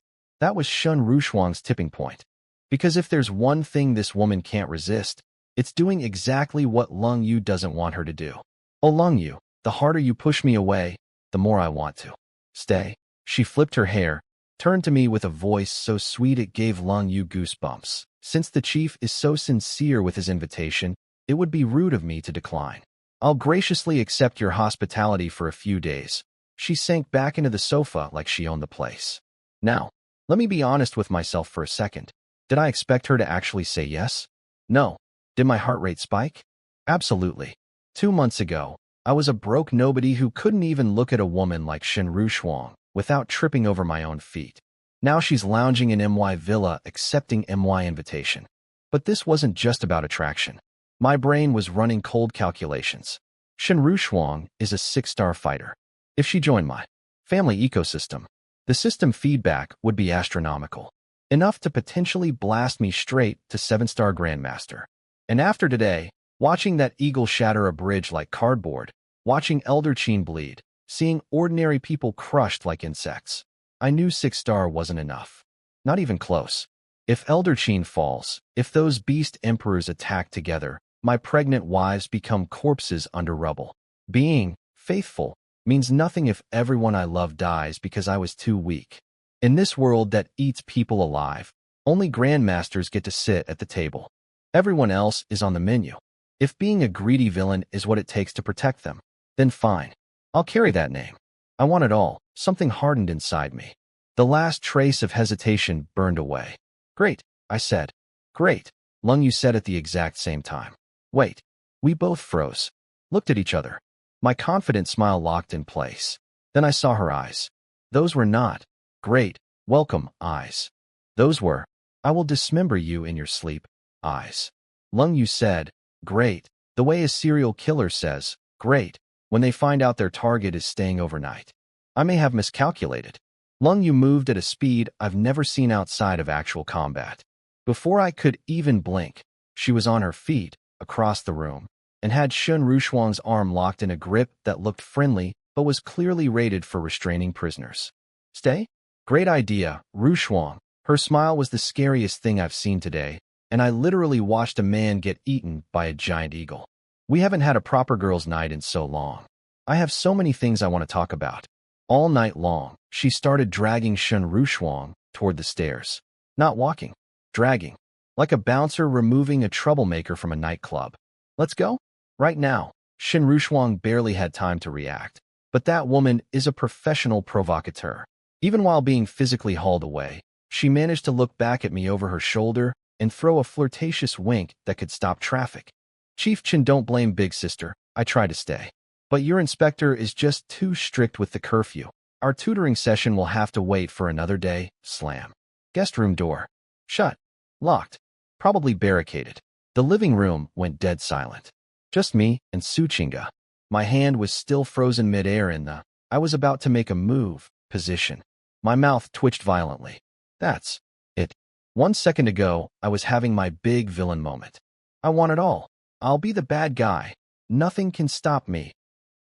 A: was Shen Rushuang's tipping point. Because if there's one thing this woman can't resist, it's doing exactly what Lung Yu doesn't want her to do. Oh, Lung Yu, the harder you push me away, the more I want to. Stay. She flipped her hair, turned to me with a voice so sweet it gave Lung Yu goosebumps. Since the chief is so sincere with his invitation, it would be rude of me to decline. I'll graciously accept your hospitality for a few days. She sank back into the sofa like she owned the place. Now, let me be honest with myself for a second. Did I expect her to actually say yes? No. Did my heart rate spike? Absolutely. 2 months ago, I was a broke nobody who couldn't even look at a woman like Shen Rushuang without tripping over my own feet. Now she's lounging in MY Villa accepting MY invitation. But this wasn't just about attraction. My brain was running cold calculations. Shen Rushuang is a 6-star fighter. If she joined my family ecosystem, the system feedback would be astronomical. Enough to potentially blast me straight to 7-star Grandmaster. And after today, watching that eagle shatter a bridge like cardboard, watching Elder Qin bleed, seeing ordinary people crushed like insects, I knew 6-star wasn't enough. Not even close. If Elder Qin falls, if those beast emperors attack together, my pregnant wives become corpses under rubble. Being faithful means nothing if everyone I love dies because I was too weak. In this world that eats people alive, only grandmasters get to sit at the table. Everyone else is on the menu. If being a greedy villain is what it takes to protect them, then fine. I'll carry that name. I want it all. Something hardened inside me. The last trace of hesitation burned away. Great, I said. Great, Lung Yu said at the exact same time. Wait. We both froze. Looked at each other. My confident smile locked in place. Then I saw her eyes. Those were not great, welcome eyes. Those were, I will dismember you in your sleep, eyes. Lung Yu said, great, the way a serial killer says, great, when they find out their target is staying overnight. I may have miscalculated. Lung Yu moved at a speed I've never seen outside of actual combat. Before I could even blink, she was on her feet, across the room, and had Shen Rushuang's arm locked in a grip that looked friendly but was clearly rated for restraining prisoners. Stay? Great idea, Rushuang. Her smile was the scariest thing I've seen today, and I literally watched a man get eaten by a giant eagle. We haven't had a proper girls' night in so long. I have so many things I want to talk about. All night long, she started dragging Shen Rushuang toward the stairs. Not walking, dragging. Like a bouncer removing a troublemaker from a nightclub. Let's go? Right now. Shen Rushuang barely had time to react. But that woman is a professional provocateur. Even while being physically hauled away, she managed to look back at me over her shoulder and throw a flirtatious wink that could stop traffic. Chief Chen, don't blame Big Sister. I try to stay. But your inspector is just too strict with the curfew. Our tutoring session will have to wait for another day. Slam. Guest room door. Shut. Locked. Probably barricaded. The living room went dead silent. Just me and Suchinga. My hand was still frozen midair in the I was about to make a move position. My mouth twitched violently. That's it. 1 second ago, I was having my big villain moment. I want it all. I'll be the bad guy. Nothing can stop me.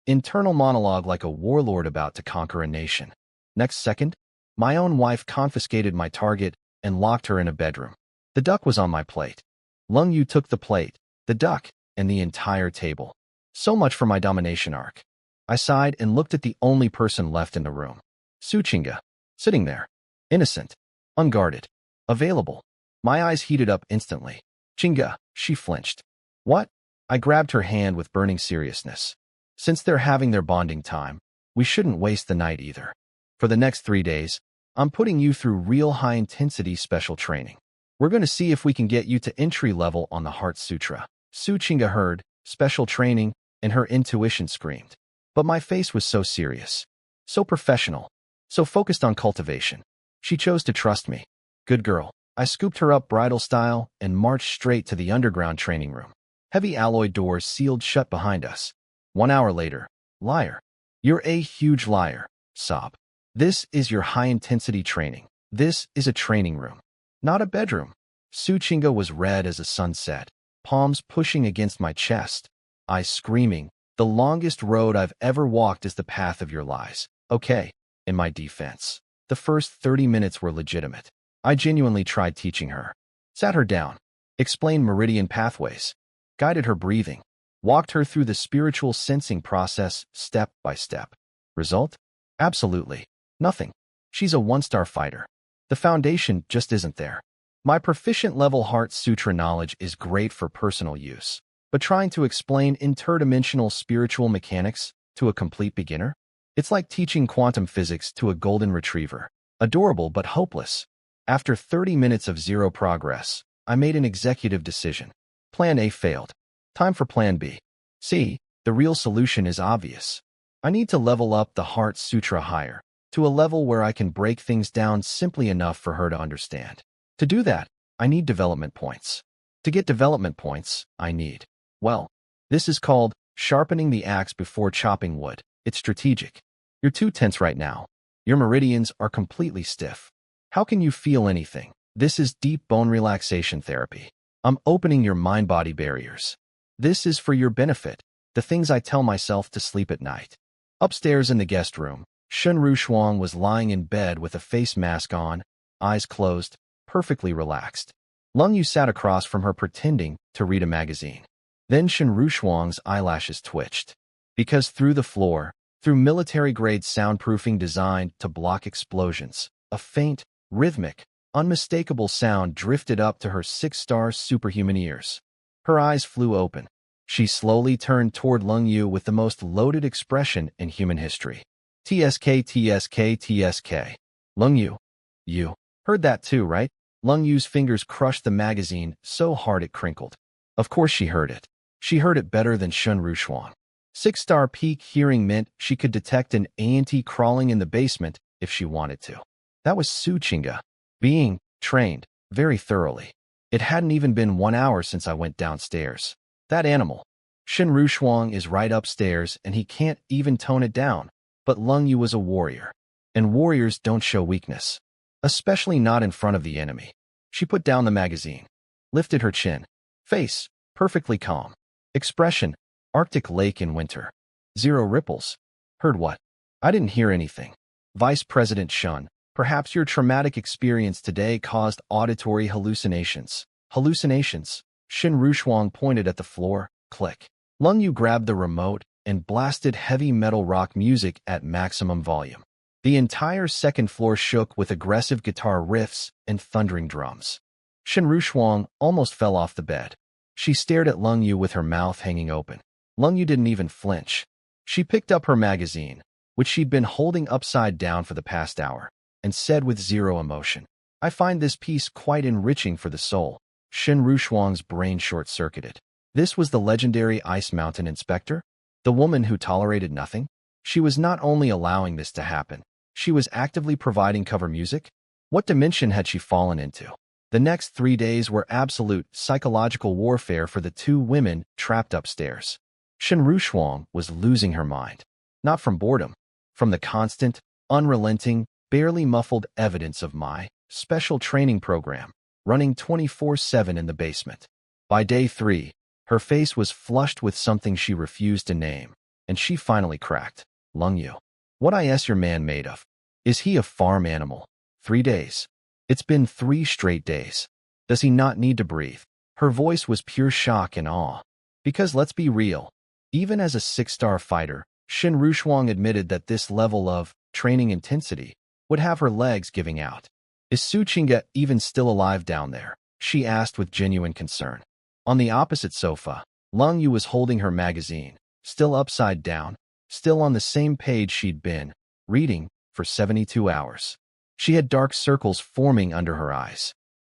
A: Internal monologue like a warlord about to conquer a nation. Next second, my own wife confiscated my target and locked her in a bedroom. The duck was on my plate. Lung Yu took the plate, the duck, and the entire table. So much for my domination arc. I sighed and looked at the only person left in the room. Su Qingge, sitting there. Innocent. Unguarded. Available. My eyes heated up instantly. Qingge, she flinched. What? I grabbed her hand with burning seriousness. Since they're having their bonding time, we shouldn't waste the night either. For the next 3 days, I'm putting you through real high-intensity special training. We're going to see if we can get you to entry level on the Heart Sutra. Su Qingge heard, special training, and her intuition screamed. But my face was so serious, so professional, so focused on cultivation. She chose to trust me. Good girl. I scooped her up bridal style and marched straight to the underground training room. Heavy alloy doors sealed shut behind us. 1 hour later. Liar. You're a huge liar. Sob. This is your high-intensity training. This is a training room, not a bedroom. Su Qingge was red as a sunset, palms pushing against my chest, eyes screaming, the longest road I've ever walked is the path of your lies. Okay, in my defense, the first 30 minutes were legitimate. I genuinely tried teaching her. Sat her down, explained meridian pathways, guided her breathing, walked her through the spiritual sensing process step by step. Result? Absolutely nothing. She's a 1-star fighter. The foundation just isn't there. My proficient level Heart Sutra knowledge is great for personal use, but trying to explain interdimensional spiritual mechanics to a complete beginner? It's like teaching quantum physics to a golden retriever. Adorable but hopeless. After 30 minutes of zero progress, I made an executive decision. Plan A failed. Time for Plan B. See, the real solution is obvious. I need to level up the Heart Sutra higher, to a level where I can break things down simply enough for her to understand. To do that, I need development points. To get development points, I need, well, this is called sharpening the axe before chopping wood. It's strategic. You're too tense right now. Your meridians are completely stiff. How can you feel anything? This is deep bone relaxation therapy. I'm opening your mind-body barriers. This is for your benefit, the things I tell myself to sleep at night. Upstairs in the guest room, Shen Rushuang was lying in bed with a face mask on, eyes closed, perfectly relaxed. Lung Yu sat across from her pretending to read a magazine. Then Shen Rushuang's eyelashes twitched. Because through the floor, through military-grade soundproofing designed to block explosions, a faint, rhythmic, unmistakable sound drifted up to her 6-star superhuman ears. Her eyes flew open. She slowly turned toward Lung Yu with the most loaded expression in human history. TSK, TSK, TSK. Lung Yu. You heard that too, right? Lung Yu's fingers crushed the magazine so hard it crinkled. Of course she heard it. She heard it better than Shen Rushuang. 6-star peak hearing meant she could detect an ant crawling in the basement if she wanted to. That was Su Qingge, being trained very thoroughly. It hadn't even been 1 hour since I went downstairs. That animal. Shen Rushuang is right upstairs and he can't even tone it down. But Lung Yu was a warrior. And warriors don't show weakness. Especially not in front of the enemy. She put down the magazine. Lifted her chin. Face, perfectly calm. Expression, Arctic lake in winter. 0 ripples. Heard what? I didn't hear anything. Vice President Shun, perhaps your traumatic experience today caused auditory hallucinations. Hallucinations? Shen Rushuang pointed at the floor. Click. Lung Yu grabbed the remote and blasted heavy metal rock music at maximum volume. The entire second floor shook with aggressive guitar riffs and thundering drums. Shen Rushuang almost fell off the bed. She stared at Lung Yu with her mouth hanging open. Lung Yu didn't even flinch. She picked up her magazine, which she'd been holding upside down for the past hour, and said with zero emotion, I find this piece quite enriching for the soul. Shen Rushuang's brain short-circuited. This was the legendary Ice Mountain Inspector? The woman who tolerated nothing? She was not only allowing this to happen, she was actively providing cover music? What dimension had she fallen into? The next 3 days were absolute psychological warfare for the 2 women trapped upstairs. Shen Rushuang was losing her mind. Not from boredom, from the constant, unrelenting, barely muffled evidence of my special training program, running 24/7 in the basement. By day 3, her face was flushed with something she refused to name, and she finally cracked. Lung Yu. What is your man made of? Is he a farm animal? 3 days. It's been 3 straight days. Does he not need to breathe? Her voice was pure shock and awe. Because let's be real, even as a 6-star fighter, Shin Rushuang admitted that this level of training intensity would have her legs giving out. Is Su Qingge even still alive down there? She asked with genuine concern. On the opposite sofa, Lung Yu was holding her magazine, still upside down, still on the same page she'd been reading for 72 hours. She had dark circles forming under her eyes.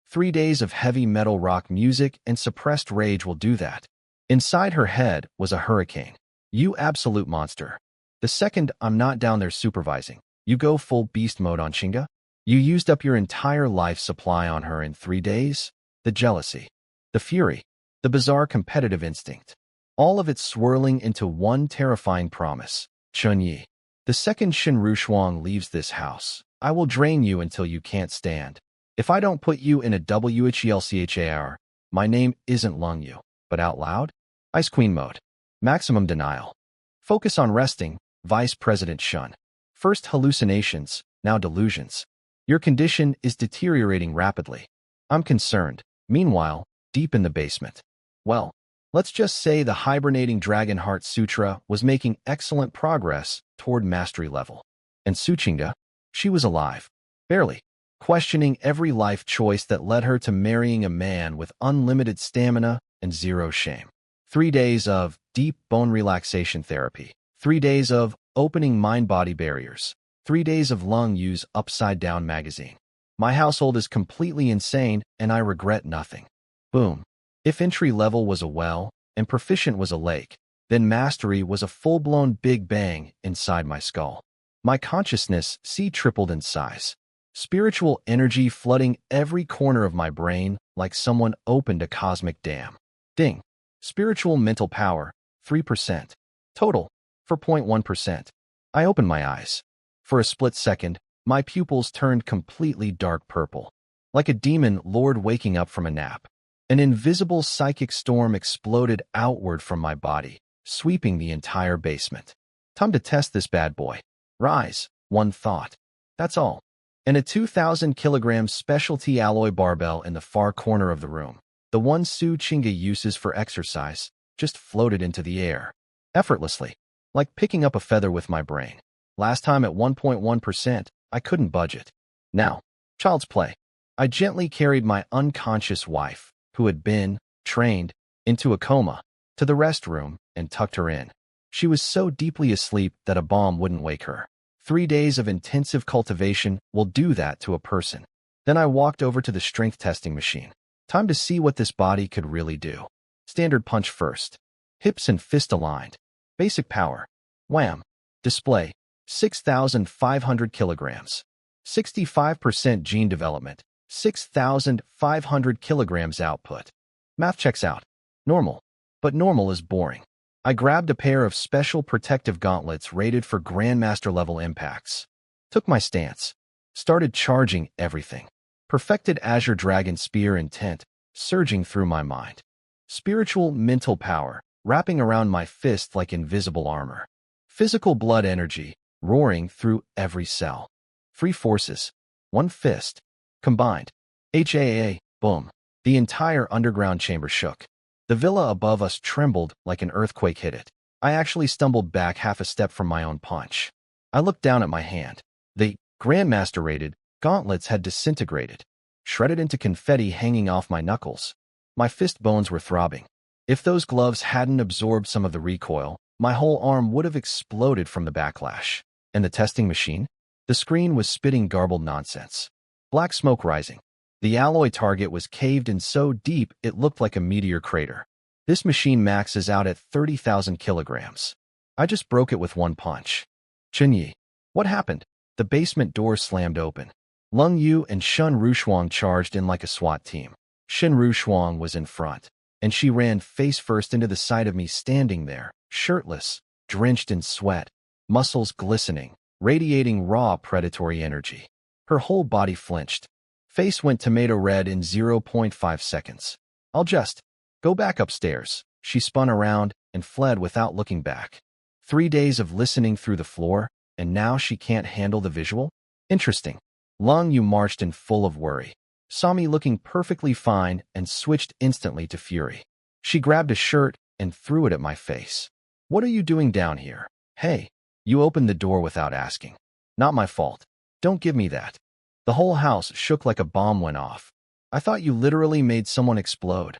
A: 3 days of heavy metal rock music and suppressed rage will do that. Inside her head was a hurricane. You absolute monster. The second I'm not down there supervising, you go full beast mode on Qingge? You used up your entire life supply on her in 3 days? The jealousy, the fury, the bizarre competitive instinct. All of it swirling into one terrifying promise. Chen Ye. The second Shin Rushuang leaves this house, I will drain you until you can't stand. If I don't put you in a WHELCHAR, my name isn't Lung Yu, but out loud? Ice Queen mode. Maximum denial. Focus on resting, Vice President Shun. First hallucinations, now delusions. Your condition is deteriorating rapidly. I'm concerned. Meanwhile, deep in the basement. Well, let's just say the hibernating Dragon Heart Sutra was making excellent progress toward mastery level. And Su Qingge, she was alive. Barely. Questioning every life choice that led her to marrying a man with unlimited stamina and zero shame. 3 days of deep bone relaxation therapy. 3 days of opening mind-body barriers. 3 days of Lung Yu's upside-down magazine. My household is completely insane, and I regret nothing. Boom. If entry level was a well, and proficient was a lake, then mastery was a full-blown Big Bang inside my skull. My consciousness tripled in size. Spiritual energy flooding every corner of my brain like someone opened a cosmic dam. Ding. Spiritual mental power, 3%. Total, 4.1%. I opened my eyes. For a split second, my pupils turned completely dark purple. Like a demon lord waking up from a nap. An invisible psychic storm exploded outward from my body, sweeping the entire basement. Time to test this bad boy. Rise, one thought. That's all. And a 2,000 kilogram specialty alloy barbell in the far corner of the room, the one Su Qingge uses for exercise, just floated into the air. Effortlessly, like picking up a feather with my brain. Last time at 1.1%, I couldn't budge it. Now, child's play. I gently carried my unconscious wife, who had been trained into a coma, to the restroom and tucked her in. She was so deeply asleep that a bomb wouldn't wake her. 3 days of intensive cultivation will do that to a person. Then I walked over to the strength testing machine. Time to see what this body could really do. Standard punch first. Hips and fist aligned. Basic power. Wham. Display. 6,500 kilograms. 65% gene development. 6,500 kilograms output. Math checks out. Normal. But normal is boring. I grabbed a pair of special protective gauntlets rated for Grandmaster level impacts. Took my stance. Started charging everything. Perfected Azure Dragon Spear intent, surging through my mind. Spiritual mental power, wrapping around my fist like invisible armor. Physical blood energy, roaring through every cell. 3 forces. 1 fist. Combined. HAA, boom. The entire underground chamber shook. The villa above us trembled like an earthquake hit it. I actually stumbled back half a step from my own punch. I looked down at my hand. The Grandmaster-rated gauntlets had disintegrated, shredded into confetti hanging off my knuckles. My fist bones were throbbing. If those gloves hadn't absorbed some of the recoil, my whole arm would have exploded from the backlash. And the testing machine? The screen was spitting garbled nonsense. Black smoke rising. The alloy target was caved in so deep it looked like a meteor crater. This machine maxes out at 30,000 kilograms. I just broke it with 1 punch. Chen Ye. What happened? The basement door slammed open. Lung Yu and Shin Rushuang charged in like a SWAT team. Shin Rushuang was in front, and she ran face first into the sight of me standing there, shirtless, drenched in sweat, muscles glistening, radiating raw predatory energy. Her whole body flinched. Face went tomato red in 0.5 seconds. I'll just Go back upstairs. She spun around and fled without looking back. 3 days of listening through the floor, and now she can't handle the visual? Interesting. Lung Yu marched in full of worry, saw me looking perfectly fine, and switched instantly to fury. She grabbed a shirt and threw it at my face. What are you doing down here? Hey, you opened the door without asking. Not my fault. Don't give me that. The whole house shook like a bomb went off. I thought you literally made someone explode.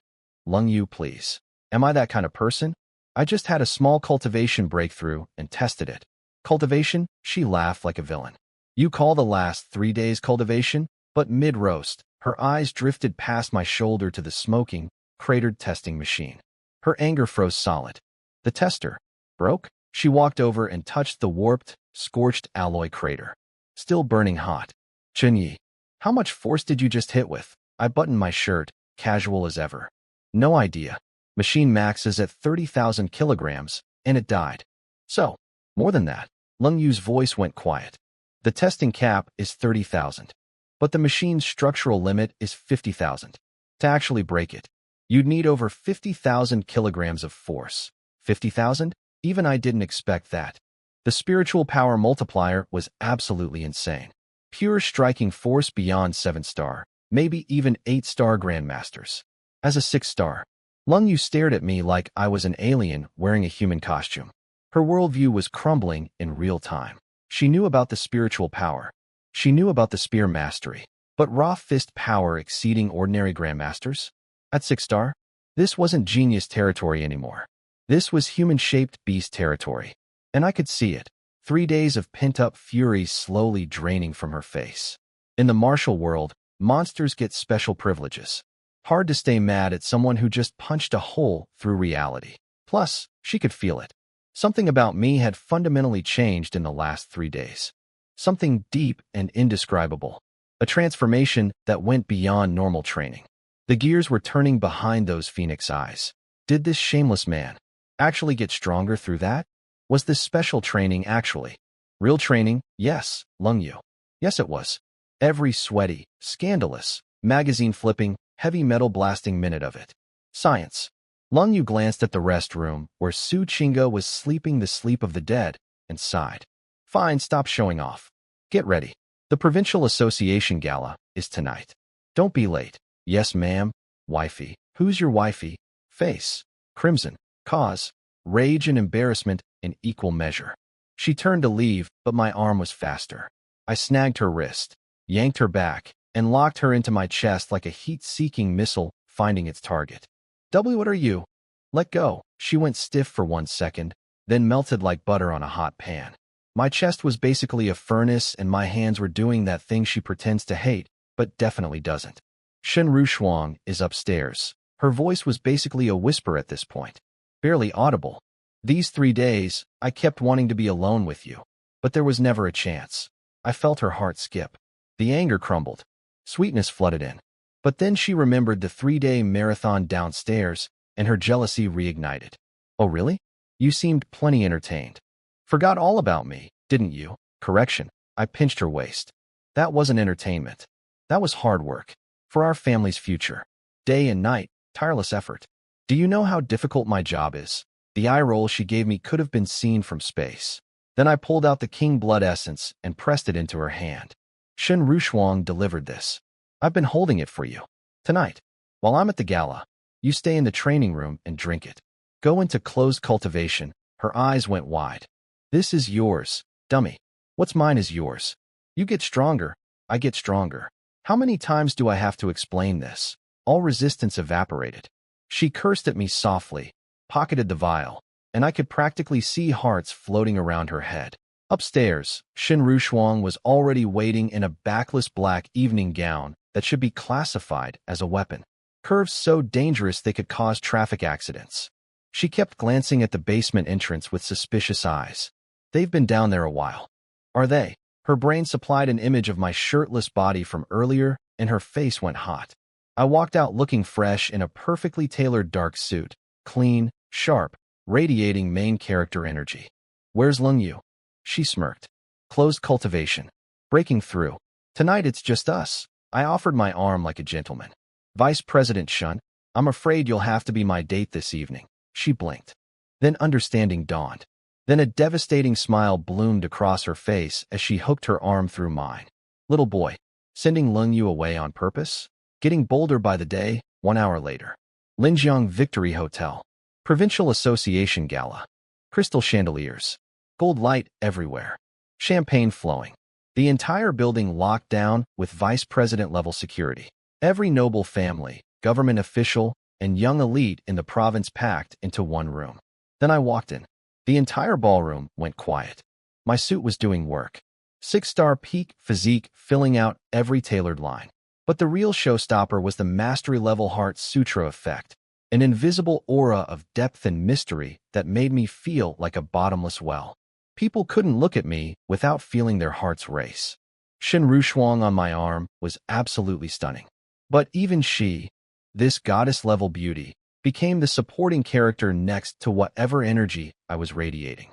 A: Lung Yu, please. Am I that kind of person? I just had a small cultivation breakthrough and tested it. Cultivation? She laughed like a villain. You call the last 3 days cultivation? But mid-roast, her eyes drifted past my shoulder to the smoking, cratered testing machine. Her anger froze solid. The tester broke? She walked over and touched the warped, scorched alloy crater. Still burning hot. Chen Ye, how much force did you just hit with? I buttoned my shirt, casual as ever. No idea. Machine max is at 30,000 kilograms, and it died. So, more than that. Lung Yu's voice went quiet. The testing cap is 30,000. But the machine's structural limit is 50,000. To actually break it, you'd need over 50,000 kilograms of force. 50,000? Even I didn't expect that. The spiritual power multiplier was absolutely insane. Pure striking force beyond 7-star, maybe even 8-star grandmasters. As a 6-star, Lung Yu stared at me like I was an alien wearing a human costume. Her worldview was crumbling in real time. She knew about the spiritual power. She knew about the spear mastery. But raw fist power exceeding ordinary grandmasters? At 6-star? This wasn't genius territory anymore. This was human-shaped beast territory. And I could see it. 3 days of pent-up fury slowly draining from her face. In the martial world, monsters get special privileges. Hard to stay mad at someone who just punched a hole through reality. Plus, she could feel it. Something about me had fundamentally changed in the last 3 days. Something deep and indescribable. A transformation that went beyond normal training. The gears were turning behind those phoenix eyes. Did this shameless man actually get stronger through that? Was this special training actually real training? Yes, Lung Yu. Yes, it was. Every sweaty, scandalous, magazine-flipping, heavy metal blasting minute of it. Science. Lung Yu glanced at the restroom where Su Chinga was sleeping the sleep of the dead and sighed. Fine, stop showing off. Get ready. The Provincial Association Gala is tonight. Don't be late. Yes, ma'am. Wifey. Who's your wifey? Face. Crimson. Cause. Rage and embarrassment in equal measure. She turned to leave, but my arm was faster. I snagged her wrist, yanked her back, and locked her into my chest like a heat-seeking missile finding its target. What are you? Let go. She went stiff for 1 second, then melted like butter on a hot pan. My chest was basically a furnace, and my hands were doing that thing she pretends to hate, but definitely doesn't. Shen Rushuang is upstairs. Her voice was basically a whisper at this point. Barely audible. These 3 days, I kept wanting to be alone with you, but there was never a chance. I felt her heart skip. The anger crumbled. Sweetness flooded in. But then she remembered the 3-day marathon downstairs, and her jealousy reignited. Oh, really? You seemed plenty entertained. Forgot all about me, didn't you? Correction. I pinched her waist. That wasn't entertainment. That was hard work. For our family's future. Day and night, tireless effort. Do you know how difficult my job is? The eye roll she gave me could have been seen from space. Then I pulled out the king blood essence and pressed it into her hand. Shen Rushuang delivered this. I've been holding it for you. Tonight, while I'm at the gala, you stay in the training room and drink it. Go into closed cultivation. Her eyes went wide. This is yours, dummy. What's mine is yours. You get stronger, I get stronger. How many times do I have to explain this? All resistance evaporated. She cursed at me softly, pocketed the vial, and I could practically see hearts floating around her head. Upstairs, Shen Rushuang was already waiting in a backless black evening gown that should be classified as a weapon. Curves so dangerous they could cause traffic accidents. She kept glancing at the basement entrance with suspicious eyes. They've been down there a while. Are they? Her brain supplied an image of my shirtless body from earlier, and her face went hot. I walked out looking fresh in a perfectly tailored dark suit, clean, sharp, radiating main character energy. Where's Lung Yu? She smirked. Closed cultivation. Breaking through. Tonight it's just us. I offered my arm like a gentleman. Vice President Shun. I'm afraid you'll have to be my date this evening. She blinked. Then understanding dawned. Then a devastating smile bloomed across her face as she hooked her arm through mine. Little boy, sending Lung Yu away on purpose? Getting bolder by the day, 1 hour later. Linjiang Victory Hotel. Provincial Association Gala. Crystal chandeliers. Gold light everywhere. Champagne flowing. The entire building locked down with vice president level security. Every noble family, government official, and young elite in the province packed into one room. Then I walked in. The entire ballroom went quiet. My suit was doing work. 6-star peak physique filling out every tailored line. But the real showstopper was the mastery-level Heart Sutra effect, an invisible aura of depth and mystery that made me feel like a bottomless well. People couldn't look at me without feeling their hearts race. Shen Rushuang on my arm was absolutely stunning. But even she, this goddess-level beauty, became the supporting character next to whatever energy I was radiating.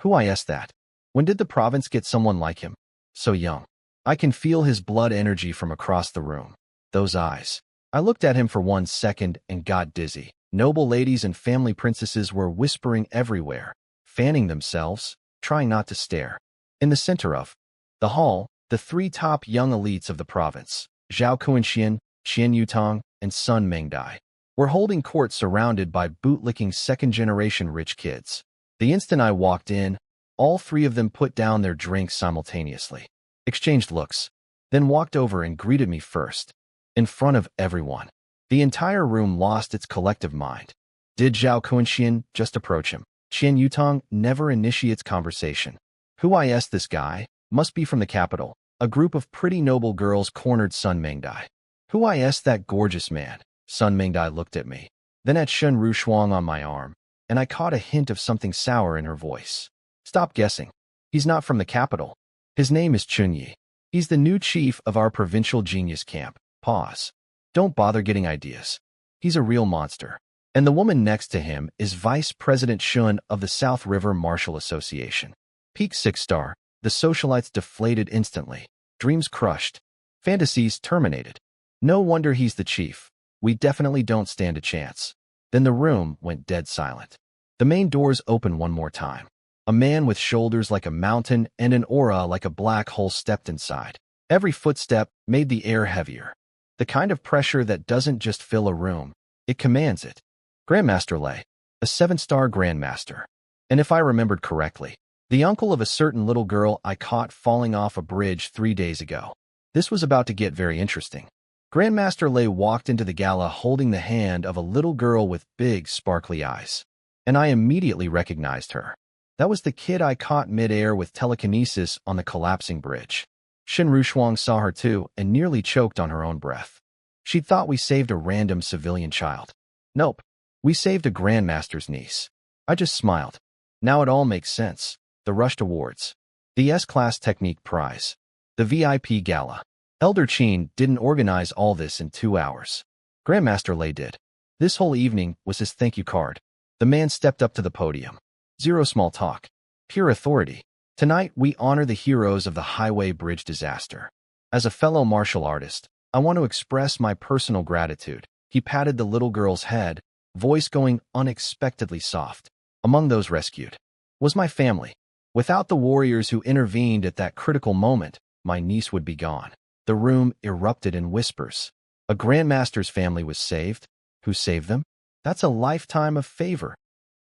A: Who I asked that? When did the province get someone like him? So young. I can feel his blood energy from across the room. Those eyes. I looked at him for 1 second and got dizzy. Noble ladies and family princesses were whispering everywhere, fanning themselves, trying not to stare. In the center of the hall, the 3 top young elites of the province, Zhao Kuanxian, Qian Yutong, and Sun Mengdai, were holding court surrounded by bootlicking second-generation rich kids. The instant I walked in, all 3 of them put down their drinks simultaneously, exchanged looks, then walked over and greeted me first, in front of everyone. The entire room lost its collective mind. Did Zhao Kuanxian just approach him? Qian Yutong never initiates conversation. Who I asked this guy? Must be from the capital. A group of pretty noble girls cornered Sun Mengdai. Who I asked that gorgeous man? Sun Mengdai looked at me, then at Shen Rushuang on my arm, and I caught a hint of something sour in her voice. Stop guessing. He's not from the capital. His name is Chen Ye. He's the new chief of our provincial genius camp. Pause. Don't bother getting ideas. He's a real monster. And the woman next to him is Vice President Shun of the South River Martial Association. Peak 6-star, the socialites deflated instantly. Dreams crushed. Fantasies terminated. No wonder he's the chief. We definitely don't stand a chance. Then the room went dead silent. The main doors opened one more time. A man with shoulders like a mountain and an aura like a black hole stepped inside. Every footstep made the air heavier. The kind of pressure that doesn't just fill a room, it commands it. Grandmaster Lei, a 7-star grandmaster. And if I remembered correctly, the uncle of a certain little girl I caught falling off a bridge 3 days ago. This was about to get very interesting. Grandmaster Lei walked into the gala holding the hand of a little girl with big, sparkly eyes. And I immediately recognized her. That was the kid I caught mid-air with telekinesis on the collapsing bridge. Shen Rushuang saw her too and nearly choked on her own breath. She'd thought we saved a random civilian child. Nope. We saved a grandmaster's niece. I just smiled. Now it all makes sense. The rushed awards. The S-Class Technique Prize. The VIP Gala. Elder Qin didn't organize all this in 2 hours. Grandmaster Lei did. This whole evening was his thank you card. The man stepped up to the podium. Zero small talk. Pure authority. Tonight we honor the heroes of the highway bridge disaster. As a fellow martial artist, I want to express my personal gratitude. He patted the little girl's head, voice going unexpectedly soft. Among those rescued was my family. Without the warriors who intervened at that critical moment, my niece would be gone. The room erupted in whispers. A grandmaster's family was saved. Who saved them? That's a lifetime of favor.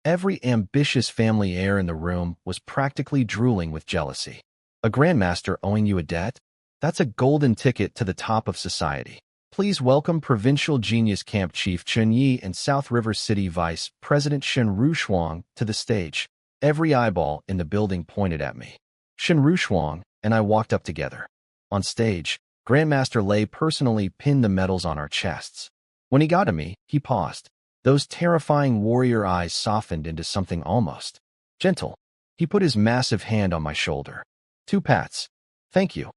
A: Every ambitious family heir in the room was practically drooling with jealousy. A grandmaster owing you a debt? That's a golden ticket to the top of society. Please welcome Provincial Genius Camp Chief Chen Ye and South River City Vice President Shen Rushuang to the stage. Every eyeball in the building pointed at me. Shen Rushuang and I walked up together. On stage, Grandmaster Lei personally pinned the medals on our chests. When he got to me, he paused. Those terrifying warrior eyes softened into something almost gentle. He put his massive hand on my shoulder. 2 pats. Thank you.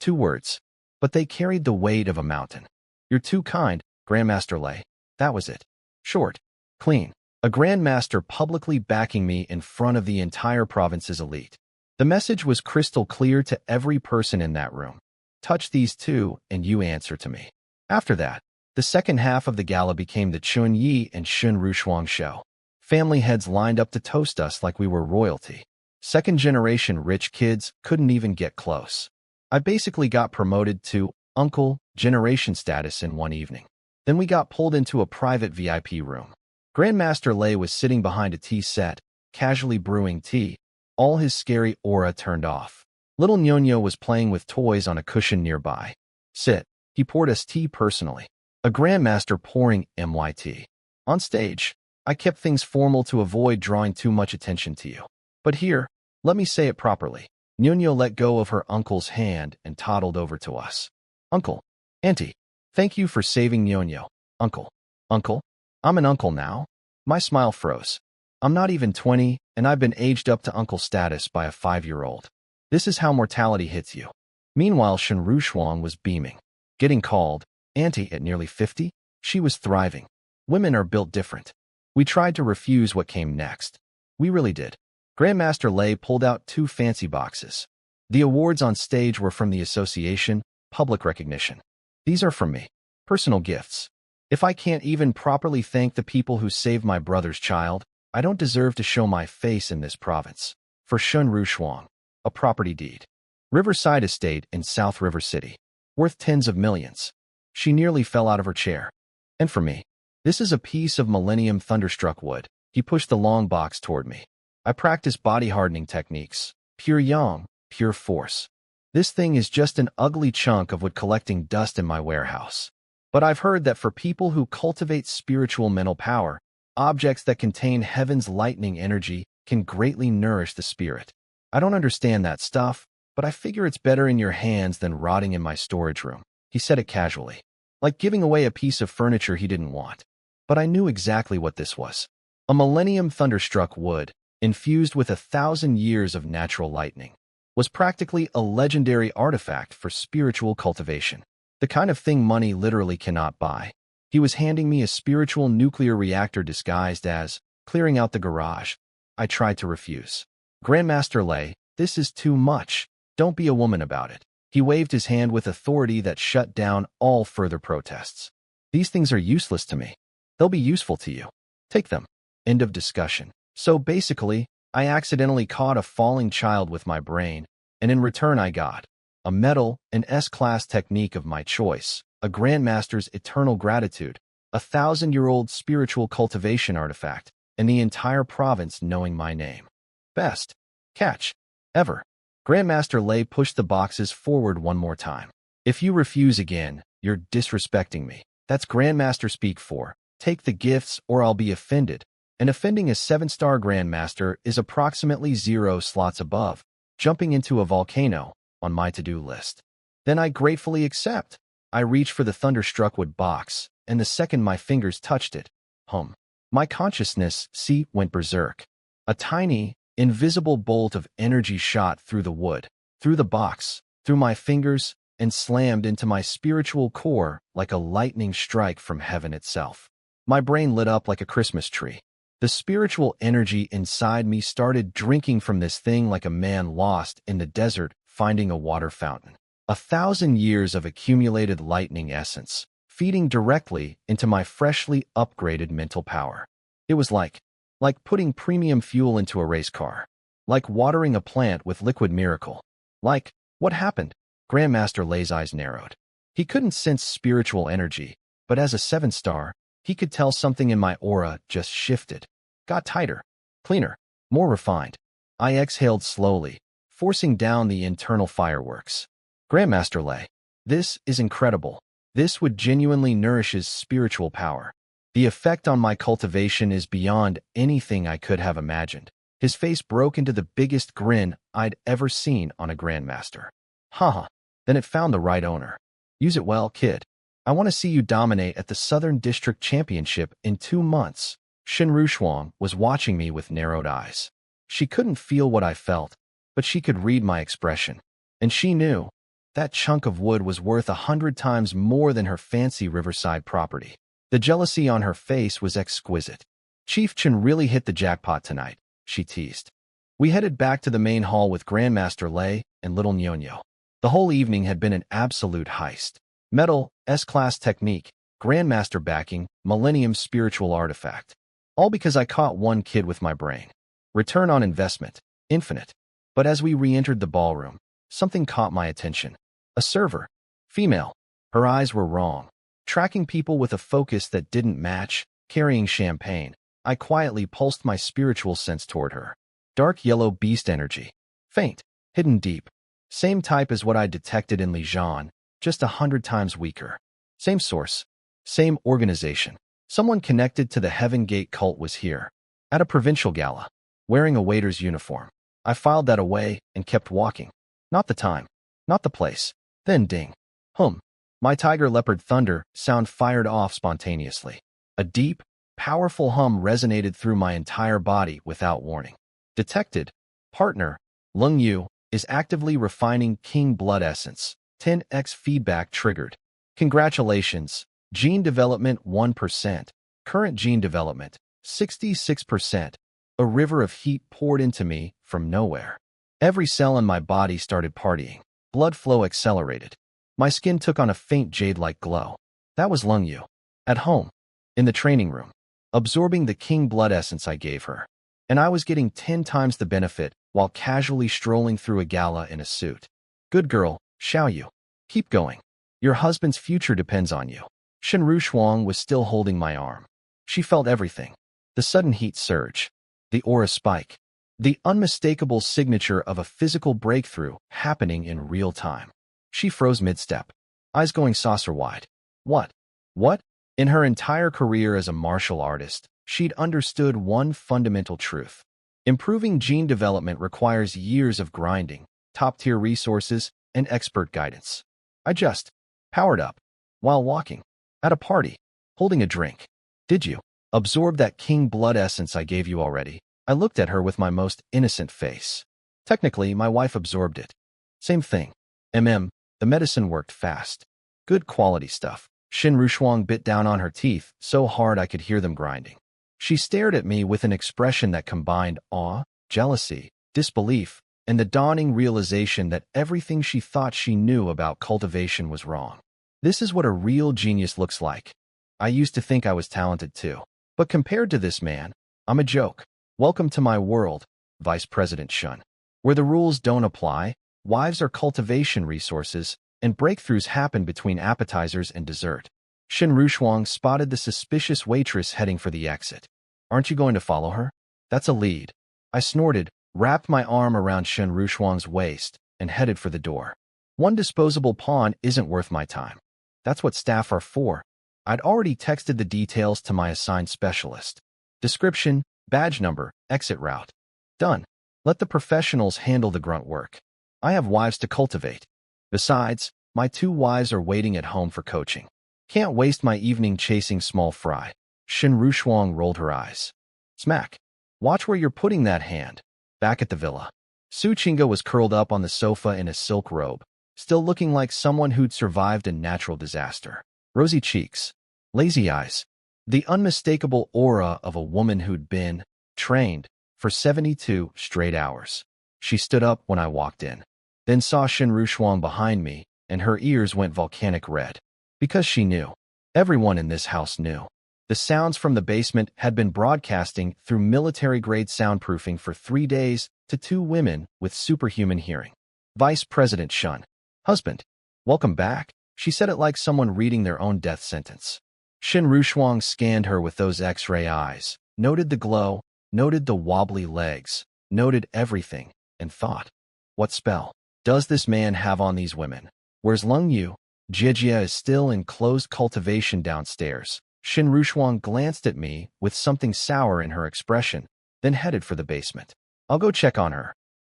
A: 2 words. But they carried the weight of a mountain. You're too kind, Grandmaster Lei. That was it. Short. Clean. A grandmaster publicly backing me in front of the entire province's elite. The message was crystal clear to every person in that room. Touch these 2 and you answer to me. After that, The second half of the gala became the Chen Ye and Chen Rushuang show. Family heads lined up to toast us like we were royalty. Second-generation rich kids couldn't even get close. I basically got promoted to uncle generation status in one evening. Then we got pulled into a private VIP room. Grandmaster Lei was sitting behind a tea set, casually brewing tea, all his scary aura turned off. Little Ñoño was playing with toys on a cushion nearby. Sit. He poured us tea personally. A grandmaster pouring MYT. On stage, I kept things formal to avoid drawing too much attention to you. But here, let me say it properly. Ñoño let go of her uncle's hand and toddled over to us. Uncle. Auntie. Thank you for saving Ñoño. Uncle. Uncle? I'm an uncle now? My smile froze. I'm not even 20, and I've been aged up to uncle status by a 5-year-old. This is how mortality hits you. Meanwhile, Shen Rushuang was beaming. Getting called Auntie at nearly 50? She was thriving. Women are built different. We tried to refuse what came next. We really did. Grandmaster Lei pulled out 2 fancy boxes. The awards on stage were from the association, public recognition. These are from me. Personal gifts. If I can't even properly thank the people who saved my brother's child, I don't deserve to show my face in this province. For Shen Rushuang, a property deed. Riverside Estate in South River City. Worth tens of millions. She nearly fell out of her chair. And for me, this is a piece of Millennium Thunderstruck wood. He pushed the long box toward me. I practice body hardening techniques. Pure yang, pure force. This thing is just an ugly chunk of wood collecting dust in my warehouse. But I've heard that for people who cultivate spiritual mental power, objects that contain heaven's lightning energy can greatly nourish the spirit. I don't understand that stuff, but I figure it's better in your hands than rotting in my storage room. He said it casually, like giving away a piece of furniture he didn't want. But I knew exactly what this was. A Millennium Thunderstruck wood, infused with 1,000 years of natural lightning, was practically a legendary artifact for spiritual cultivation. The kind of thing money literally cannot buy. He was handing me a spiritual nuclear reactor disguised as clearing out the garage. I tried to refuse. Grandmaster Lei, this is too much. Don't be a woman about it. He waved his hand with authority that shut down all further protests. These things are useless to me. They'll be useful to you. Take them. End of discussion. So basically, I accidentally caught a falling child with my brain, and in return I got a medal, an S-class technique of my choice, a grandmaster's eternal gratitude, 1,000-year-old spiritual cultivation artifact, and the entire province knowing my name. Best catch ever. Grandmaster Lei pushed the boxes forward one more time. If you refuse again, you're disrespecting me. That's Grandmaster speak for. Take the gifts or I'll be offended. And offending a 7-star Grandmaster is approximately 0 slots above, jumping into a volcano on my to-do list. Then I gratefully accept. I reached for the Thunderstruck wood box, and the second my fingers touched it, my consciousness, went berserk. A tiny, invisible bolt of energy shot through the wood, through the box, through my fingers, and slammed into my spiritual core like a lightning strike from heaven itself. My brain lit up like a Christmas tree. The spiritual energy inside me started drinking from this thing like a man lost in the desert finding a water fountain. 1,000 years of accumulated lightning essence, feeding directly into my freshly upgraded mental power. It was like putting premium fuel into a race car. Like watering a plant with liquid miracle. What happened? Grandmaster Lei's eyes narrowed. He couldn't sense spiritual energy, but as a 7-star, he could tell something in my aura just shifted. Got tighter, cleaner, more refined. I exhaled slowly, forcing down the internal fireworks. Grandmaster Lei, this is incredible. This would genuinely nourish his spiritual power. The effect on my cultivation is beyond anything I could have imagined. His face broke into the biggest grin I'd ever seen on a Grandmaster. Haha, then it found the right owner. Use it well, kid. I want to see you dominate at the Southern District Championship in 2 months. Shen Rushuang was watching me with narrowed eyes. She couldn't feel what I felt, but she could read my expression. And she knew that chunk of wood was worth 100 times more than her fancy riverside property. The jealousy on her face was exquisite. Chief Chen really hit the jackpot tonight, she teased. We headed back to the main hall with Grandmaster Lei and little Ñoño. The whole evening had been an absolute heist. Metal, S-class technique, Grandmaster backing, Millennium spiritual artifact. All because I caught one kid with my brain. Return on investment, infinite. But as we re-entered the ballroom, something caught my attention. A server. Female. Her eyes were wrong. Tracking people with a focus that didn't match, carrying champagne. I quietly pulsed my spiritual sense toward her. Dark yellow beast energy. Faint. Hidden deep. Same type as what I detected in Lijian, just 100 times weaker. Same source. Same organization. Someone connected to the Heaven Gate cult was here. At a provincial gala. Wearing a waiter's uniform. I filed that away and kept walking. Not the time. Not the place. Then ding. My tiger leopard thunder sound fired off spontaneously. A deep, powerful hum resonated through my entire body without warning. Detected. Partner, Lung Yu, is actively refining King Blood Essence. 10x feedback triggered. Congratulations. Gene development 1%. Current gene development 66%. A river of heat poured into me from nowhere. Every cell in my body started partying. Blood flow accelerated. My skin took on a faint jade-like glow. That was Lung Yu. At home. In the training room. Absorbing the King Blood Essence I gave her. And I was getting 10 times the benefit while casually strolling through a gala in a suit. Good girl, Xiaoyu. Keep going. Your husband's future depends on you. Shen Rushuang was still holding my arm. She felt everything. The sudden heat surge. The aura spike. The unmistakable signature of a physical breakthrough happening in real time. She froze mid-step. Eyes going saucer-wide. What? In her entire career as a martial artist, she'd understood one fundamental truth. Improving gene development requires years of grinding, top-tier resources, and expert guidance. I just powered up while walking. At a party. Holding a drink. Did you absorb that King Blood Essence I gave you already? I looked at her with my most innocent face. Technically, my wife absorbed it. Same thing. The medicine worked fast. Good quality stuff. Shen Rushuang bit down on her teeth so hard I could hear them grinding. She stared at me with an expression that combined awe, jealousy, disbelief, and the dawning realization that everything she thought she knew about cultivation was wrong. This is what a real genius looks like. I used to think I was talented too. But compared to this man, I'm a joke. Welcome to my world, Vice President Shun. Where the rules don't apply, wives are cultivation resources, and breakthroughs happen between appetizers and dessert. Shen Rushuang spotted the suspicious waitress heading for the exit. Aren't you going to follow her? That's a lead. I snorted, wrapped my arm around Shen Rushuang's waist, and headed for the door. One disposable pawn isn't worth my time. That's what staff are for. I'd already texted the details to my assigned specialist. Description, badge number, exit route. Done. Let the professionals handle the grunt work. I have wives to cultivate. Besides, my 2 wives are waiting at home for coaching. Can't waste my evening chasing small fry. Shen Rushuang rolled her eyes. Smack. Watch where you're putting that hand. Back at the villa. Su Qingge was curled up on the sofa in a silk robe, still looking like someone who'd survived a natural disaster. Rosy cheeks. Lazy eyes. The unmistakable aura of a woman who'd been trained for 72 straight hours. She stood up when I walked in. Then saw Shen Rushuang behind me, and her ears went volcanic red. Because she knew. Everyone in this house knew. The sounds from the basement had been broadcasting through military-grade soundproofing for 3 days to 2 women with superhuman hearing. Vice President Shun. Husband. Welcome back. She said it like someone reading their own death sentence. Shen Rushuang scanned her with those X-ray eyes, noted the glow, noted the wobbly legs, noted everything, and thought, what spell does this man have on these women? Where's Lung Yu? Jie is still in closed cultivation downstairs. Shen Rushuang glanced at me with something sour in her expression, then headed for the basement. I'll go check on her.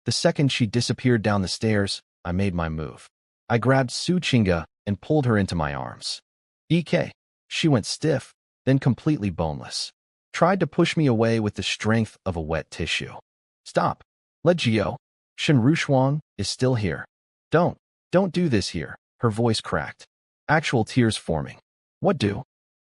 A: The second she disappeared down the stairs, I made my move. I grabbed Su Qingge and pulled her into my arms. EK. She went stiff, then completely boneless. Tried to push me away with the strength of a wet tissue. Stop. Let Gio. Shen Rushuang is still here. Don't do this here. Her voice cracked. Actual tears forming. What do?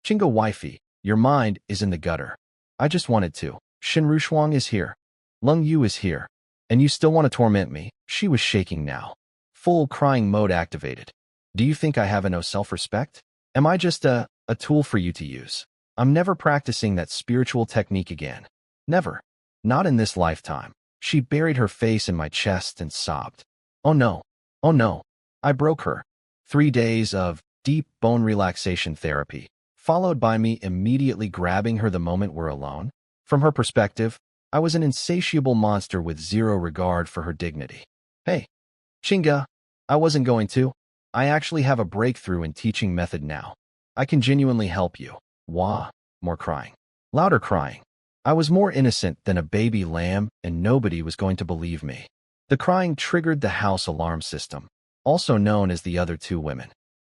A: Qingge wifey, your mind is in the gutter. I just wanted to. Shen Rushuang is here. Lung Yu is here. And you still want to torment me? She was shaking now. Full crying mode activated. Do you think I have no self-respect? Am I just a a tool for you to use. I'm never practicing that spiritual technique again. Never. Not in this lifetime. She buried her face in my chest and sobbed. Oh no. Oh no. I broke her. 3 days of deep bone relaxation therapy, followed by me immediately grabbing her the moment we're alone. From her perspective, I was an insatiable monster with zero regard for her dignity. Hey, Chinga, I wasn't going to. I actually have a breakthrough in teaching method now. I can genuinely help you. Wah, more crying. Louder crying. I was more innocent than a baby lamb, and nobody was going to believe me. The crying triggered the house alarm system, also known as the other two women.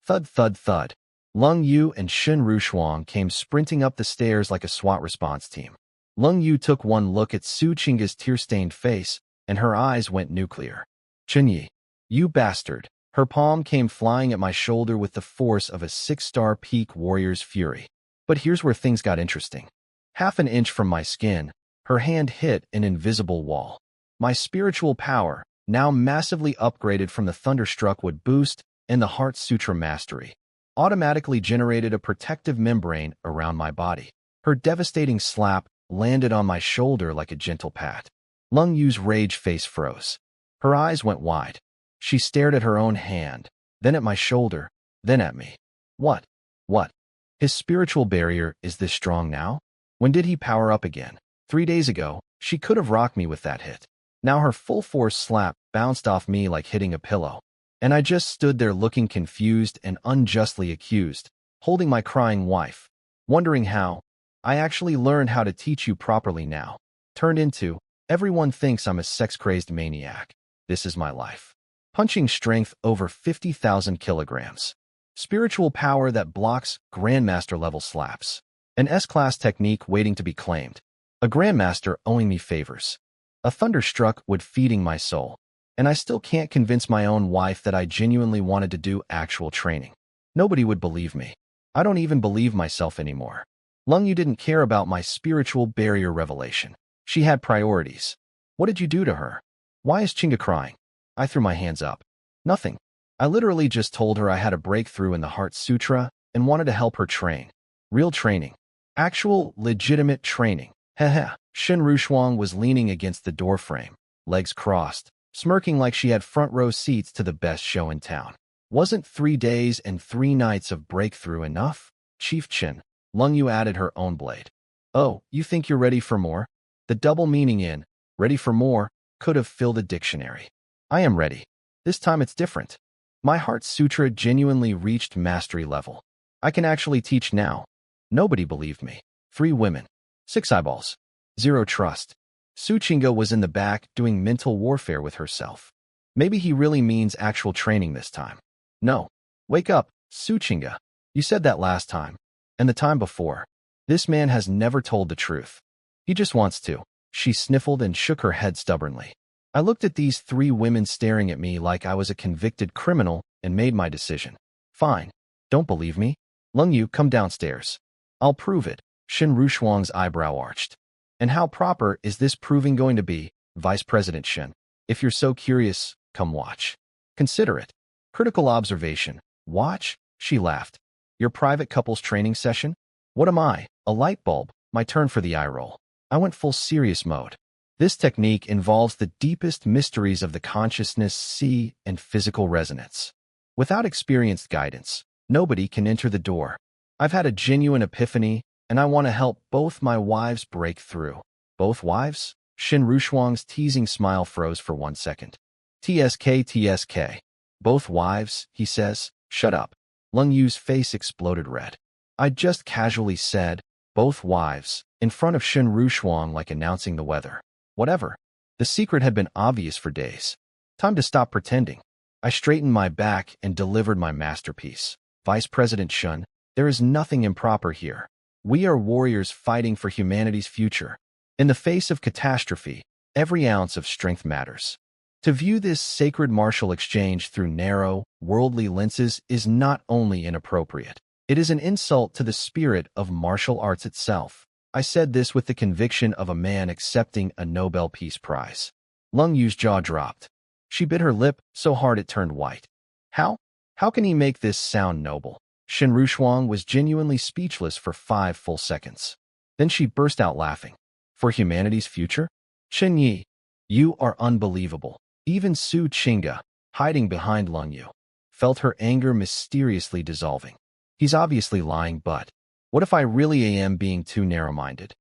A: Thud, thud, thud. Lung Yu and Shen Rushuang came sprinting up the stairs like a SWAT response team. Lung Yu took one look at Su Chinga's tear-stained face, and her eyes went nuclear. Chen Ye, you bastard. Her palm came flying at my shoulder with the force of a 6-star peak warrior's fury. But here's where things got interesting. Half an inch from my skin, her hand hit an invisible wall. My spiritual power, now massively upgraded from the Thunderstruck Wood boost and the Heart Sutra mastery, automatically generated a protective membrane around my body. Her devastating slap landed on my shoulder like a gentle pat. Lung Yu's rage face froze. Her eyes went wide. She stared at her own hand, then at my shoulder, then at me. What? What? His spiritual barrier is this strong now? When did he power up again? 3 days ago, she could have rocked me with that hit. Now her full-force slap bounced off me like hitting a pillow. And I just stood there looking confused and unjustly accused, holding my crying wife, wondering how. I actually learned how to teach you properly now. Turned into, everyone thinks I'm a sex-crazed maniac. This is my life. Punching strength over 50,000 kilograms. Spiritual power that blocks Grandmaster-level slaps. An S-class technique waiting to be claimed. A Grandmaster owing me favors. A Thunderstruck Wood feeding my soul. And I still can't convince my own wife that I genuinely wanted to do actual training. Nobody would believe me. I don't even believe myself anymore. Lung Yu didn't care about my spiritual barrier revelation. She had priorities. What did you do to her? Why is Chinga crying? I threw my hands up. Nothing. I literally just told her I had a breakthrough in the Heart Sutra and wanted to help her train. Real training. Actual, legitimate training. Heh. Shen Rushuang was leaning against the doorframe, legs crossed, smirking like she had front-row seats to the best show in town. Wasn't 3 days and 3 nights of breakthrough enough? Chief Chen, Lung Yu added her own blade. Oh, you think you're ready for more? The double meaning in, ready for more, could have filled a dictionary. I am ready. This time it's different. My Heart Sutra genuinely reached mastery level. I can actually teach now. Nobody believed me. 3 women. 6 eyeballs. 0 trust. Su Chinga was in the back doing mental warfare with herself. Maybe he really means actual training this time. No. Wake up, Su Chinga. You said that last time. And the time before. This man has never told the truth. He just wants to. She sniffled and shook her head stubbornly. I looked at these 3 women staring at me like I was a convicted criminal and made my decision. Fine. Don't believe me? Lung Yu, come downstairs. I'll prove it. Shen Rushuang's eyebrow arched. And how proper is this proving going to be, Vice President Shen? If you're so curious, come watch. Consider it. Critical observation. Watch? She laughed. Your private couples training session? What am I? A light bulb. My turn for the eye roll. I went full serious mode. This technique involves the deepest mysteries of the consciousness, see, and physical resonance. Without experienced guidance, nobody can enter the door. I've had a genuine epiphany, and I want to help both my wives break through. Both wives? Shen Rushuang's teasing smile froze for 1 second. TSK. Both wives, he says. Shut up. Lung Yu's face exploded red. I just casually said, both wives, in front of Shen Rushuang like announcing the weather. Whatever. The secret had been obvious for days. Time to stop pretending. I straightened my back and delivered my masterpiece. Vice President Shen, there is nothing improper here. We are warriors fighting for humanity's future. In the face of catastrophe, every ounce of strength matters. To view this sacred martial exchange through narrow, worldly lenses is not only inappropriate, it is an insult to the spirit of martial arts itself. I said this with the conviction of a man accepting a Nobel Peace Prize. Lung Yu's jaw dropped. She bit her lip so hard it turned white. How? How can he make this sound noble? Shen Rushuang was genuinely speechless for 5 full seconds. Then she burst out laughing. For humanity's future? Chen Ye, you are unbelievable. Even Su Qingge, hiding behind Lung Yu, felt her anger mysteriously dissolving. He's obviously lying, but what if I really am being too narrow-minded?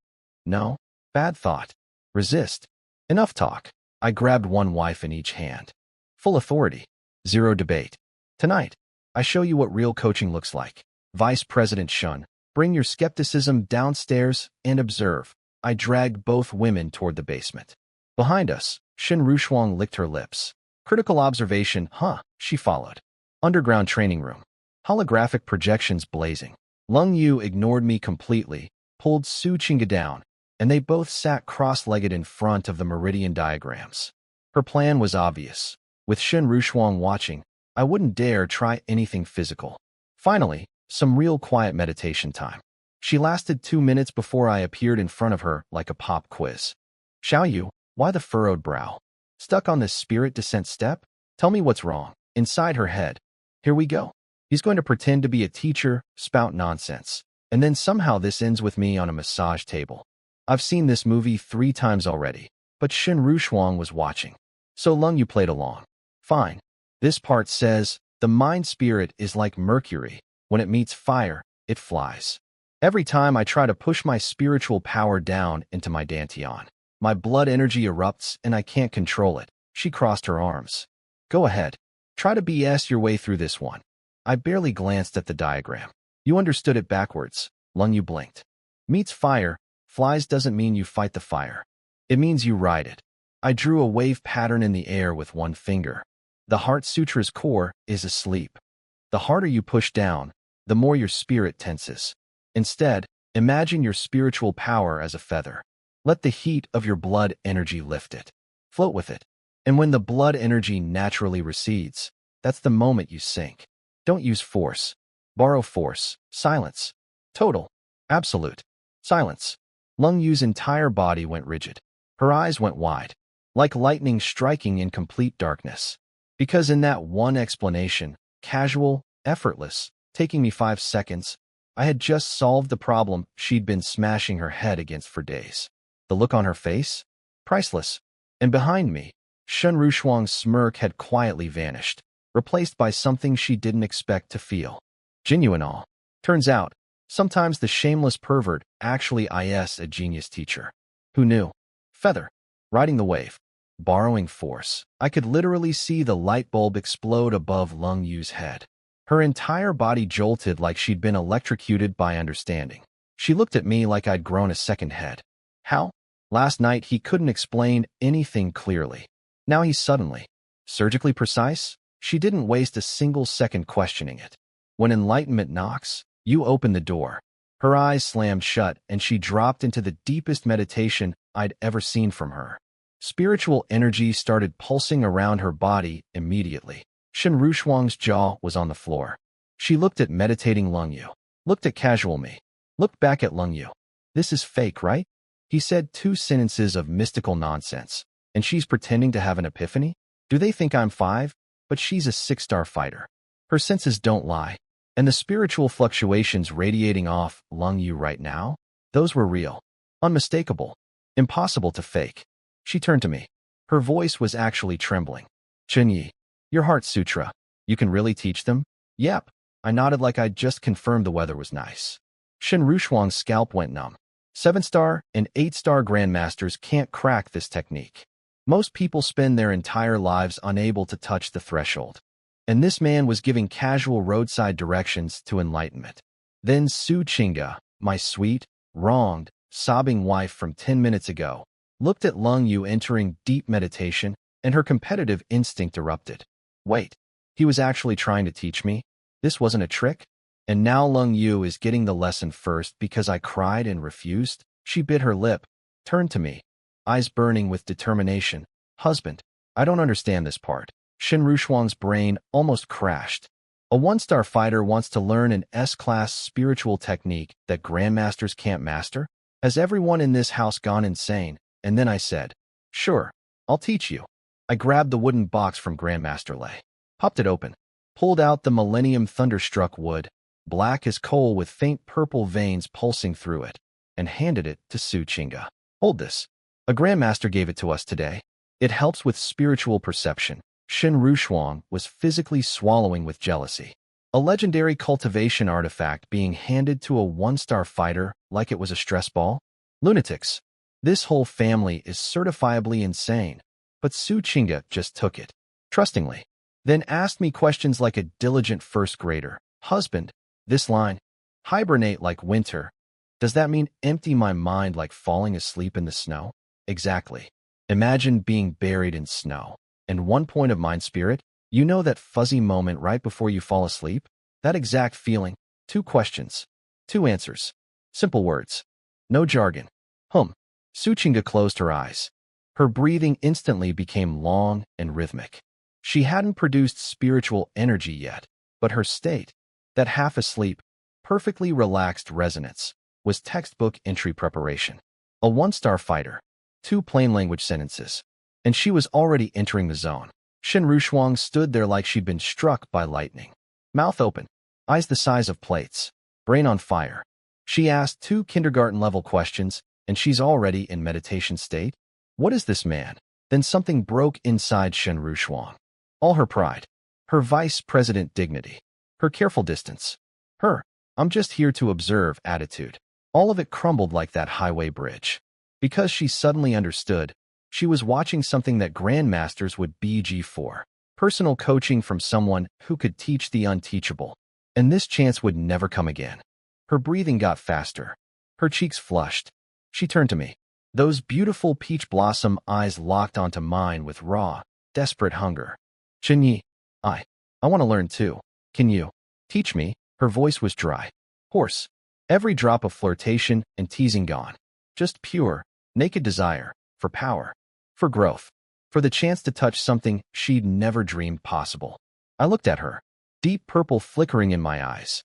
A: No, bad thought. Resist. Enough talk. I grabbed one wife in each hand. Full authority. Zero debate. Tonight, I show you what real coaching looks like. Vice President Shun, bring your skepticism downstairs and observe. I dragged both women toward the basement. Behind us, Shen Rushuang licked her lips. Critical observation, she followed. Underground training room. Holographic projections blazing. Lung Yu ignored me completely, pulled Su Qingge down, and they both sat cross-legged in front of the meridian diagrams. Her plan was obvious. With Shen Rushuang watching, I wouldn't dare try anything physical. Finally, some real quiet meditation time. She lasted 2 minutes before I appeared in front of her like a pop quiz. Xiao Yu, why the furrowed brow? Stuck on this spirit descent step? Tell me what's wrong. Inside her head. Here we go. He's going to pretend to be a teacher, spout nonsense. And then somehow this ends with me on a massage table. I've seen this movie 3 times already, but Shen Rushuang was watching. So Lung Yu played along. Fine. This part says, the mind spirit is like mercury. When it meets fire, it flies. Every time I try to push my spiritual power down into my dantian, my blood energy erupts and I can't control it. She crossed her arms. Go ahead. Try to BS your way through this one. I barely glanced at the diagram. You understood it backwards. Lung Yu blinked. Meets fire, flies doesn't mean you fight the fire. It means you ride it. I drew a wave pattern in the air with one finger. The Heart Sutra's core is asleep. The harder you push down, the more your spirit tenses. Instead, imagine your spiritual power as a feather. Let the heat of your blood energy lift it. Float with it. And when the blood energy naturally recedes, that's the moment you sink. Don't use force. Borrow force. Silence. Total. Absolute. Silence. Lung Yu's entire body went rigid. Her eyes went wide, like lightning striking in complete darkness. Because in that one explanation, casual, effortless, taking me 5 seconds, I had just solved the problem she'd been smashing her head against for days. The look on her face? Priceless. And behind me, Shen Rushuang's smirk had quietly vanished, replaced by something she didn't expect to feel. Genuine awe. Turns out, sometimes the shameless pervert actually is a genius teacher. Who knew? Feather. Riding the wave. Borrowing force. I could literally see the light bulb explode above Lung Yu's head. Her entire body jolted like she'd been electrocuted by understanding. She looked at me like I'd grown a second head. How? Last night he couldn't explain anything clearly. Now he's suddenly surgically precise? She didn't waste a single second questioning it. When enlightenment knocks, you open the door. Her eyes slammed shut and she dropped into the deepest meditation I'd ever seen from her. Spiritual energy started pulsing around her body immediately. Shen Rushuang's jaw was on the floor. She looked at meditating Lung Yu, looked at casual me, looked back at Lung Yu. This is fake, right? He said 2 sentences of mystical nonsense, and she's pretending to have an epiphany? Do they think I'm 5? But she's a 6-star fighter. Her senses don't lie. And the spiritual fluctuations radiating off Lung Yu right now? Those were real. Unmistakable. Impossible to fake. She turned to me. Her voice was actually trembling. Chen Ye, your Heart Sutra. You can really teach them? Yep. I nodded like I'd just confirmed the weather was nice. Shen Rushuang's scalp went numb. 7-star and 8-star grandmasters can't crack this technique. Most people spend their entire lives unable to touch the threshold. And this man was giving casual roadside directions to enlightenment. Then Su Qingge, my sweet, wronged, sobbing wife from 10 minutes ago, looked at Lung Yu entering deep meditation, and her competitive instinct erupted. Wait, he was actually trying to teach me? This wasn't a trick? And now Lung Yu is getting the lesson first because I cried and refused? She bit her lip, turned to me, eyes burning with determination. Husband, I don't understand this part. Shen Rushuang's brain almost crashed. A 1-star fighter wants to learn an S-class spiritual technique that grandmasters can't master? Has everyone in this house gone insane? And then I said, sure, I'll teach you. I grabbed the wooden box from Grandmaster Lei, popped it open, pulled out the Millennium Thunderstruck wood, black as coal with faint purple veins pulsing through it, and handed it to Su Qingge. Hold this. A grandmaster gave it to us today. It helps with spiritual perception. Shen Rushuang was physically swallowing with jealousy. A legendary cultivation artifact being handed to a one-star fighter like it was a stress ball? Lunatics. This whole family is certifiably insane. But Su Qingge just took it, trustingly. Then asked me questions like a diligent first grader. Husband, this line, hibernate like winter. Does that mean empty my mind like falling asleep in the snow? Exactly. Imagine being buried in snow. And one point of mind spirit, you know that fuzzy moment right before you fall asleep? That exact feeling. 2 questions. 2 answers. Simple words. No jargon. Su Qingge closed her eyes. Her breathing instantly became long and rhythmic. She hadn't produced spiritual energy yet, but her state, that half-asleep, perfectly relaxed resonance, was textbook entry preparation. A 1-star fighter, 2 plain language sentences, and she was already entering the zone. Shen Rushuang stood there like she'd been struck by lightning. Mouth open, eyes the size of plates, brain on fire. She asked 2 kindergarten-level questions, and she's already in meditation state? What is this man? Then something broke inside Shen Rushuang. All her pride, her vice president dignity, her careful distance, her "I'm just here to observe" attitude. All of it crumbled like that highway bridge. Because she suddenly understood, she was watching something that grandmasters would BG for. Personal coaching from someone who could teach the unteachable. And this chance would never come again. Her breathing got faster. Her cheeks flushed. She turned to me. Those beautiful peach blossom eyes locked onto mine with raw, desperate hunger. Chen Ye, I want to learn too. Can you teach me? Her voice was dry, hoarse. Every drop of flirtation and teasing gone. Just pure, naked desire, for power, for growth, for the chance to touch something she'd never dreamed possible. I looked at her, deep purple flickering in my eyes.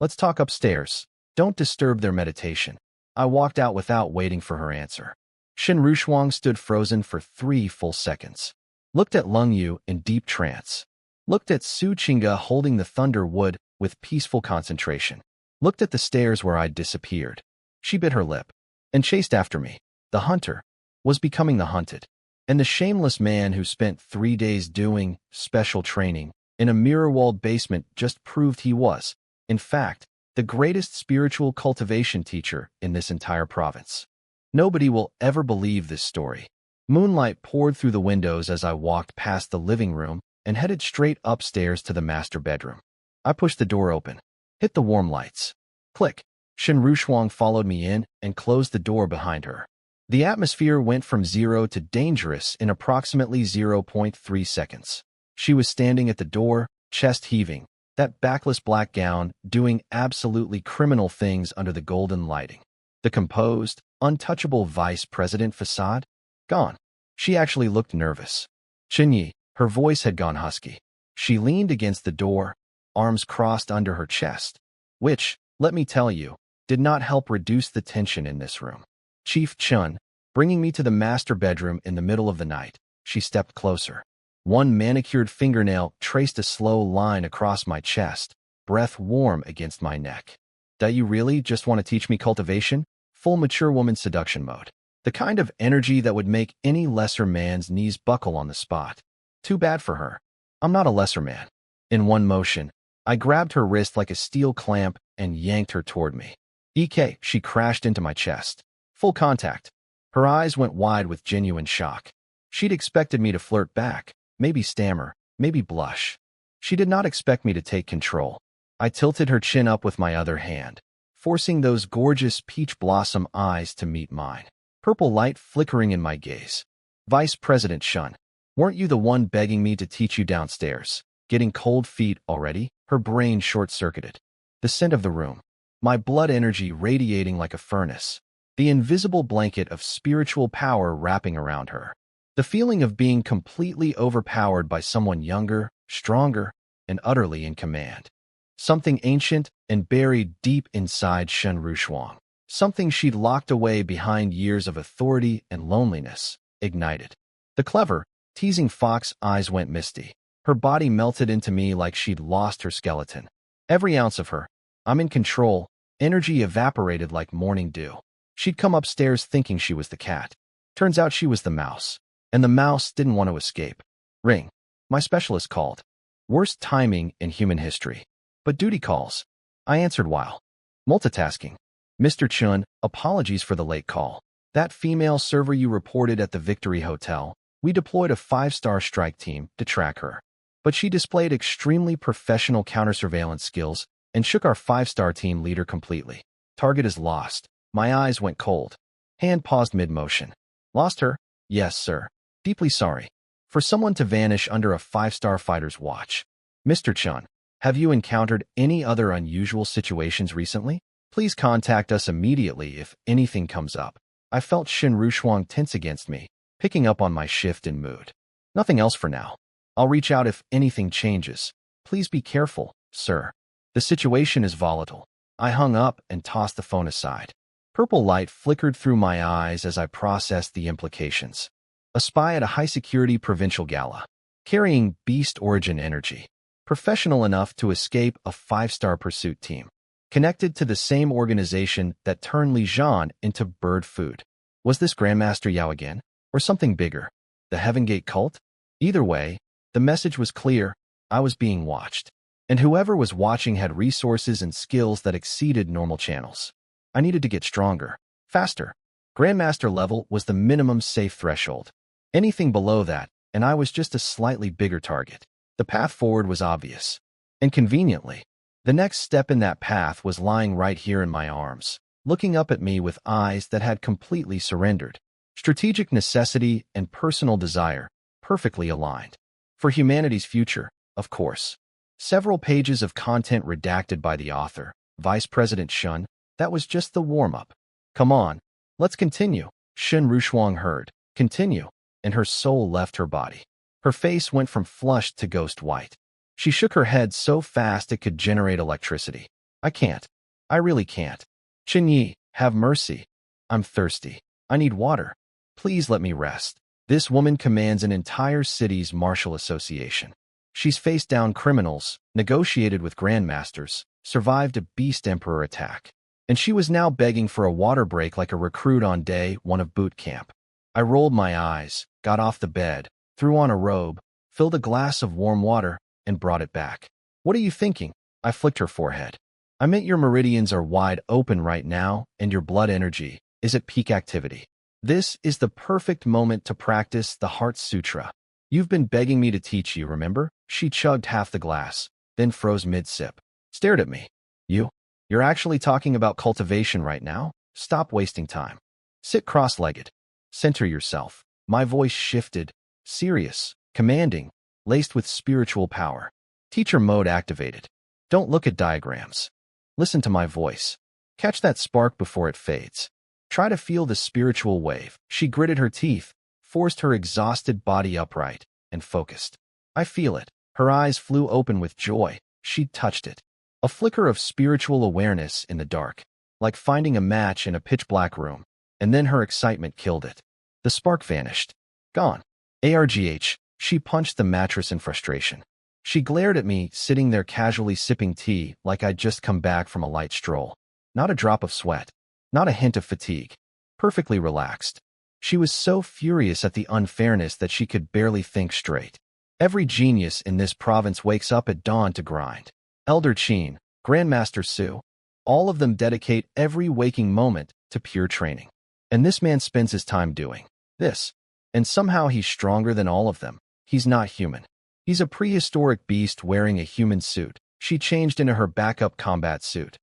A: Let's talk upstairs. Don't disturb their meditation. I walked out without waiting for her answer. Shen Rushuang stood frozen for 3 full seconds. Looked at Lung Yu in deep trance. Looked at Su Qingge holding the thunder wood with peaceful concentration. Looked at the stairs where I'd disappeared. She bit her lip and chased after me. The hunter was becoming the hunted. And the shameless man who spent 3 days doing special training in a mirror-walled basement just proved he was, in fact, the greatest spiritual cultivation teacher in this entire province. Nobody will ever believe this story. Moonlight poured through the windows as I walked past the living room and headed straight upstairs to the master bedroom. I pushed the door open, hit the warm lights. Click. Shen Rushuang followed me in and closed the door behind her. The atmosphere went from 0 to dangerous in approximately 0.3 seconds. She was standing at the door, chest heaving, that backless black gown doing absolutely criminal things under the golden lighting. The composed, untouchable vice president facade? Gone. She actually looked nervous. Chen Ye, her voice had gone husky. She leaned against the door, arms crossed under her chest, which, let me tell you, did not help reduce the tension in this room. Chief Chun, bringing me to the master bedroom in the middle of the night, she stepped closer. One manicured fingernail traced a slow line across my chest, breath warm against my neck. Do you really just want to teach me cultivation? Full mature woman seduction mode. The kind of energy that would make any lesser man's knees buckle on the spot. Too bad for her. I'm not a lesser man. In one motion, I grabbed her wrist like a steel clamp and yanked her toward me. EK, she crashed into my chest. Full contact. Her eyes went wide with genuine shock. She'd expected me to flirt back, maybe stammer, maybe blush. She did not expect me to take control. I tilted her chin up with my other hand, forcing those gorgeous peach blossom eyes to meet mine. Purple light flickering in my gaze. Vice President Shun, weren't you the one begging me to teach you downstairs? Getting cold feet already? Her brain short-circuited. The scent of the room. My blood energy radiating like a furnace. The invisible blanket of spiritual power wrapping around her. The feeling of being completely overpowered by someone younger, stronger, and utterly in command. Something ancient and buried deep inside Shen Rushuang. Something she'd locked away behind years of authority and loneliness, ignited. The clever, teasing fox eyes went misty. Her body melted into me like she'd lost her skeleton. Every ounce of her, I'm in control. Energy evaporated like morning dew. She'd come upstairs thinking she was the cat. Turns out she was the mouse. And the mouse didn't want to escape. Ring. My specialist called. Worst timing in human history. But duty calls. I answered while multitasking. Mr. Chen, apologies for the late call. That female server you reported at the Victory Hotel, we deployed a 5-star strike team to track her. But she displayed extremely professional counter-surveillance skills and shook our 5-star team leader completely. Target is lost. My eyes went cold. Hand paused mid-motion. Lost her? Yes, sir. Deeply sorry. For someone to vanish under a 5-star fighter's watch. Mr. Chen, have you encountered any other unusual situations recently? Please contact us immediately if anything comes up. I felt Shen Rushuang tense against me, picking up on my shift in mood. Nothing else for now. I'll reach out if anything changes. Please be careful, sir. The situation is volatile. I hung up and tossed the phone aside. Purple light flickered through my eyes as I processed the implications. A spy at a high-security provincial gala, carrying beast origin energy, professional enough to escape a 5-star pursuit team, connected to the same organization that turned Li Zhan into bird food. Was this Grandmaster Yao again, or something bigger? The Heaven Gate cult? Either way, the message was clear. I was being watched. And whoever was watching had resources and skills that exceeded normal channels. I needed to get stronger, faster. Grandmaster level was the minimum safe threshold. Anything below that, and I was just a slightly bigger target. The path forward was obvious. And conveniently, the next step in that path was lying right here in my arms, looking up at me with eyes that had completely surrendered. Strategic necessity and personal desire, perfectly aligned. For humanity's future, of course. Several pages of content redacted by the author, Vice President Shun. That was just the warm-up. Come on, let's continue. Shen Rushuang heard. Continue. And her soul left her body. Her face went from flushed to ghost white. She shook her head so fast it could generate electricity. I can't. I really can't. Chen Ye, have mercy. I'm thirsty. I need water. Please let me rest. This woman commands an entire city's martial association. She's faced down criminals, negotiated with grandmasters, survived a beast emperor attack. And she was now begging for a water break like a recruit on day 1 of boot camp. I rolled my eyes, got off the bed, threw on a robe, filled a glass of warm water, and brought it back. What are you thinking? I flicked her forehead. I meant your meridians are wide open right now, and your blood energy is at peak activity. This is the perfect moment to practice the Heart Sutra. You've been begging me to teach you, remember? She chugged half the glass, then froze mid-sip. Stared at me. You're actually talking about cultivation right now? Stop wasting time. Sit cross-legged. Center yourself. My voice shifted, serious, commanding, laced with spiritual power. Teacher mode activated. Don't look at diagrams. Listen to my voice. Catch that spark before it fades. Try to feel the spiritual wave. She gritted her teeth, forced her exhausted body upright, and focused. I feel it. Her eyes flew open with joy. She touched it. A flicker of spiritual awareness in the dark, like finding a match in a pitch-black room, and then her excitement killed it. The spark vanished. Gone. ARGH. She punched the mattress in frustration. She glared at me, sitting there casually sipping tea like I'd just come back from a light stroll. Not a drop of sweat. Not a hint of fatigue. Perfectly relaxed. She was so furious at the unfairness that she could barely think straight. Every genius in this province wakes up at dawn to grind. Elder Qin, Grandmaster Su, all of them dedicate every waking moment to pure training. And this man spends his time doing this. And somehow he's stronger than all of them. He's not human. He's a prehistoric beast wearing a human suit. She changed into her backup combat suit.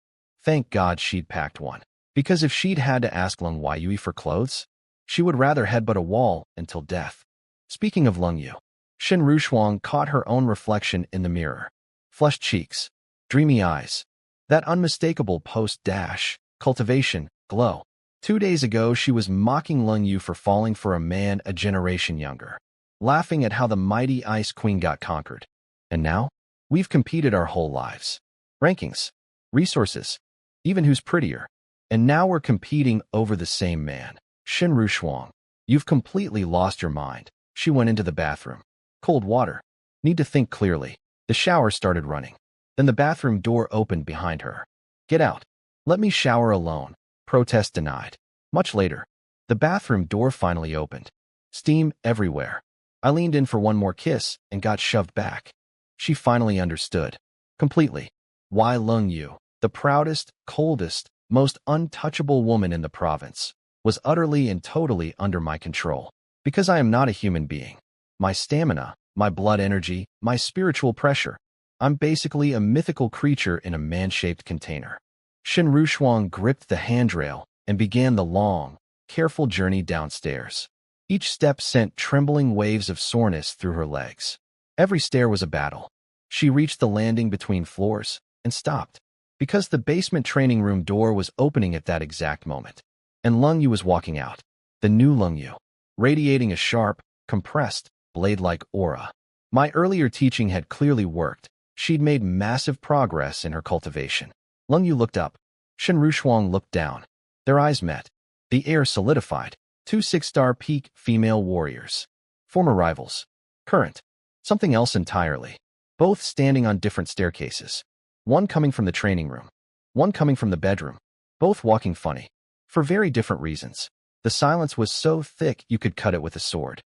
A: Thank God she'd packed one. Because if she'd had to ask Leng Yuyi for clothes, she would rather headbutt a wall until death. Speaking of Leng Yu, Shen Rushuang caught her own reflection in the mirror. Flushed cheeks, dreamy eyes, that unmistakable post-cultivation glow. 2 days ago, she was mocking Leng Yu for falling for a man a generation younger, laughing at how the mighty Ice Queen got conquered. And now, we've competed our whole lives. Rankings, resources, even who's prettier. And now we're competing over the same man. Shen Rushuang, you've completely lost your mind. She went into the bathroom. Cold water. Need to think clearly. The shower started running. Then the bathroom door opened behind her. Get out. Let me shower alone. Protest denied. Much later, the bathroom door finally opened. Steam everywhere. I leaned in for one more kiss and got shoved back. She finally understood. Completely. Why Lung Yu, the proudest, coldest, most untouchable woman in the province, was utterly and totally under my control. Because I am not a human being. My stamina, my blood energy, my spiritual pressure. I'm basically a mythical creature in a man-shaped container. Shen Rushuang gripped the handrail and began the long, careful journey downstairs. Each step sent trembling waves of soreness through her legs. Every stair was a battle. She reached the landing between floors and stopped, because the basement training room door was opening at that exact moment. And Lung Yu was walking out. The new Lung Yu, radiating a sharp, compressed, blade-like aura. My earlier teaching had clearly worked. She'd made massive progress in her cultivation. Lung Yu looked up. Shen Rushuang looked down. Their eyes met. The air solidified. Two 6-star peak female warriors. Former rivals. Current. Something else entirely. Both standing on different staircases. One coming from the training room. One coming from the bedroom. Both walking funny. For very different reasons. The silence was so thick you could cut it with a sword.